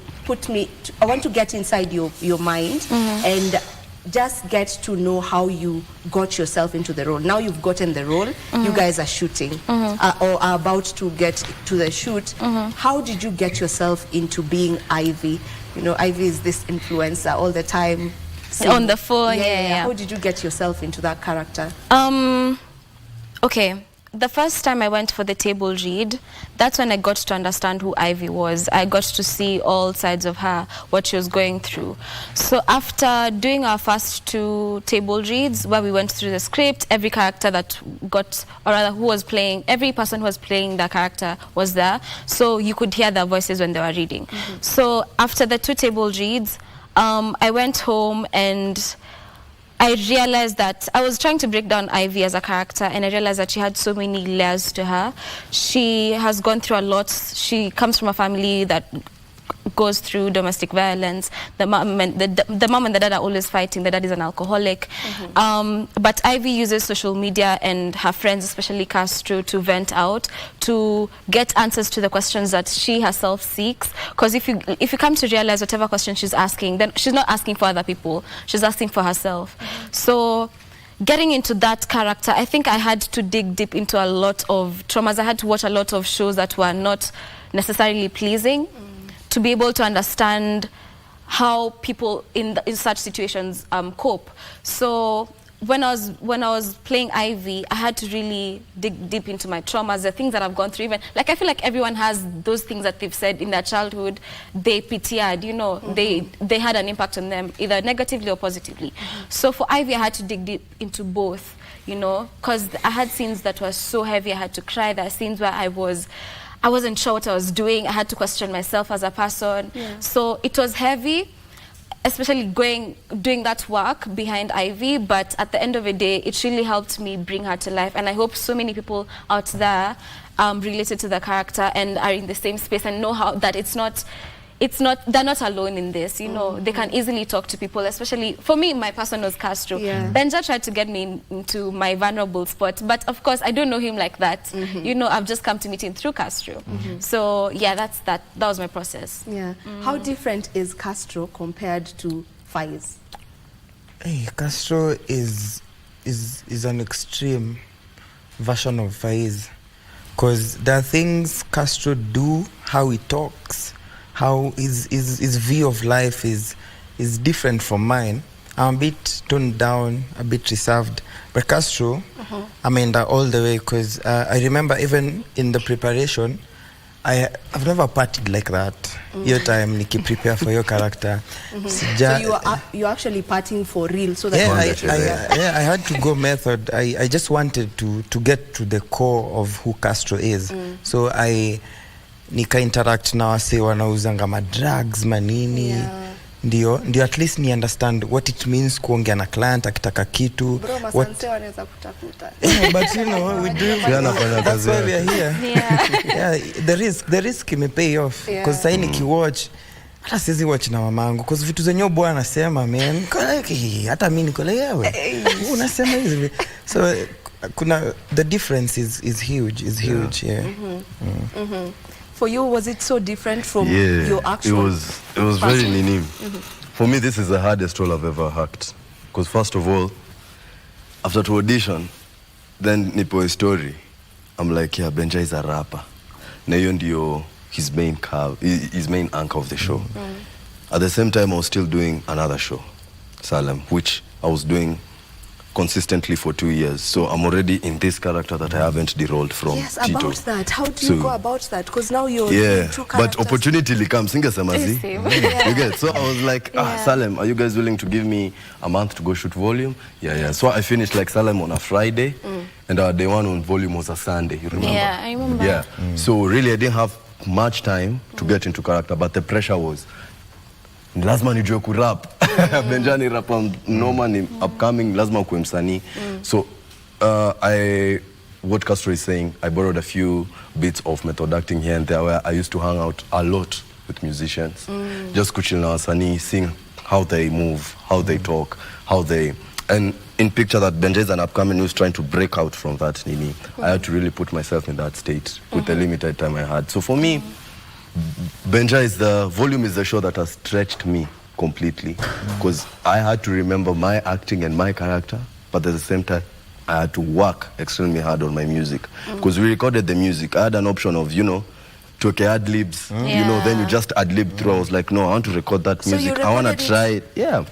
S8: I want to get inside your mind and just get to know how you got yourself into the role. Now you've gotten the role, you guys are shooting or are about to get to the shoot. How did you get yourself into being Ivy? You know, Ivy is this influencer all the time.
S16: On the phone, yeah.
S8: How did you get yourself into that character?
S16: Okay. The first time I went for the table read, that's when I got to understand who Ivy was. I got to see all sides of her, what she was going through. So after doing our first 2 table reads, where we went through the script, every character that got, or rather who was playing, every person who was playing the character was there. So you could hear their voices when they were reading. So after the 2 table reads, I went home and I realized that I was trying to break down Ivy as a character, and I realized that she had so many layers to her. She has gone through a lot. She comes from a family that goes through domestic violence. The mom and the dad are always fighting. The dad is an alcoholic. But Ivy uses social media and her friends, especially Castro, to vent out, to get answers to the questions that she herself seeks. Because if you come to realize whatever question she's asking, then she's not asking for other people. She's asking for herself. So getting into that character, I think I had to dig deep into a lot of traumas. I had to watch a lot of shows that were not necessarily pleasing, to be able to understand how people in such situations cope. So when I was playing Ivy, I had to really dig deep into my traumas, the things that I've gone through. Even like, I feel like everyone has those things that they've said in their childhood, they PTR'd, you know, they had an impact on them, either negatively or positively. So for Ivy, I had to dig deep into both, you know, because I had scenes that were so heavy, I had to cry. There are scenes where I wasn't sure what I was doing. I had to question myself as a person. So it was heavy, especially doing that work behind Ivy. But at the end of the day, it really helped me bring her to life. And I hope so many people out there related to the character and are in the same space and know how that they're not alone in this, you know. They can easily talk to people, especially for me, my person was Castro. Benja tried to get me into my vulnerable spot, but of course I don't know him like that. You know, I've just come to meet him through Castro. So yeah, that was my process.
S8: How different is Castro compared to Faiz?
S15: Hey, Castro is an extreme version of Faiz, because there are things Castro do, how he talks, how his view of life is different from mine. I'm a bit toned down, a bit reserved. But Castro, I mean that all the way, because I remember even in the preparation, I've never partied like that. Your time, Nikki, prepare for your character.
S8: So you're actually partying for real, so that
S15: I had to go method. I just wanted to get to the core of who Castro is. So nika interact na wase wanauzanga madrugs manini, ndio at least ni understand what it means kuongea na client akitaka kitu.
S8: Bro, masanse wanaweza kutafuta.
S15: But you know, we do. That's why we are here. The risk may pay off, because sasa nikiwatch hata siwezi watch na mamangu, because vitu zenyewe bwana anasema, man, hata mimi niko lewe unasema hivi. So the difference is huge,
S8: For you, was it so different from your actual?
S12: It was very nini. For me, this is the hardest role I've ever hacked. Because first of all, after to audition, then nipo a story. I'm like, yeah, Benja is a rapper. Na hiyo ndio his main anchor of the show. At the same time, I was still doing another show, Salem, which I was doing consistently for 2 years. So I'm already in this character that I haven't derolled from.
S17: Yes,
S12: Tito.
S17: about that. How do you go about that? Because now you're two characters.
S12: But opportunity comes. You get. So I was like, Salem, are you guys willing to give me a month to go shoot Volume? Yeah. So I finished like Salem on a Friday, and our day one on Volume was a Sunday. You remember?
S16: Yeah, I remember.
S12: Yeah. So really, I didn't have much time to get into character, but the pressure was. Lazima nijue kurap. Benjani rapa noma ni upcoming, lazima kuwe msanii. So what Castro is saying, I borrowed a few bits of method acting here and there where I used to hang out a lot with musicians. Just kuchill na wasanii, seeing how they move, how they talk, and in picture that Benja is an upcoming who's trying to break out from that nini. I had to really put myself in that state with the limited time I had. So for me, Volume is the show that has stretched me completely because I had to remember my acting and my character, but at the same time, I had to work extremely hard on my music because we recorded the music. I had an option of, to ad-libs, then you just ad-lib through. I was like, no, I want to record that music. I want to try it. Yeah.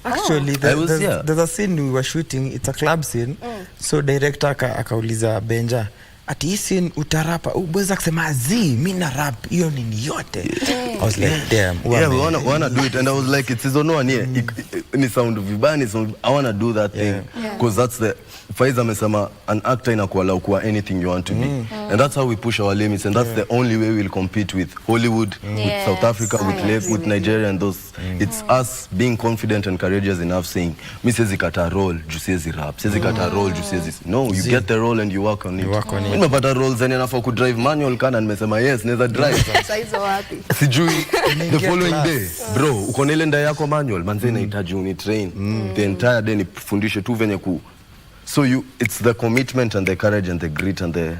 S15: Actually, there's a scene we were shooting. It's a club scene. So director akauliza Benja, ati hii scene utarapa, uweza kusema mi na rap, hiyo nini yote. I was like, damn.
S12: Yeah, we wanna do it. And I was like, it's no one here. Ni sound vibaya, I wanna do that thing. Because that's the... Faiza amesema, an actor inakuwa lau kuwa anything you want to be. And that's how we push our limits. And that's the only way we'll compete with Hollywood, with South Africa, with Nigeria and those. It's us being confident and courageous enough saying, mi siezi kata role, ju siezi rap. Siezi kata role, ju siezi... No, you get the role and you work on it. Nimepata roles zenye nafaa kudrive manual kana nimesema yes, neza drive.
S17: Saizo wapi?
S12: Sijui, the following day, bro, uko na ile nda yako manual, manze inahitaji unitrain. The entire day nifundishe tu venye ku... So it's the commitment and the courage and the grit and the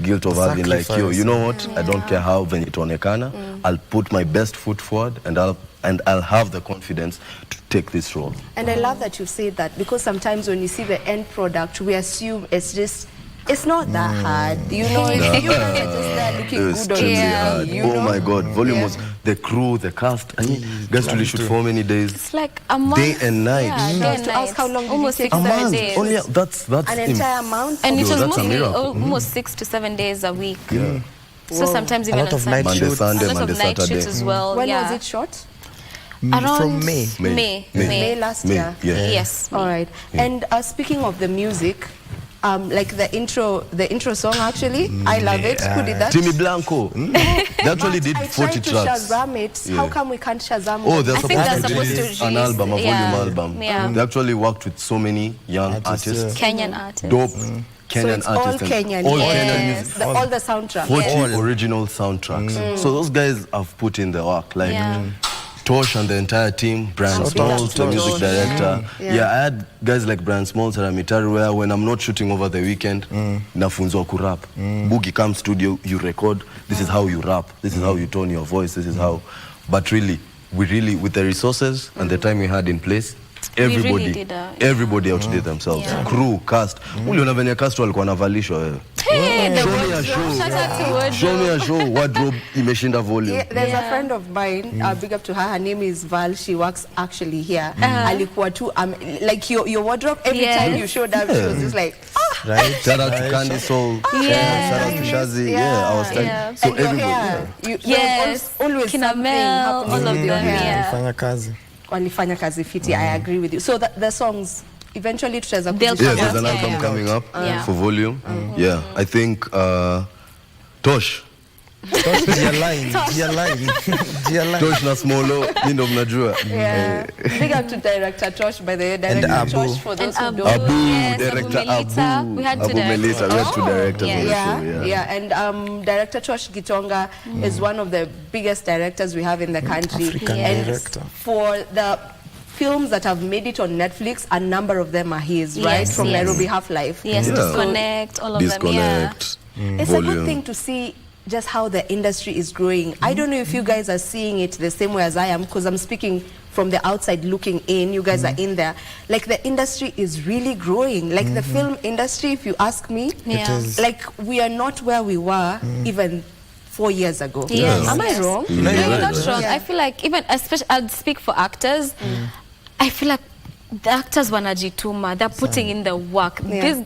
S12: guilt of having like, you know what? I don't care how venye itaonekana. I'll put my best foot forward and I'll have the confidence to take this role.
S17: And I love that you said that because sometimes when you see the end product, we assume it's not that hard. You know, you guys are just there looking good on
S12: TV. Oh my God, Volume was the crew, the cast. I mean, guys really shoot for many days.
S16: It's like a month.
S12: Day and night.
S16: Yeah,
S17: to ask how long
S16: almost
S17: did it take?
S16: A month. Days.
S12: Only that's
S17: an entire month.
S16: And it was mostly almost 6 to 7 days a week.
S12: Yeah.
S16: So sometimes even
S15: a lot of night shoots.
S12: Monday,
S16: a lot of night shoots as well.
S17: When was it shot?
S16: Around
S15: from May.
S17: May last year.
S12: Yeah.
S16: Yes.
S17: All right. And speaking of the music, like the intro song actually, I love it. Who did that?
S12: Timmy Blanco. They actually did 40
S17: tracks. I tried to Shazam it. How come we can't Shazam it?
S12: Oh, they're supposed to release an album, a volume album.
S16: Yeah.
S12: They actually worked with so many young artists.
S16: Kenyan artists.
S12: Dope. Kenyan
S17: so
S12: artists.
S17: All Kenyan.
S12: All Kenyan music.
S17: All the soundtracks.
S12: 40 original soundtracks. So those guys have put in the work. Like Tosh and the entire team, Brian Smalls, the music director. Yeah, I had guys like Brian Smalls and Amitari where when I'm not shooting over the weekend, nafunzwa kurap. Boogie comes studio, you record, this is how you rap, this is how you tone your voice, this is how... But really, with the resources and the time we had in place, everybody outdid themselves. Crew, cast. Uliona venye cast walikuwa navalishwa wewe. Show me a show. Wardrobe imeshinda Volume.
S17: Yeah, there's a friend of mine, big up to her name is Val, she works actually here. Alikuwa tu, like your wardrobe, every time you showed up, she was just like,
S12: right? Shout out to Candy Soul. Shout out to Shazi. I was telling. So
S17: everybody. Always something happening
S16: all of them.
S15: Walifanya kazi.
S17: Walifanya kazi fiti. I agree with you. So the songs eventually
S12: there's an album coming up for Volume. Yeah, I think Tosh.
S15: Tosh line.
S12: Tosh na Smolo, ndo mnajua.
S17: Big up to director Tosh, by the way.
S15: Director
S17: Tosh for those who don't
S12: know. Director Abu.
S16: We had two
S12: directors on the show.
S17: Yeah, and director Tosh Gitonga is one of the biggest directors we have in the country.
S15: African director.
S17: For the films that have made it on Netflix, a number of them are his, right? From Nairobi Half-Life.
S16: Yes, Disconnect, all of
S12: Disconnect,
S16: them.
S17: It's
S12: Volume.
S17: a good thing to see just how the industry is growing. I don't know if you guys are seeing it the same way as I am, because I'm speaking from the outside looking in. You guys are in there. Like, the industry is really growing. Like, the film industry, if you ask me, like, we are not where we were even 4 years ago.
S16: Yes.
S17: Am I wrong?
S16: No, you're not wrong. I feel like, even, especially, I'll speak for actors, I feel like the actors wanajituma, they're putting in the work. These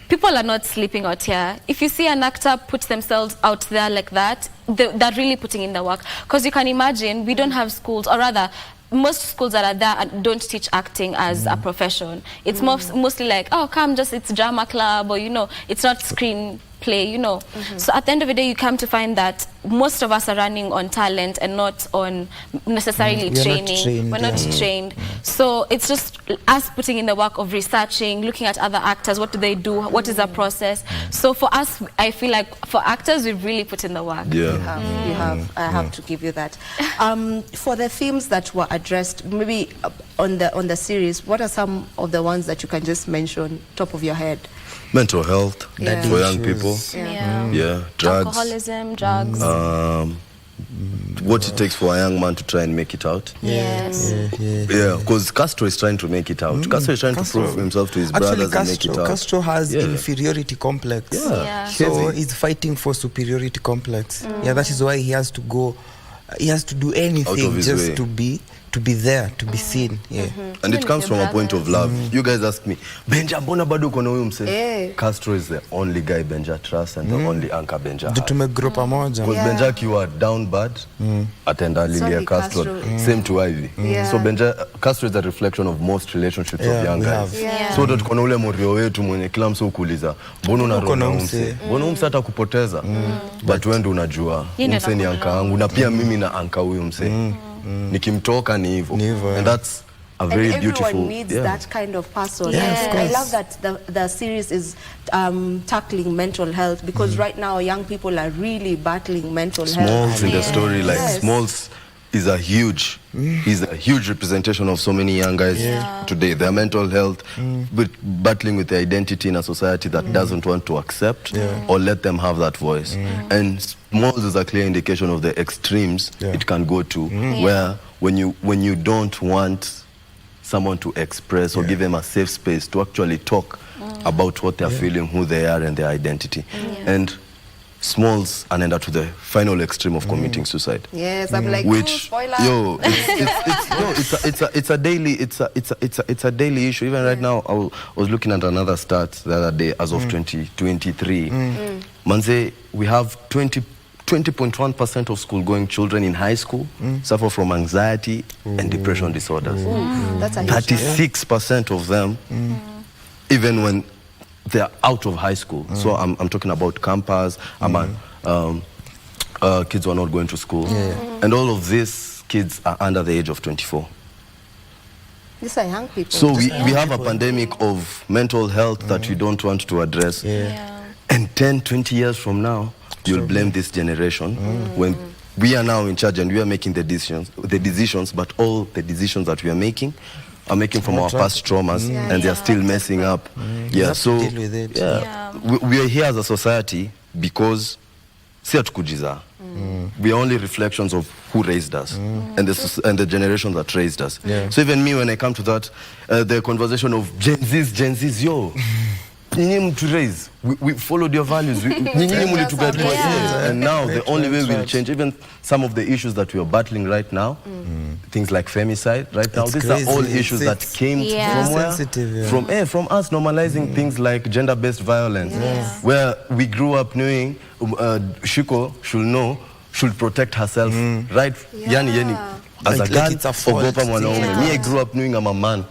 S16: people are not sleeping out here. If you see an actor put themselves out there like that, they're really putting in the work. Because you can imagine, we don't have schools, or rather, most schools that are there don't teach acting as a profession. It's mostly like, oh, come, it's drama club, or, you know, it's not screen play, you know. So at the end of the day, you come to find that most of us are running on talent and not on necessarily training. We're not trained. So it's just us putting in the work of researching, looking at other actors, what do they do, what is the process. So for us, I feel like for actors, we've really put in the work.
S17: You have. I have to give you that. For the themes that were addressed, maybe on the series, what are some of the ones that you can just mention top of your head?
S12: Mental health for young people. Drugs.
S16: Alcoholism, drugs.
S12: What it takes for a young man to try and make it out. Because Castro is trying to make it out. Castro is trying to prove himself to his brothers and make it out.
S15: Castro has inferiority complex. So he's fighting for superiority complex. That is why he has to go, he has to do anything just to be there, to be seen.
S12: And it comes from a point of love. You guys ask me, Benja, mbona bado uko na huyu mse? Castro is the only guy Benja trusts and the only anchor Benja has.
S15: Tumegrow pamoja.
S12: Because Benja akiwa down bad, atenda lilia Castro. Same to Ivy. So Benja, Castro is a reflection of most relationships of young guys. So that tuko na ule morio wetu mwenye kila mse ukuuliza, mbona unaroga umse? Mbona umse hata kupoteza? But wewe ndio unajua, umse ni anchor wangu na pia mimi na anchor huyu mse. Nikimtoka ni hivyo. And that's a very beautiful.
S17: Everyone needs that kind of person. I love that the series is tackling mental health, because right now young people are really battling mental health.
S12: Smalls in the story, like Smalls is a huge representation of so many young guys today. Their mental health, but battling with their identity in a society that doesn't want to accept or let them have that voice. And Smalls is a clear indication of the extremes it can go to, where when you don't want someone to express or give them a safe space to actually talk about what they're feeling, who they are, and their identity. And Smalls anaenda to the final extreme of committing suicide.
S17: Yes, I'm like, spoiler.
S12: It's a daily issue. Even right now, I was looking at another stat the other day as of 2023. Manze, we have 20.1% of school-going children in high school suffer from anxiety and depression disorders.
S17: That's a
S12: 36% of them, even when they're out of high school. So I'm talking about campus, kids who are not going to school. And all of these kids are under the age of 24.
S17: These are young people.
S12: So we have a pandemic of mental health that we don't want to address. And 10, 20 years from now, you'll blame this generation when we are now in charge and we are making the decisions, but all the decisions that we are making from our past traumas, and they are still messing up. So we are here as a society because we are only reflections of who raised us and the generation that raised us. So even me, when I come to that, the conversation of Gen Z's, yo. We followed your values. And now the only way we'll change, even some of the issues that we are battling right now, things like femicide, right now, these are all issues that came from where? From us normalizing things like gender-based violence, where we grew up knowing Shiko should protect herself, right? As a girl, me, I grew up knowing I'm a man.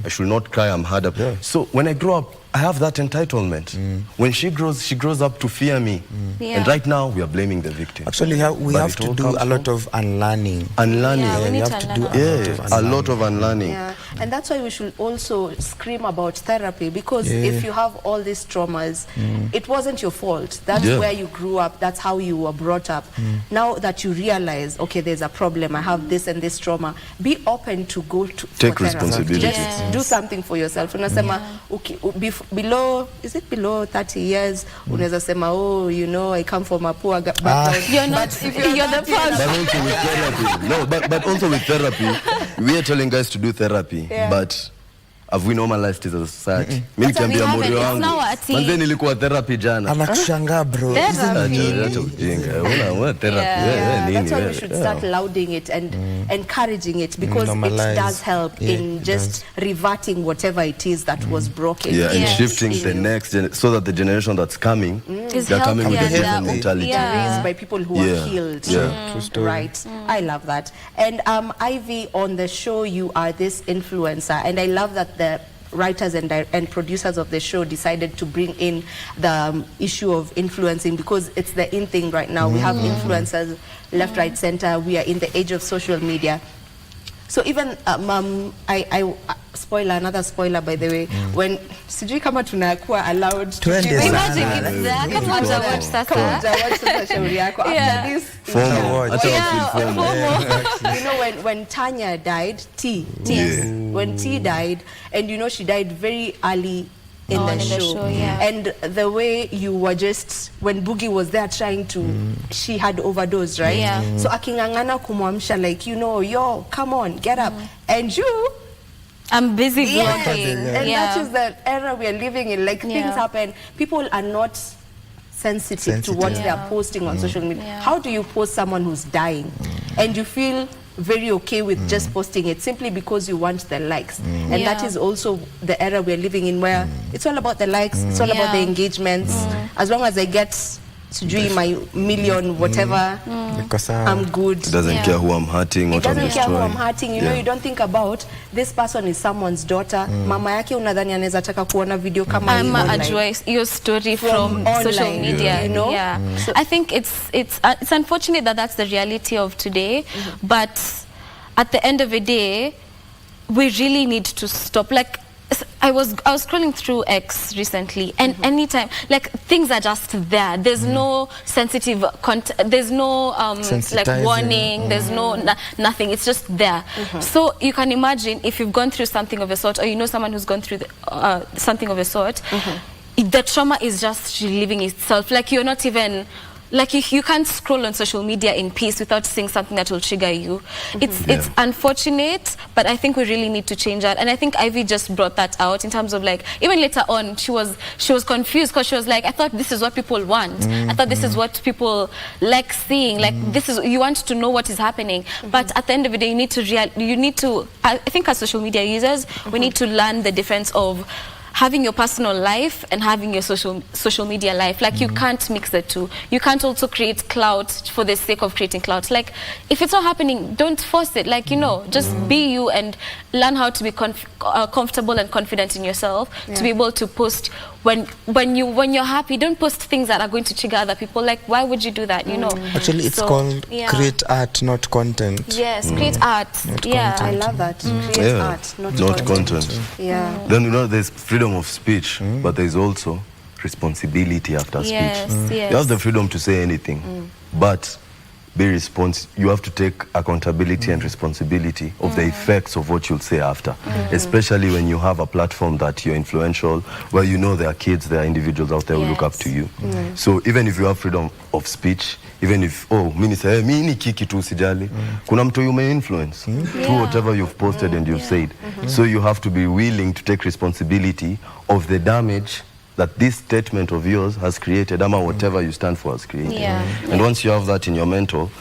S12: I should not cry, I'm hard up. So when I grow up, I have that entitlement. When she grows up to fear me. And right now, we are blaming the victim.
S15: Actually, we have to do a lot of unlearning.
S12: Unlearning.
S15: We have to do
S12: a lot of unlearning.
S17: And that's why we should also scream about therapy, because if you have all these traumas, it wasn't your fault. That's where you grew up. That's how you were brought up. Now that you realize, okay, there's a problem, I have this and this trauma, be open to go to
S12: take responsibility.
S17: Just do something for yourself. Unasema, below 30 years, unaweza sema, oh, you know, I come from a poor background.
S16: You're the problem.
S12: But also with therapy, we are telling guys to do therapy, but have we normalized it as a society? Mimi nikiambia mori wangu manze nilikuwa therapy jana.
S15: Anakushangaa bro.
S12: Acha ujinga. Una therapy.
S17: That's why we should start lauding it and encouraging it, because it does help in just reverting whatever it is that was broken.
S12: Yeah, and shifting the next so that the generation that's coming, they're coming with a different mentality.
S17: Raised by people who are healed. Right. I love that. And Ivy, on the show, you are this influencer, and I love that the writers and producers of the show decided to bring in the issue of influencing, because it's the in thing right now. We have influencers left, right, center. We are in the age of social media. So even I spoiler, another spoiler by the way, when sijui kama tunakuwa allowed to
S8: imagine if that kama watch sasa
S17: shauri yako after this you know when Tanya died, when T died, and you know she died very early in the show, and the way you were just, when Boogie was there trying to, she had overdosed, right? So akingangana kumwamsha, like, you know, yo, come on, get up, and you,
S8: I'm busy working.
S17: And that is the era we are living in. Like things happen, people are not sensitive to what they are posting on social media. How do you post someone who's dying and you feel very okay with just posting it simply because you want the likes? And that is also the era we're living in, where it's all about the likes, it's all about the engagements. As long as I get my million whatever, I'm good.
S12: It doesn't care who I'm hurting, what I'm destroying.
S17: It doesn't care who I'm hurting. You know, you don't think about this person is someone's daughter. Mama yake unadhani anaweza taka kuona video kama hii
S8: online. Your story from social media, you know? So I think it's unfortunate that that's the reality of today, but at the end of the day, we really need to stop. Like, I was scrolling through X recently, and anytime, like, things are just there. There's no sensitive content. There's no like warning. There's no nothing. It's just there. So you can imagine if you've gone through something of a sort, or you know someone who's gone through something of a sort. The trauma is just reliving itself. Like, you're not even. Like, you can't scroll on social media in peace without seeing something that will trigger you. It's unfortunate, but I think we really need to change that. And I think Ivy just brought that out in terms of, like, even later on, she was confused, because she was like, I thought this is what people want. I thought this is what people like seeing. Like, this is, you want to know what is happening. But at the end of the day, you need to, I think as social media users, we need to learn the difference of having your personal life and having your social media life. Like, you can't mix the two. You can't also create clout for the sake of creating clout. Like, if it's not happening, don't force it. Like, you know, just be you and learn how to be comfortable and confident in yourself to be able to post when you're happy. Don't post things that are going to trigger other people. Like, why would you do that? You know.
S15: Actually, it's called create art, not content.
S8: Yes, create art.
S17: I love that. Create art, not content.
S12: Yeah. Then, you know, there's freedom of speech, but there's also responsibility after speech. You have the freedom to say anything, but you have to take accountability and responsibility of the effects of what you'll say after, especially when you have a platform that you're influential, where you know there are kids, there are individuals out there who look up to you. So even if you have freedom of speech, even if, mini kiki tu sijali, kuna mtu you may influence through whatever you've posted and you've said. So you have to be willing to take responsibility of the damage that this statement of yours has created, ama whatever you stand for has created. And once you have that in your mental,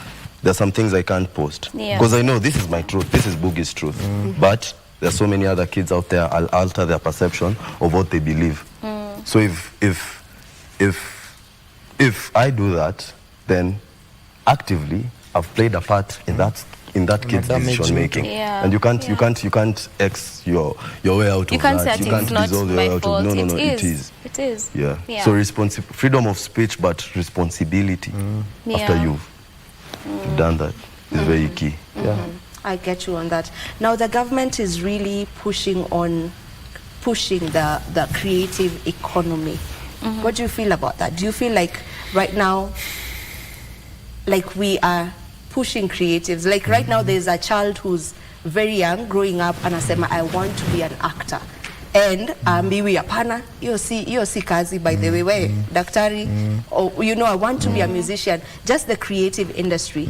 S12: there's some things I can't post. Because I know this is my truth, this is Boogie's truth. But there's so many other kids out there, I'll alter their perception of what they believe. So if I do that, then actively I've played a part in that kid's decision making, and you can't X your way out of that. You can't dissolve your way out of. No, it is. Yeah. So freedom of speech, but responsibility after you've done that is very key.
S17: I get you on that. Now the government is really pushing the creative economy. What do you feel about that? Do you feel like right now, like, we are pushing creatives? Like, right now there's a child who's very young growing up and anasema, I want to be an actor. and ambiwi hapana, hiyo si kazi, by the way, we daktari, or I want to be a musician, just the creative industry.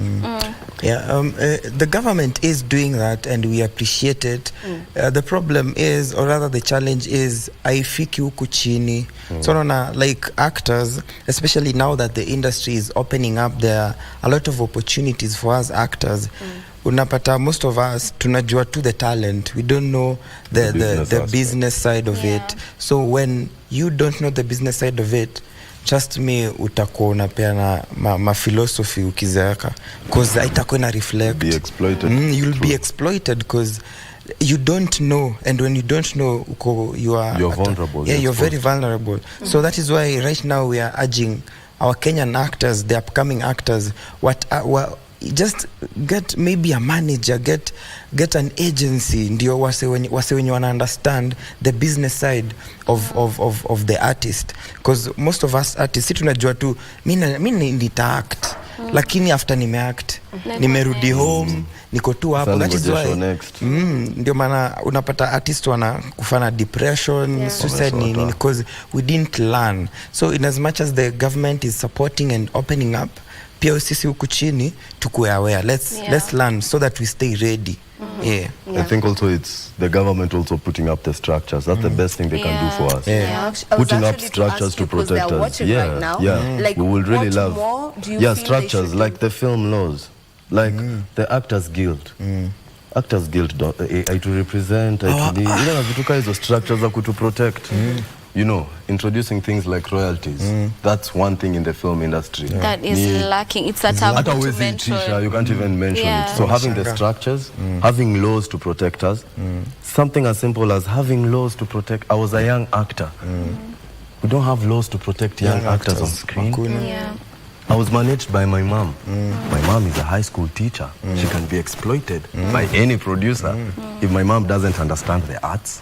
S15: The government is doing that and we appreciate it. The problem is, or rather the challenge is, haifiki huku chini. So like actors, especially now that the industry is opening up, there are a lot of opportunities for us actors. Unapata, most of us tunajua to the talent, we don't know the business side of it. So when you don't know the business side of it, trust me, utakuwa unapeana ma philosophy ukizeeka, because itakuwa na reflect,
S12: be exploited.
S15: You'll be exploited because you don't know, and when you don't know, you're vulnerable. You're very vulnerable. So that is why right now we are urging our Kenyan actors, the upcoming actors, just get maybe a manager, get an agency, ndio wase wenye wana understand the business side of the artist, because most of us artists tunajua tu mimi nita-act, lakini after nimeact nimerudi home, niko tu hapo. That is why ndio maana unapata artist wana kufana depression, suicide, because we didn't learn. So in as much as the government is supporting and opening up, pia sisi huku chini tukue aware. Let's learn so that we stay ready.
S12: I think also it's the government also putting up the structures. That's the best thing they can do for us. Putting up structures to protect us. Like, we will really love. Structures like the film laws, like the Actors Guild. Actors Guild to represent, those structures that could protect. Introducing things like royalties. That's one thing in the film industry.
S16: That is lacking. It's a taboo to mention.
S12: You can't even mention it. So having the structures, having laws to protect us, something as simple as having laws to protect. I was a young actor. We don't have laws to protect young actors on screen. I was managed by my mom. My mom is a high school teacher. She can be exploited by any producer if my mom doesn't understand the arts.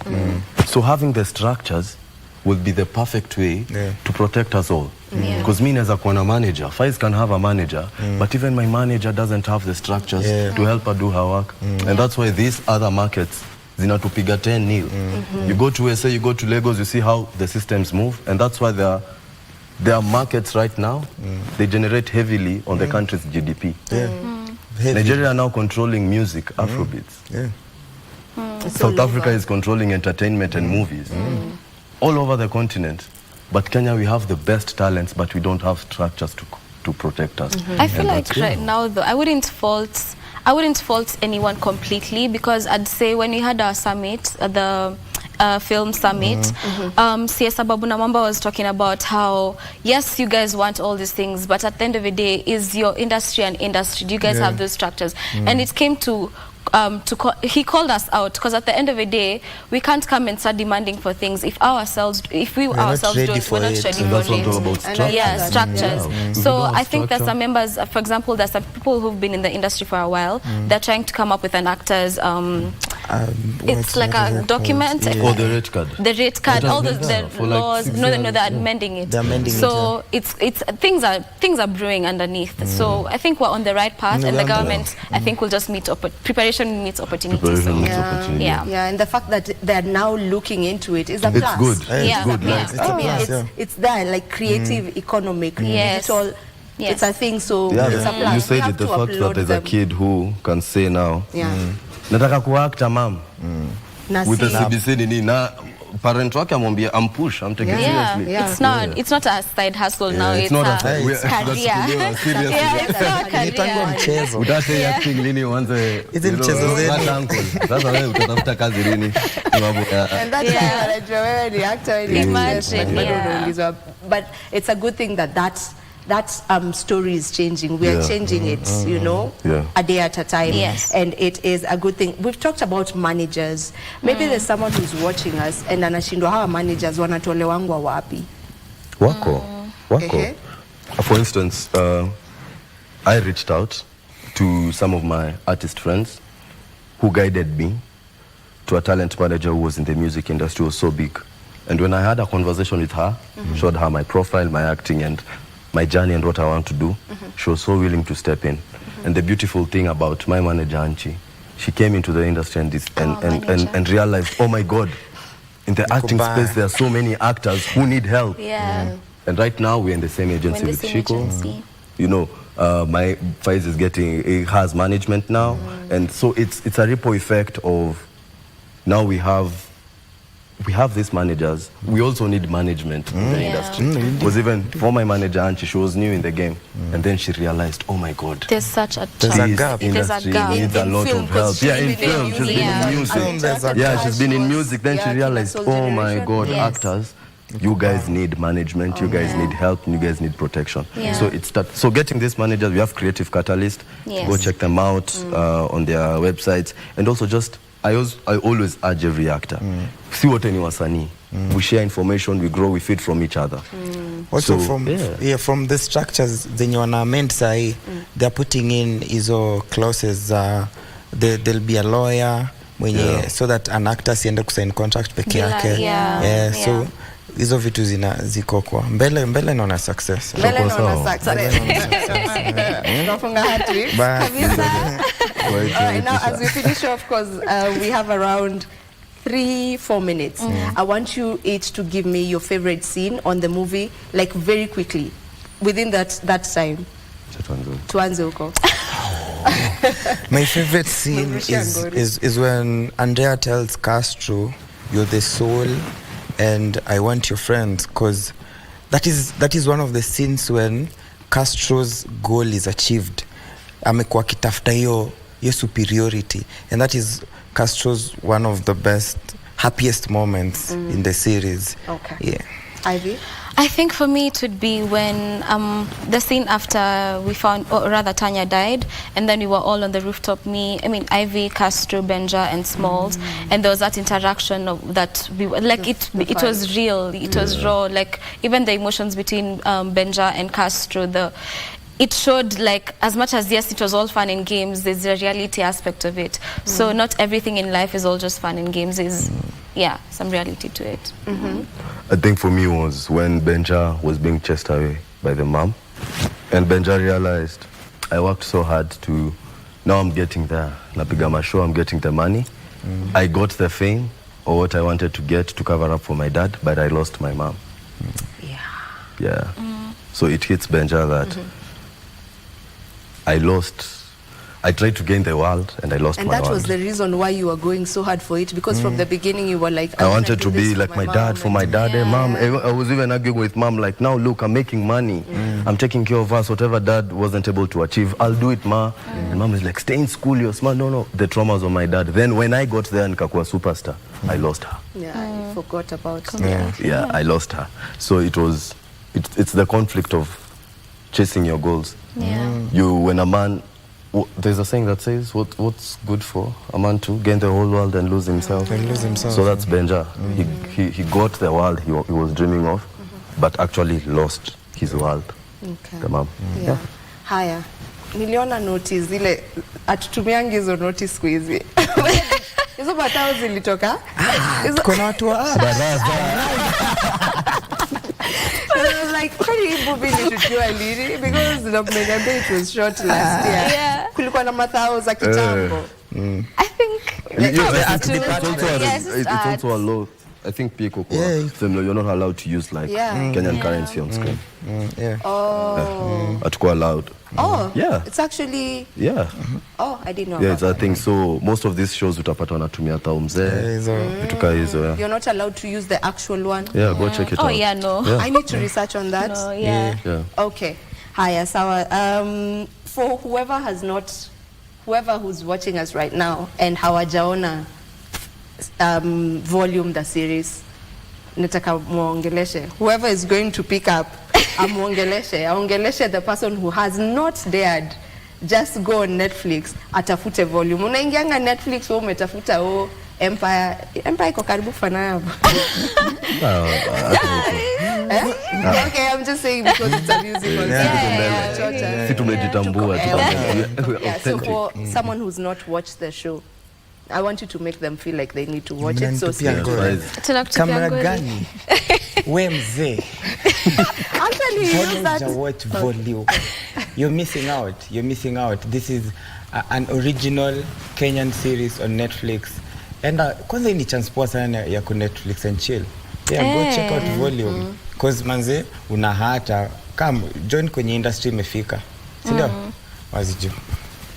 S12: So having the structures will be the perfect way to protect us all. Because me as a corner manager, Faiz can have a manager, but even my manager doesn't have the structures to help her do her work. And that's why these other markets, zinatupiga 10-0. You go to USA, you go to Lagos, you see how the systems move, and that's why there are markets right now, they generate heavily on the country's GDP. Nigeria are now controlling music, Afrobeats. South Africa is controlling entertainment and movies. All over the continent. But Kenya, we have the best talents, but we don't have structures to protect us.
S16: I feel like right now, though, I wouldn't fault anyone completely, because I'd say when we had our summit, the film summit, CS Babu Namamba was talking about how, yes, you guys want all these things, but at the end of the day, is your industry an industry? Do you guys have those structures? And it came to he called us out, because at the end of the day, we can't come and start demanding for things if we ourselves don't, we're not ready for it. Structures. So I think there's some members, for example, there's some people who've been in the industry for a while. They're trying to come up with an actor's it's like a document.
S12: The rate card.
S16: The rate card. All the laws. They're amending it. So it's things are brewing underneath. So I think we're on the right path, and the government, I think, will just meet preparation meets opportunity.
S17: And the fact that they're now looking into it is a plus.
S12: It's good.
S17: It's there, like creative economy, digital. It's a thing. So it's a plus.
S12: You said it. The fact that there's a kid who can say now, nataka kuacta mom, with the CBC nini na parent wake amwambia ampush, I'm taking seriously.
S16: It's not a side hustle now. It's not a career. It's not a career.
S12: Udate acting lini uanze
S15: hizi mchezo zetu.
S12: Sasa wewe utatafuta kazi lini?
S17: And that's why anajua wewe ni actor, but it's a good thing that story is changing. We are changing it, a day at a time. And it is a good thing. We've talked about managers. Maybe there's someone who's watching us and anashindwa hawa managers wanatolewangwa wapi?
S12: Wako. For instance, I reached out to some of my artist friends who guided me to a talent manager who was in the music industry, was so big. And when I had a conversation with her, showed her my profile, my acting, and my journey and what I want to do, she was so willing to step in. And the beautiful thing about my manager, Anchi, she came into the industry and realized, oh my God, in the acting space, there are so many actors who need help.
S16: Yeah.
S12: And right now, we're in the same agency with Shiko. You know, my Faiz is he has management now. And so it's a ripple effect of, now we have these managers. We also need management in the industry. Because even for my manager, Anchi, she was new in the game. And then she realized, oh my God.
S16: There's such a
S12: gap. Industry needs a lot of help. Yeah, in film. She's been in music. Yeah, she's been in music. Then she realized, oh my God, actors, you guys need management, you guys need help, you guys need protection. So getting these managers, we have Creative Catalyst. Go check them out on their websites. And also just, I always urge every actor, see what any wasanii. We share information, we grow, we feed from each other.
S15: Also from the structures zenye wana amend sahi, they're putting in hizo clauses, there'll be a lawyer mwenye, so that an actor siende kusign contract peke yake. So hizo vitu ziko kwa mbele naona success.
S17: Mbele naona success. Nafunga hat-trick. Now as we finish off, because we have around 3-4 minutes. I want you each to give me your favorite scene on the movie, like very quickly, within that time. Tuanze huko.
S15: My favorite scene is when Andrea tells Castro, you're the soul and I want your friends, because that is one of the scenes when Castro's goal is achieved. Amekuwa kitafuta hiyo superiority, and that is Castro's one of the best, happiest moments in the series.
S17: Okay.
S15: Yeah.
S17: Ivy?
S16: I think for me it would be when the scene after we found, or rather Tanya died, and then we were all on the rooftop, Ivy, Castro, Benja, and Smalls, and there was that interaction of that we were like, it was real, it was raw, like even the emotions between Benja and Castro, it showed, like, as much as yes, it was all fun and games, there's a reality aspect of it. So not everything in life is all just fun and games. Is some reality to it.
S12: I think for me was when Benja was being chased away by the mom, and Benja realized, I worked so hard to, now I'm getting there. Napiga mashow, I'm getting the money. I got the fame or what I wanted to get to cover up for my dad, but I lost my mom. So it hits Benja that I tried to gain the world and I lost my world.
S17: And that was the reason why you were going so hard for it, because from the beginning you were like,
S12: I wanted to be like my dad, for my dad. Hey, mom, I was even arguing with mom, like, now look, I'm making money. I'm taking care of us. Whatever dad wasn't able to achieve, I'll do it, ma. And mom is like, stay in school, you're smart. No, the traumas of my dad. Then when I got there and Kakua superstar, I lost her.
S17: You forgot about
S12: Yeah, I lost her. So it's the conflict of chasing your goals. When a man, there's a saying that says, what's good for a man to gain the whole world and lose himself? So that's Benja. He got the world he was dreaming of, but actually lost his world. The mom.
S17: Haya, niliona notice zile atutumiangi hizo notice siku hizi. Hizo batao zilitoka.
S15: Kuna watu
S17: I was like, how do you movie nilitujua lini? Because it was shot last year. Kulikuwa na mathao za kitambo.
S16: I think
S12: it's also a law. I think you're not allowed to use like Kenyan currency on screen. Hatukuwa allowed.
S17: It's actually I didn't know.
S12: It's a thing. So most of these shows utapata wanatumia thumbs vituka hizo.
S17: You're not allowed to use the actual one.
S12: Go check it out.
S17: I need to research on that. Okay. Haya, sawa. For whoever who's watching us right now and hawajaona volume the series, nataka muongeleshe whoever is going to pick up, aongeleshe the person who has not dared. Just go on Netflix, atafute volume. Unaingianga Netflix wewe umetafuta Empire iko karibu fanana. Okay, I'm just saying because it's a musical.
S12: Si tumejitambua.
S17: So for someone who's not watched the show, I want you to make them feel like they need to watch it. So
S15: Kamera gani? We mzee.
S17: Actually, you use that.
S15: Watch volume. You're missing out. This is an original Kenyan series on Netflix. And kwanza ni chance poa sana ya ku Netflix and chill. Yeah, go check out Volume. Cause manze una hata kama join kwenye industry imefika. Sindio? Waziju.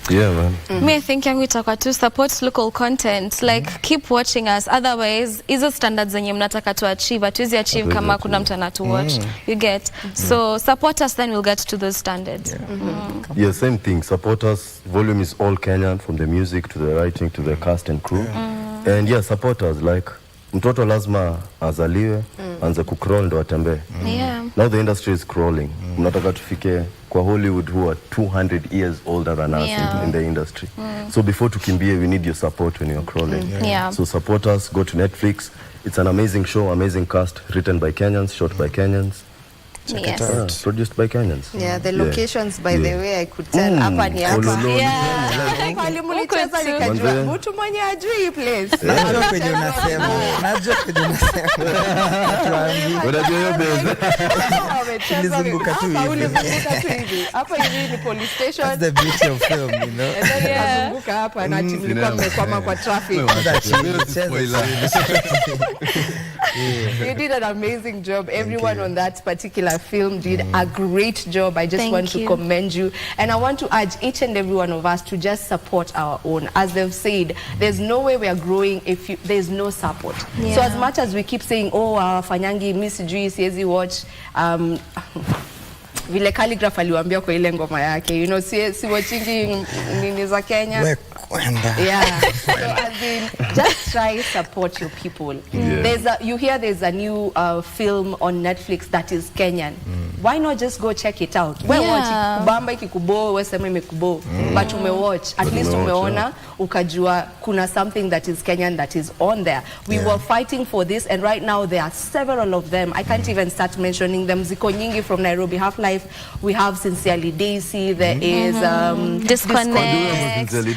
S12: Yeah, man.
S16: Me think yangu itakuwa to support local content, like keep watching us, otherwise hizo standards zenye mnataka to achieve hatuwezi achieve kama kuna mtu anatu watch. You get? So support us, then we'll get to those standards.
S12: Yeah, same thing. Support us. Volume is all Kenyan, from the music to the writing to the cast and crew. And yeah, support us. Like mtoto lazima azaliwe, anze kucrawl ndo atembee. Now the industry is crawling. Mnataka tufike kwa Hollywood who are 200 years older than us in the industry. So before tukimbie, we need your support when you're crawling. So support us, go to Netflix. It's an amazing show, amazing cast, written by Kenyans, shot by Kenyans.
S15: Check it out.
S12: Produced by Kenyans.
S3: Yeah, the locations by the way I could tell hapa ni hapa. Kwani mlicheza nikajua mtu mwenye ajui place.
S15: Najua kwenye unasema. Najua kwenye unasema.
S12: Unajua hiyo base.
S15: Tulizunguka tu
S3: hivi. Hapa hivi ni police station.
S15: That's the beauty of film, you know.
S3: Tunazunguka hapa na mlikuwa mmekwama kwa traffic. You did an amazing job. Everyone on that particular film did a great job. I just want to commend you. And I want to urge each and every one of us to just support our own. As they've said, there's no way we are growing if there's no support. So as much as we keep saying, oh, fanyangi, Miss G, siezi watch, vile Calligraph aliwaambia kwa ile ngoma yake, you know, si watchingi nini za Kenya. Yeah. So as in, just try support your people. You hear there's a new film on Netflix that is Kenyan. Why not just go check it out? We watch kubamba ikikubo, we sema imekubo, but umewatch, at least umeona, ukajua kuna something that is Kenyan that is on there. We were fighting for this, and right now there are several of them. I can't even start mentioning them. Ziko nyingi from Nairobi Half-Life. We have Sincerely Daisy. There is
S16: Disconnect.
S3: Sincerely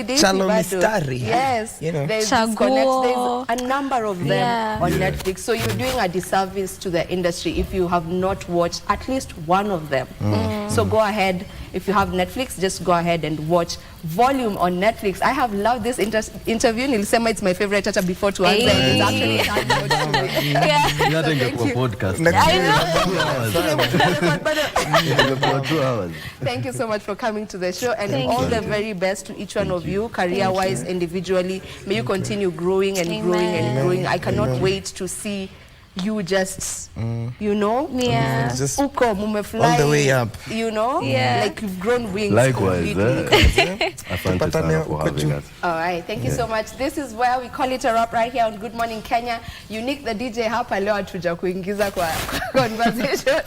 S3: Daisy.
S15: Chalo Mistari.
S3: Yes.
S15: You know.
S3: There's Disconnect. There's a number of them on Netflix. So you're doing a disservice to the industry if you have not watched at least one of them. So go ahead. If you have Netflix, just go ahead and watch Volume on Netflix. I have loved this interview. Nilisema it's my favorite hata before to answer. It's actually Thank you so much for coming to the show, and all the very best to each one of you, career-wise, individually. May you continue growing and growing and growing. I cannot wait to see you just, you know,
S15: just
S3: uko mumefly
S15: all the way up,
S3: you know, like you've grown wings.
S12: Likewise,
S3: Asante sana for having us. All right, thank you so much. This is where we call it a wrap right here on Good Morning Kenya. Unique the DJ hapa leo atuja kuingiza kwa conversation.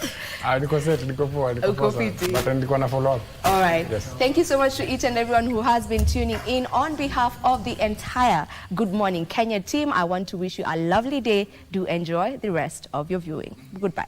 S9: Niko poa, but nilikuwa na follow up.
S3: All right. Yes. Thank you so much to each and everyone who has been tuning in. On behalf of the entire Good Morning Kenya team, I want to wish you a lovely day. Do enjoy the rest of your viewing. Goodbye.